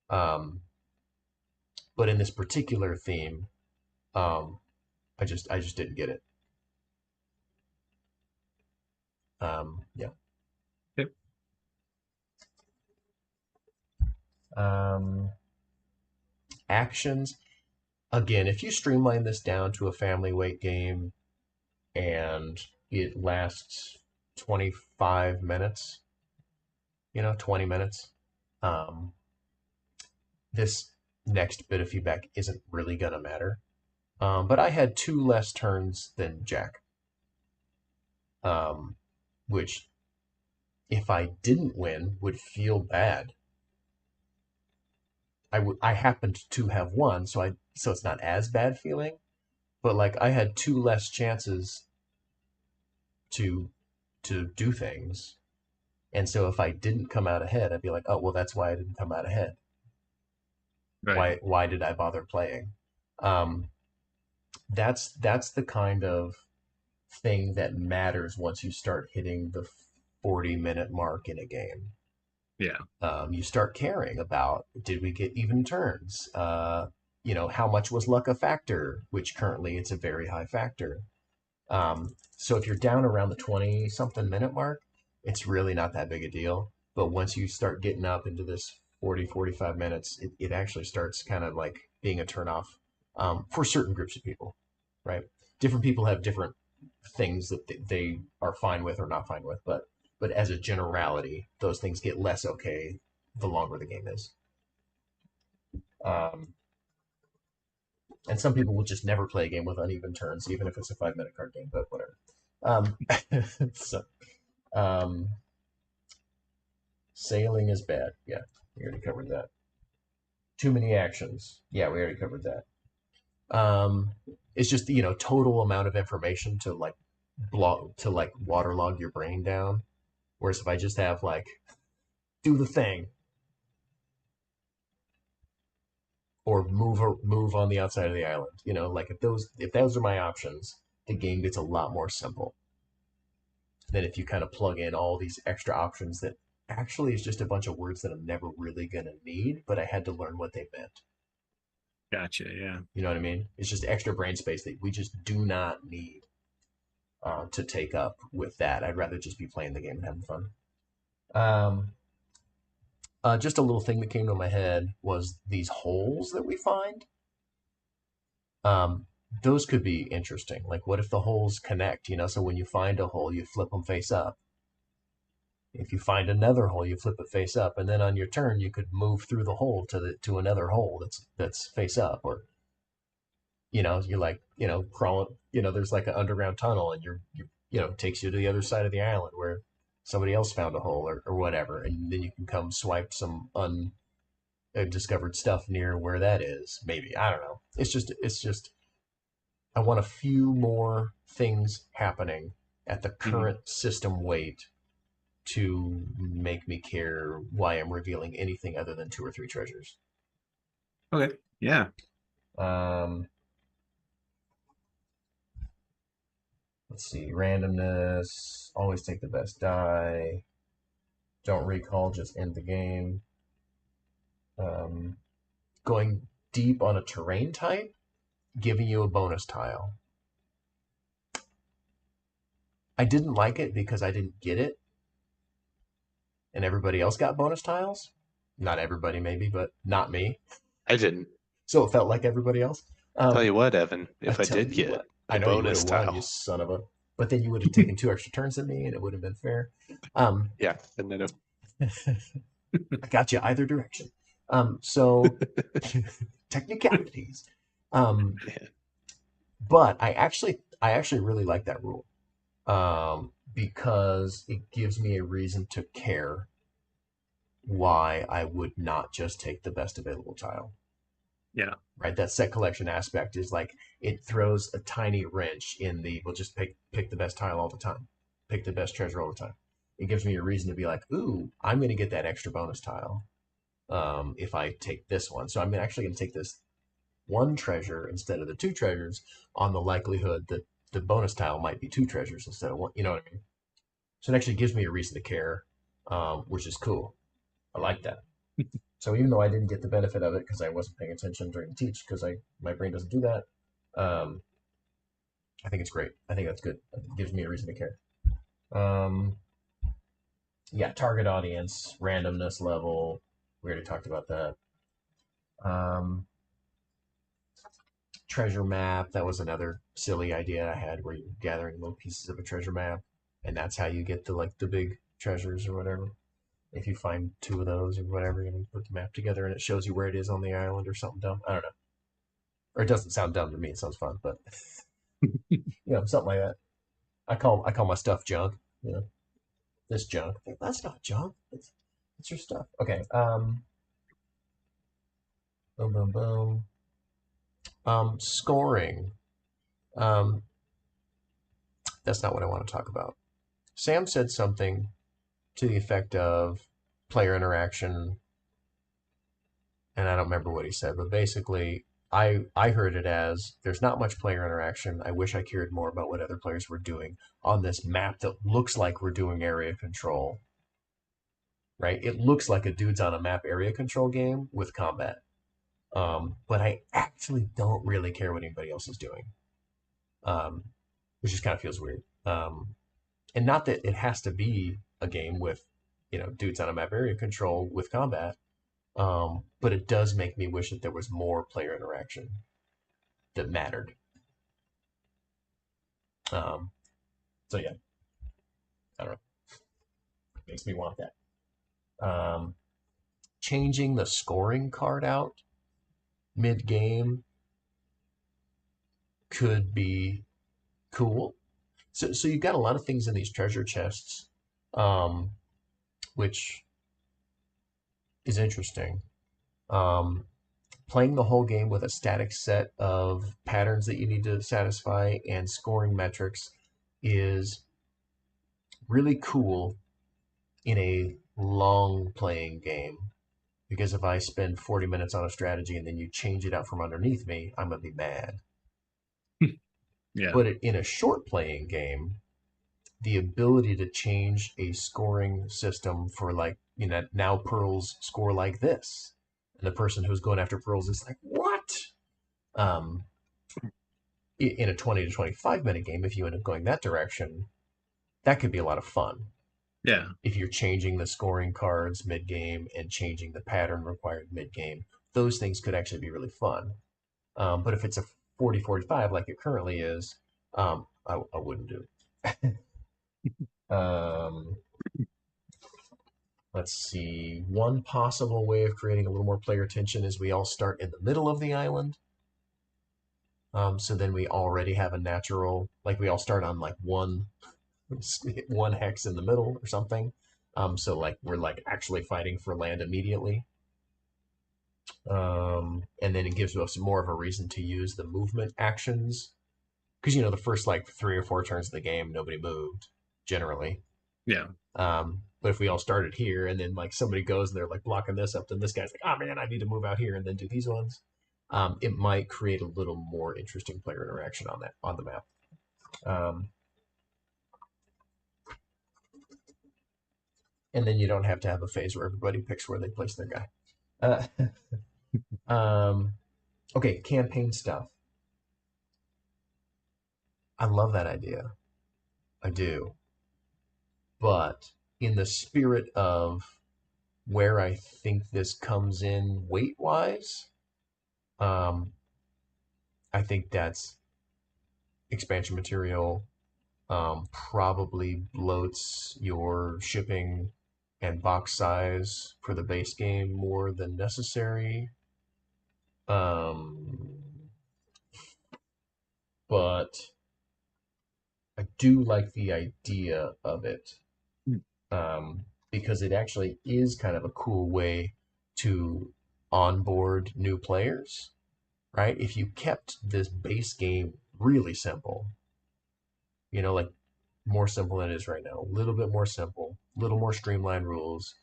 But in this particular theme, I just didn't get it. Yeah. Yep. Actions. Again, if you streamline this down to a family weight game and it lasts 25 minutes, 20 minutes, this next bit of feedback isn't really going to matter. But I had two less turns than Jack, which, if I didn't win, would feel bad. I happened to have won, so it's not as bad feeling. But like I had two less chances to do things, and so if I didn't come out ahead, I'd be like, oh well, that's why I didn't come out ahead. Right. Why did I bother playing? Um, that's the kind of thing that matters once you start hitting the 40-minute mark in a game. Yeah. You start caring about, did we get even turns? How much was luck a factor? Which currently it's a very high factor. So if you're down around the 20 something minute mark, it's really not that big a deal. But once you start getting up into this 40, 45 minutes, it actually starts kind of like being a turnoff for certain groups of people, right? Different people have different things that they are fine with or not fine with, but as a generality, those things get less okay the longer the game is. Um, and some people will just never play a game with uneven turns, even if it's a 5-minute card game, but whatever. So, sailing is bad. Yeah, we already covered that. Too many actions. Yeah, we already covered that. It's just total amount of information to waterlog your brain down. Whereas if I just have do the thing or move on the outside of the island, if those are my options, the game gets a lot more simple than if you kind of plug in all these extra options that actually is just a bunch of words that I'm never really gonna need, but I had to learn what they meant. Gotcha. Yeah. You know what I mean? It's just extra brain space that we just do not need to take up with that. I'd rather just be playing the game and having fun. Just a little thing that came to my head was these holes that we find. Those could be interesting. Like, what if the holes connect? So when you find a hole, you flip them face up. If you find another hole, you flip it face up, and then on your turn, you could move through the hole to another hole that's face up, or you're crawling. There's like an underground tunnel, and takes you to the other side of the island where somebody else found a hole or whatever, and then you can come swipe some undiscovered stuff near where that is. Maybe, I don't know. It's just I want a few more things happening at the current system weight to make me care why I'm revealing anything other than 2 or 3 treasures. Okay. Yeah. Let's see. Randomness. Always take the best die. Don't recall, just end the game. Going deep on a terrain type, giving you a bonus tile. I didn't like it because I didn't get it, and everybody else got bonus tiles. Not everybody, maybe, but not me. I didn't. So it felt like everybody else. Tell you what, Evan, if I did get I a know bonus you would have won, tile, you son of a. But then you would have taken 2 extra turns than me, and it would have been fair. yeah, and then I got you either direction. So technicalities. But I actually really like that rule. Because it gives me a reason to care why I would not just take the best available tile. Yeah. Right. That set collection aspect is like, it throws a tiny wrench in we'll just pick the best tile all the time. Pick the best treasure all the time. It gives me a reason to be like, ooh, I'm going to get that extra bonus tile if I take this one. So I'm actually going to take this 1 treasure instead of the 2 treasures on the likelihood that the bonus tile might be 2 treasures instead of 1. You know what I mean? So it actually gives me a reason to care, which is cool. I like that. So even though I didn't get the benefit of it because I wasn't paying attention during the teach, because my brain doesn't do that, I think it's great. I think that's good. It gives me a reason to care. Yeah, target audience, randomness level. We already talked about that. Treasure map. That was another silly idea I had, where you're gathering little pieces of a treasure map, and that's how you get the big treasures or whatever. If you find 2 of those or whatever, you put the map together and it shows you where it is on the island or something dumb. I don't know. Or it doesn't sound dumb to me. It sounds fun, but something like that. I call my stuff junk. This junk. That's not junk. It's your stuff. Okay. Boom, boom, boom. Scoring. That's not what I want to talk about. Sam said something to the effect of player interaction, and I don't remember what he said, but basically, I heard it as there's not much player interaction. I wish I cared more about what other players were doing on this map that looks like we're doing area control. Right? It looks like a dudes on a map area control game with combat. But I actually don't really care what anybody else is doing, which just kind of feels weird. And not that it has to be a game with, dudes on a map area control with combat, but it does make me wish that there was more player interaction that mattered. So yeah, I don't know. Makes me want that. Changing the scoring card out mid-game could be cool. So you've got a lot of things in these treasure chests, which is interesting. Playing the whole game with a static set of patterns that you need to satisfy and scoring metrics is really cool in a long playing game. Because if I spend 40 minutes on a strategy and then you change it out from underneath me, I'm going to be mad. Yeah. But in a short playing game, the ability to change a scoring system for now pearls score like this, and the person who's going after pearls is like, what? In a 20 to 25 minute game, if you end up going that direction, that could be a lot of fun. Yeah. If you're changing the scoring cards mid game and changing the pattern required mid game, those things could actually be really fun. But if it's a 40-45 like it currently is, I wouldn't do it. Let's see. One possible way of creating a little more player tension is we all start in the middle of the island. So then we already have a natural, we all start on one hex in the middle or something. So we're actually fighting for land immediately. And then it gives us more of a reason to use the movement actions. Because, the first 3 or 4 turns of the game, nobody moved, generally. Yeah. But if we all started here and then somebody goes and they're blocking this up, then this guy's like, oh man, I need to move out here and then do these ones. It might create a little more interesting player interaction on the map. And then you don't have to have a phase where everybody picks where they place their guy. Okay, campaign stuff. I love that idea. I do. But in the spirit of where I think this comes in weight-wise, I think that's expansion material. Probably bloats your shipping and box size for the base game more than necessary. But I do like the idea of it. Because it actually is kind of a cool way to onboard new players, right? If you kept this base game really simple, more simple than it is right now, a little bit more simple, a little more streamlined rules,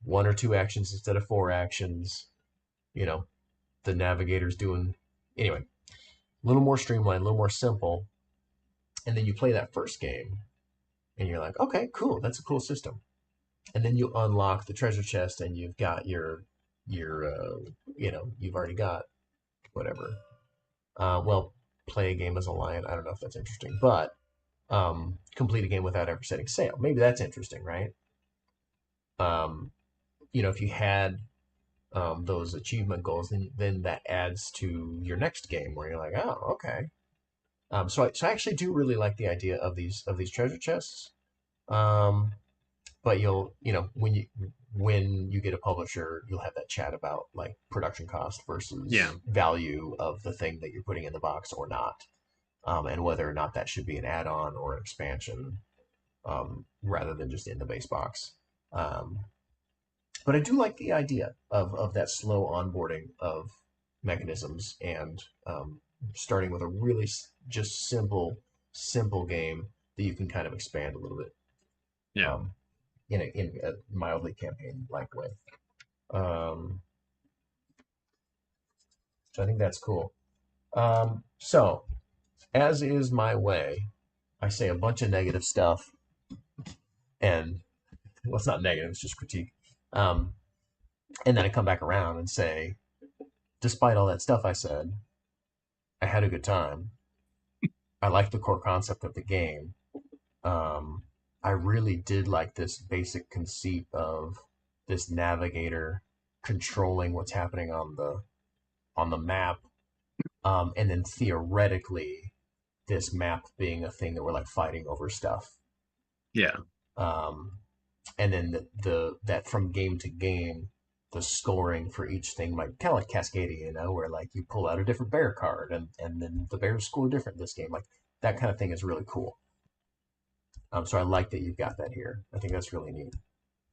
1 or 2 actions instead of 4 actions, the navigator's doing, anyway, a little more streamlined, a little more simple. And then you play that first game and you're like, okay, cool, that's a cool system. And then you unlock the treasure chest and you've got your you've already got whatever. Play a game as a lion. I don't know if that's interesting, but complete a game without ever setting sail. Maybe that's interesting, right? If you had those achievement goals, then that adds to your next game where you're like, oh, okay. So I actually do really like the idea of these treasure chests. But when you get a publisher, you'll have that chat about production cost versus value of the thing that you're putting in the box or not, and whether or not that should be an add-on or an expansion, rather than just in the base box. But I do like the idea of that slow onboarding of mechanisms and starting with a really just simple game that you can kind of expand a little bit. Yeah. In a mildly campaign-like way. So I think that's cool. So, as is my way, I say a bunch of negative stuff, and well, it's not negative; it's just critique. Um, and then I come back around and say, despite all that stuff I said, I had a good time. I like the core concept of the game. Um, I really did like this basic conceit of this navigator controlling what's happening on the map, and then theoretically this map being a thing that we're like fighting over stuff. Yeah. Um, and then that from game to game, the scoring for each thing might kind of like Cascadia, you know, where like you pull out a different bear card and then the bears score different this game. Like that kind of thing is really cool. So I like that you've got that here. I think that's really neat.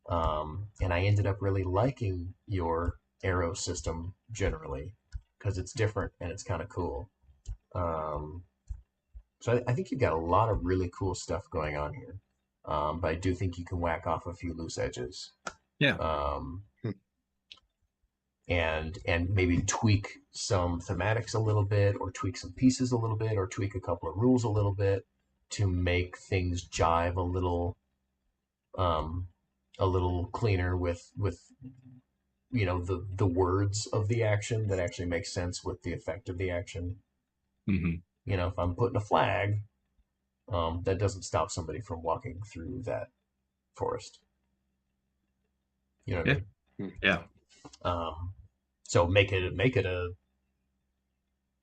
And I ended up really liking your arrow system generally because it's different and it's kind of cool. So I think you've got a lot of really cool stuff going on here. But I do think you can whack off a few loose edges. Yeah. And maybe tweak some thematics a little bit, or tweak some pieces a little bit, or tweak a couple of rules a little bit to make things jive a little cleaner with you know the words of the action that actually make sense with the effect of the action. Mm-hmm. You know, if I'm putting a flag, that doesn't stop somebody from walking through that forest. You know what I mean? Yeah. So make it a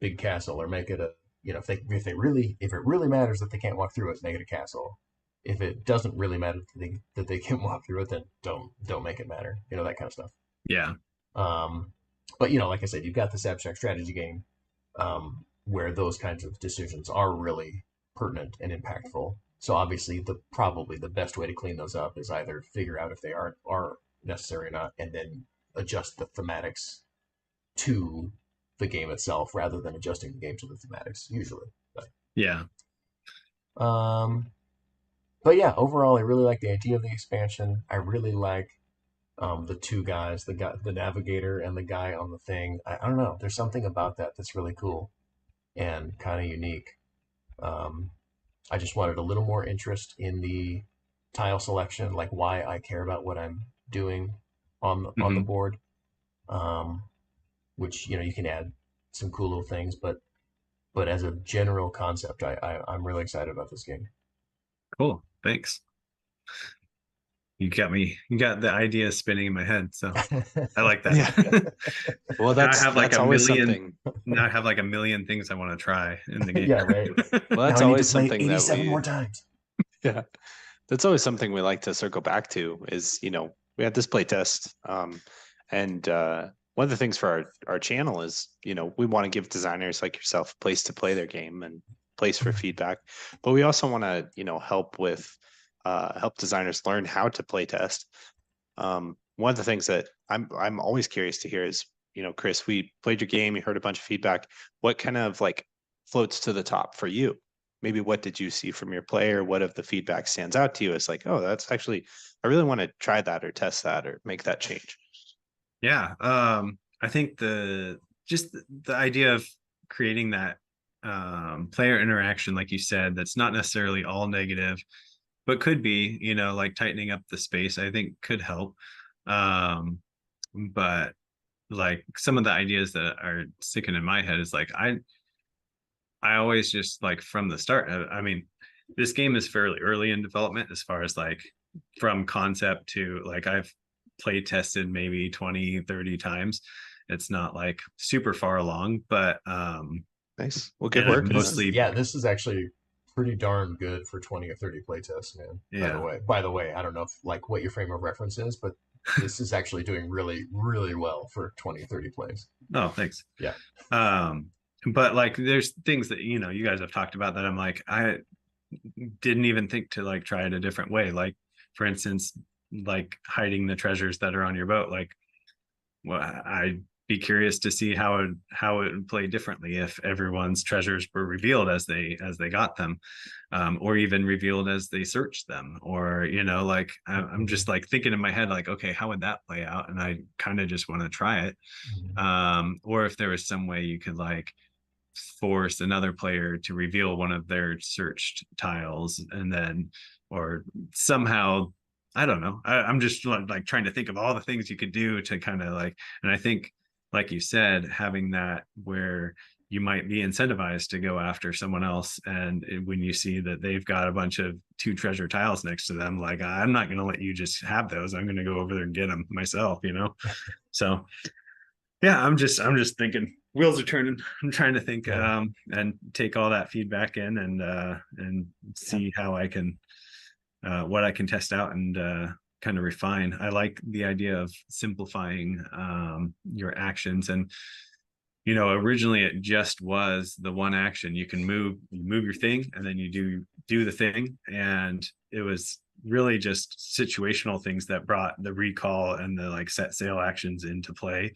big castle, or make it a, you know, if it really matters that they can't walk through it, make it a castle. If it doesn't really matter that they can walk through it, then don't make it matter. You know, that kind of stuff. Yeah. But you know, like I said, you've got this abstract strategy game where those kinds of decisions are really pertinent and impactful. So obviously, probably the best way to clean those up is either figure out if they are necessary or not, and then adjust the thematics to the game itself rather than adjusting the game to the thematics usually. But, yeah. But yeah, overall, I really like the idea of the expansion. I really like the two guys, the navigator and the guy on the thing. I don't know. There's something about that that's really cool and kind of unique. I just wanted a little more interest in the tile selection, like why I care about what I'm doing on the board. Which, you know, you can add some cool little things, but as a general concept, I'm really excited about this game. Cool. Thanks. You got the idea spinning in my head, so I like that. Yeah. Well, that's always something. Now I have like a million things I want to try in the game. Yeah, right. Well, that's always something 87 more times. Yeah, that's always something we like to circle back to. Is, you know, we had this playtest, and one of the things for our channel is, you know, we want to give designers like yourself a place to play their game and place for feedback, but we also want to, you know, help designers learn how to play test. One of the things that I'm always curious to hear is, you know, Chris, we played your game, you heard a bunch of feedback. What kind of like floats to the top for you? Maybe what did you see from your player? What of the feedback stands out to you as like, oh, that's actually, I really want to try that or test that or make that change? Yeah. I think the idea of creating that player interaction, like you said, that's not necessarily all negative, but could be, you know, like tightening up the space, I think could help. But like some of the ideas that are sticking in my head is like, I always just like from the start, I mean, this game is fairly early in development as far as like from concept to like I've play tested maybe 20, 30 times. It's not like super far along, but nice. Well, good work. Mostly, this is actually pretty darn good for 20 or 30 playtests, man. Yeah. By the way, I don't know if like what your frame of reference is, but this is actually doing really, really well for 20 or 30 plays. Oh, thanks. Yeah. But like there's things that, you know, you guys have talked about that I'm like, I didn't even think to like try it a different way. Like, for instance, like hiding the treasures that are on your boat. Like, well, I be curious to see how it would play differently if everyone's treasures were revealed as they got them, or even revealed as they searched them, or like I'm just like thinking in my head like, okay, how would that play out? And I kind of just want to try it. Or if there was some way you could like force another player to reveal one of their searched tiles, and then, or somehow, I don't know. I'm just like trying to think of all the things you could do to kind of like, and I think, like you said, having that where you might be incentivized to go after someone else, and when you see that they've got a bunch of 2 treasure tiles next to them, like, I'm not going to let you just have those. I'm going to go over there and get them myself, So yeah, I'm just thinking, wheels are turning. I'm trying to think, and take all that feedback in, and see how I can, what I can test out and kind of refine. I like the idea of simplifying your actions. And originally it just was the one action. You can move your thing, and then you do the thing, and it was really just situational things that brought the recall and the like set sail actions into play.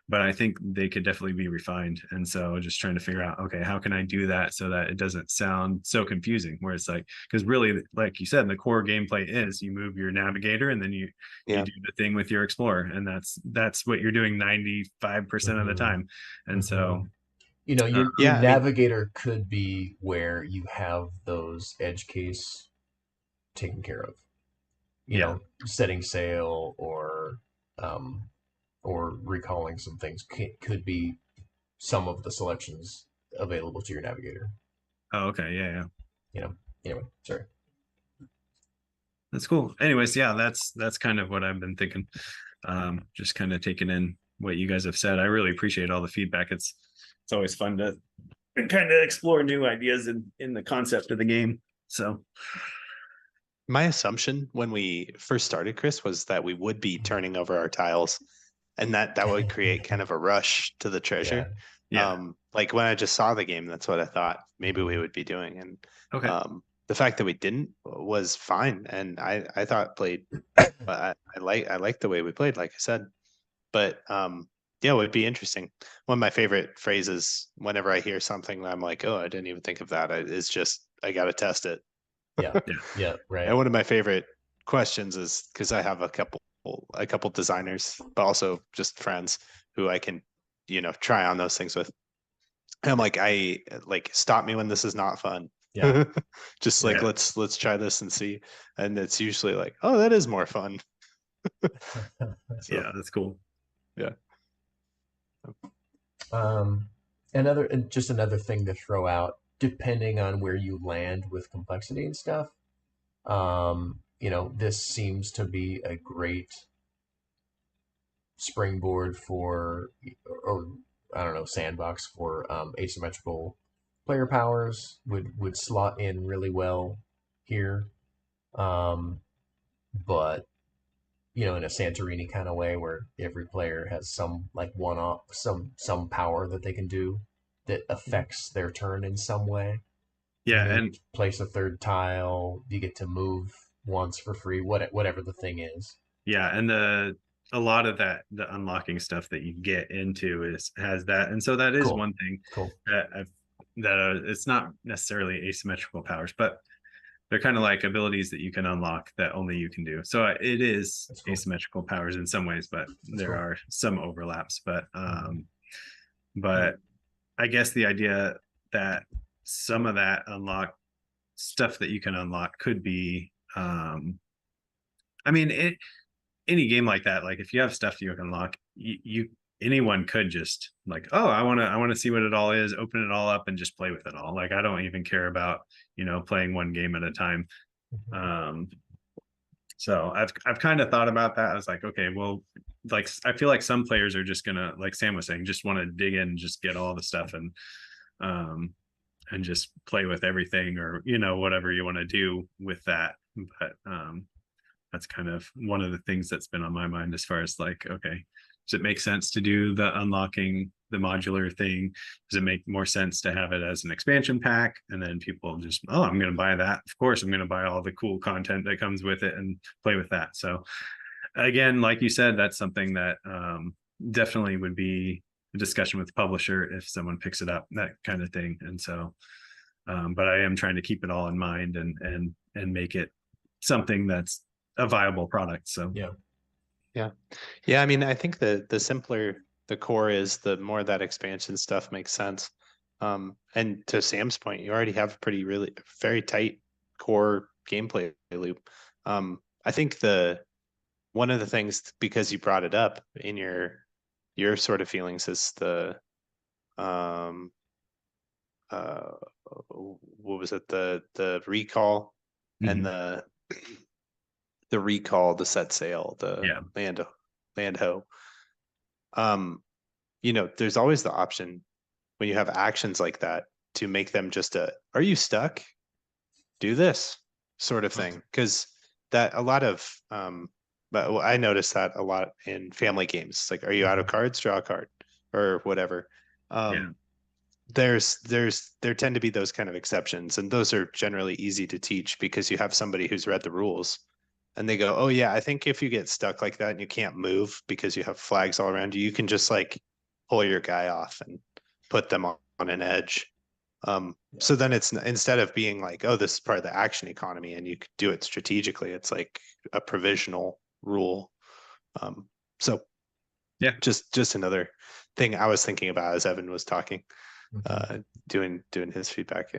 But I think they could definitely be refined. And so just trying to figure out, okay, how can I do that so that it doesn't sound so confusing, where it's like, because really, like you said, the core gameplay is you move your navigator, and then you do the thing with your explorer, and that's what you're doing 95% of the time. And so your navigator could be where you have those edge case taken care of, setting sail or recalling some things could be some of the selections available to your navigator. Oh, okay. Yeah. Anyway, sorry. That's cool. Anyways, yeah, that's kind of what I've been thinking. Just kind of taking in what you guys have said. I really appreciate all the feedback. It's always fun to kind of explore new ideas in the concept of the game. So my assumption when we first started, Chris, was that we would be turning over our tiles, and that would create kind of a rush to the treasure. Yeah. Like when I just saw the game, that's what I thought maybe we would be doing. And okay. The fact that we didn't was fine, and I thought played. I like the way we played, like I said. But yeah, it would be interesting. One of my favorite phrases whenever I hear something, I'm like, oh, I didn't even think of that. It's just I got to test it. Yeah, right. And one of my favorite questions is, because I have a couple designers, but also just friends who I can, try on those things with. And I'm like, I like, stop me when this is not fun. Yeah. Just like, let's try this and see. And it's usually like, oh, that is more fun. Yeah, that's cool. Yeah. Another thing to throw out, depending on where you land with complexity and stuff, this seems to be a great springboard for, or I don't know, sandbox for asymmetrical player powers would slot in really well here. But in a Santorini kind of way, where every player has some like one-off, some power that they can do that affects their turn in some way. Yeah, and place a third tile. You get to move once for free, whatever the thing is. Yeah, and a lot of that, the unlocking stuff that you get into has that, and so that is one thing that it's not necessarily asymmetrical powers, but they're kind of like abilities that you can unlock that only you can do. So it is asymmetrical powers in some ways, but there are some overlaps. But I guess the idea that some of that unlock stuff that you can unlock could be, any game like that, like if you have stuff you can unlock, anyone could just like, oh, I want to see what it all is, open it all up and just play with it all. Like I don't even care about playing one game at a time. So I've kind of thought about that. I was like, okay, well, like I feel like some players are just gonna, like Sam was saying, just want to dig in and just get all the stuff and just play with everything, or whatever you want to do with that. But that's kind of one of the things that's been on my mind as far as like, okay, does it make sense to do the unlocking the modular thing? Does it make more sense to have it as an expansion pack? And then people just, oh, I'm going to buy that. Of course, I'm going to buy all the cool content that comes with it and play with that. So again, like you said, that's something that definitely would be a discussion with the publisher if someone picks it up, that kind of thing. And so, but I am trying to keep it all in mind and make it something that's a viable product. So Yeah. I mean, I think the simpler the core is, the more that expansion stuff makes sense. And to Sam's point, you already have a really very tight core gameplay loop. I think one of the things, because you brought it up in your sort of feelings, is the um what was it, the recall and the recall, the set sail, the land ho. There's always the option when you have actions like that to make them just are you stuck? Do this sort of thing. Because that a lot of but I noticed that a lot in family games. Like, are you out of cards? Draw a card or whatever. There tend to be those kind of exceptions, and those are generally easy to teach because you have somebody who's read the rules and they go, oh yeah, I think if you get stuck like that and you can't move because you have flags all around you, you can just like pull your guy off and put them on an edge. So then it's, instead of being like, oh, this is part of the action economy and you could do it strategically, it's like a provisional rule. So yeah, just another thing I was thinking about as Evan was talking, doing his feedback,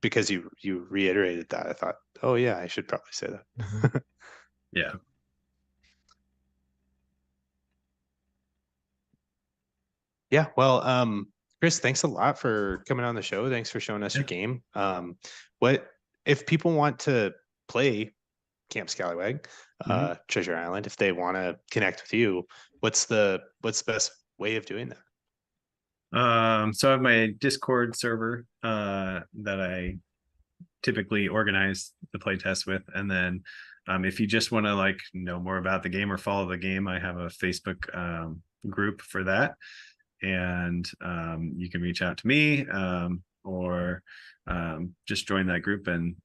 because you reiterated that. I thought, oh yeah, I should probably say that. Yeah. Yeah. Well, Chris, thanks a lot for coming on the show. Thanks for showing us your game. What if people want to play Camp Scallywag, Treasure Island, if they want to connect with you, what's the best way of doing that? So I have my Discord server that I typically organize the playtest with, and then if you just want to like know more about the game or follow the game, I have a Facebook group for that, and you can reach out to me or just join that group, and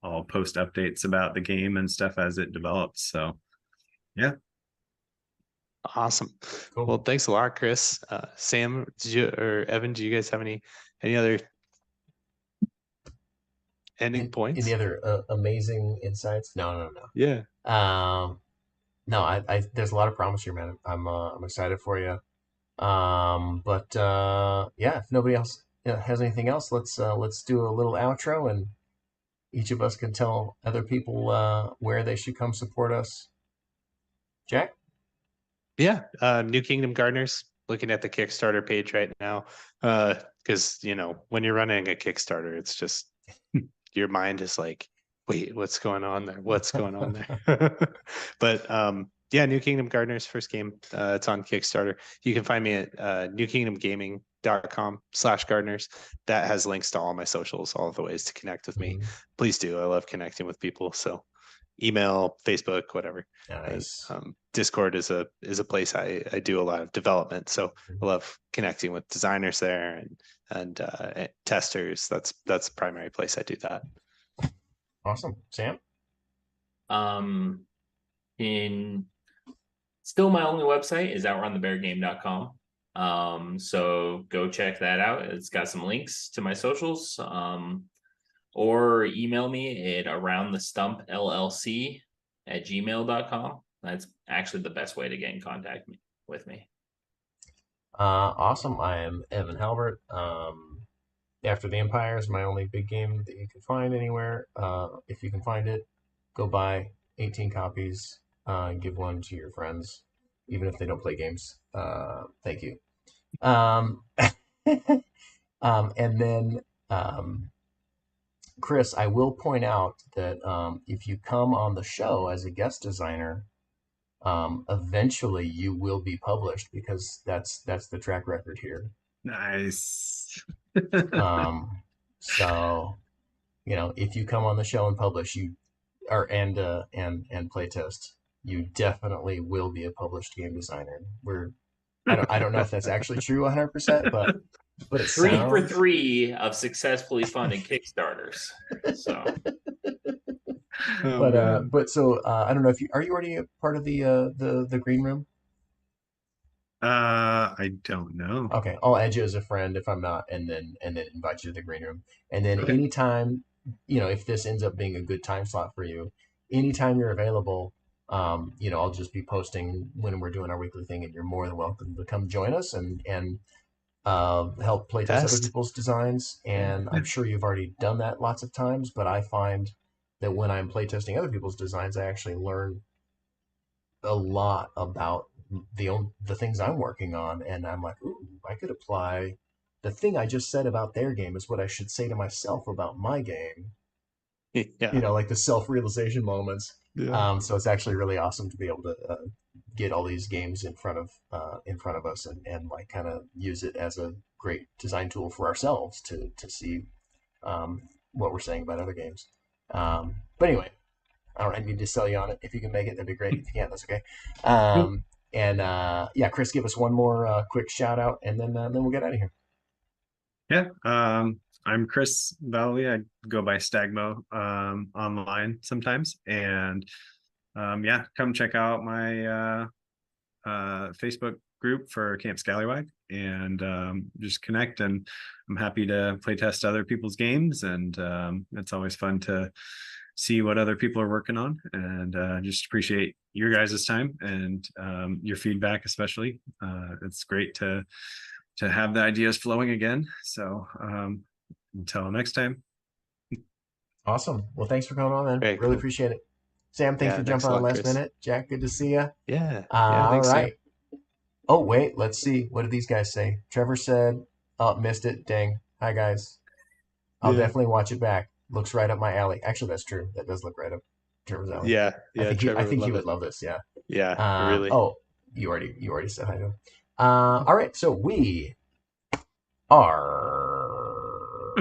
I'll post updates about the game and stuff as it develops. So yeah. Awesome. Cool. Well, thanks a lot, Chris. Sam, or Evan, do you guys have any other ending points? Any other amazing insights? No. Yeah. No, I there's a lot of promise here, man. I'm excited for you. But yeah, if nobody else has anything else, let's do a little outro, and each of us can tell other people where they should come support us. Jack? Yeah. New Kingdom Gardeners, looking at the Kickstarter page right now. Because when you're running a Kickstarter, it's just your mind is like, wait, what's going on there? What's going on there? But yeah, New Kingdom Gardeners, first game. It's on Kickstarter. You can find me at newkingdomgaming.com/gardeners. That has links to all my socials, all of the ways to connect with me. Please do. I love connecting with people. So email, Facebook, whatever. Nice. Discord is a place I do a lot of development. So I love connecting with designers there and testers. That's the primary place I do that. Awesome. Sam? Still my only website is outrunthebeargame.com. So go check that out. It's got some links to my socials. Or email me at aroundthestumpllc@gmail.com. That's actually the best way to get in contact with me. Awesome. I am Evan Halbert. After the Empire is my only big game that you can find anywhere. If you can find it, go buy 18 copies and give one to your friends, even if they don't play games. Thank you. And then Chris, I will point out that if you come on the show as a guest designer, eventually you will be published, because that's the track record here. Nice. So if you come on the show and publish, and playtest, you definitely will be a published game designer. I don't know if that's actually true 100%, but it 3 sounds... for 3 of successfully funded Kickstarters. So, but so I don't know if are you already a part of the green room? I don't know. Okay, I'll add you as a friend if I'm not, and then invite you to the green room. And then Okay. anytime, if this ends up being a good time slot for you, anytime you're available, I'll just be posting when we're doing our weekly thing, and you're more than welcome to come join us and help playtest other Test. people's designs. And I'm sure you've already done that lots of times, but I find that when I'm playtesting other people's designs, I actually learn a lot about the things I'm working on, and I'm like, ooh, I could apply the thing I just said about their game is what I should say to myself about my game. Yeah. Like the self-realization moments. Yeah. So it's actually really awesome to be able to get all these games in front of us and like kind of use it as a great design tool for ourselves to see what we're saying about other games. But anyway, I don't need to sell you on it. If you can make it, that'd be great. If you can't, that's okay. And yeah, Chris, give us one more quick shout out, and then we'll get out of here. Yeah. I'm Chris Vallely. I go by Stagmo online sometimes. And yeah, come check out my Facebook group for Camp Scallywag and just connect. And I'm happy to play test other people's games. And it's always fun to see what other people are working on. And just appreciate your guys' time and your feedback, especially. It's great to have the ideas flowing again. So until next time. Awesome. Well, thanks for coming on, man. Very Really cool. appreciate it. Sam, thanks Yeah, for thanks jumping a on lot, last Chris. minute. Jack, good to see you. Yeah. All Thanks, Sam. right. Oh, wait. Let's see. What did these guys say? Trevor said, "Oh, missed it. Dang. Hi, guys. I'll Yeah. definitely watch it back. Looks right up my alley." Actually, that's true. That does look right up Trevor's alley. Yeah. I Yeah. think Trevor would he love would it. love this. Yeah. Yeah, really. Oh, you already said hi to him. All right. So we are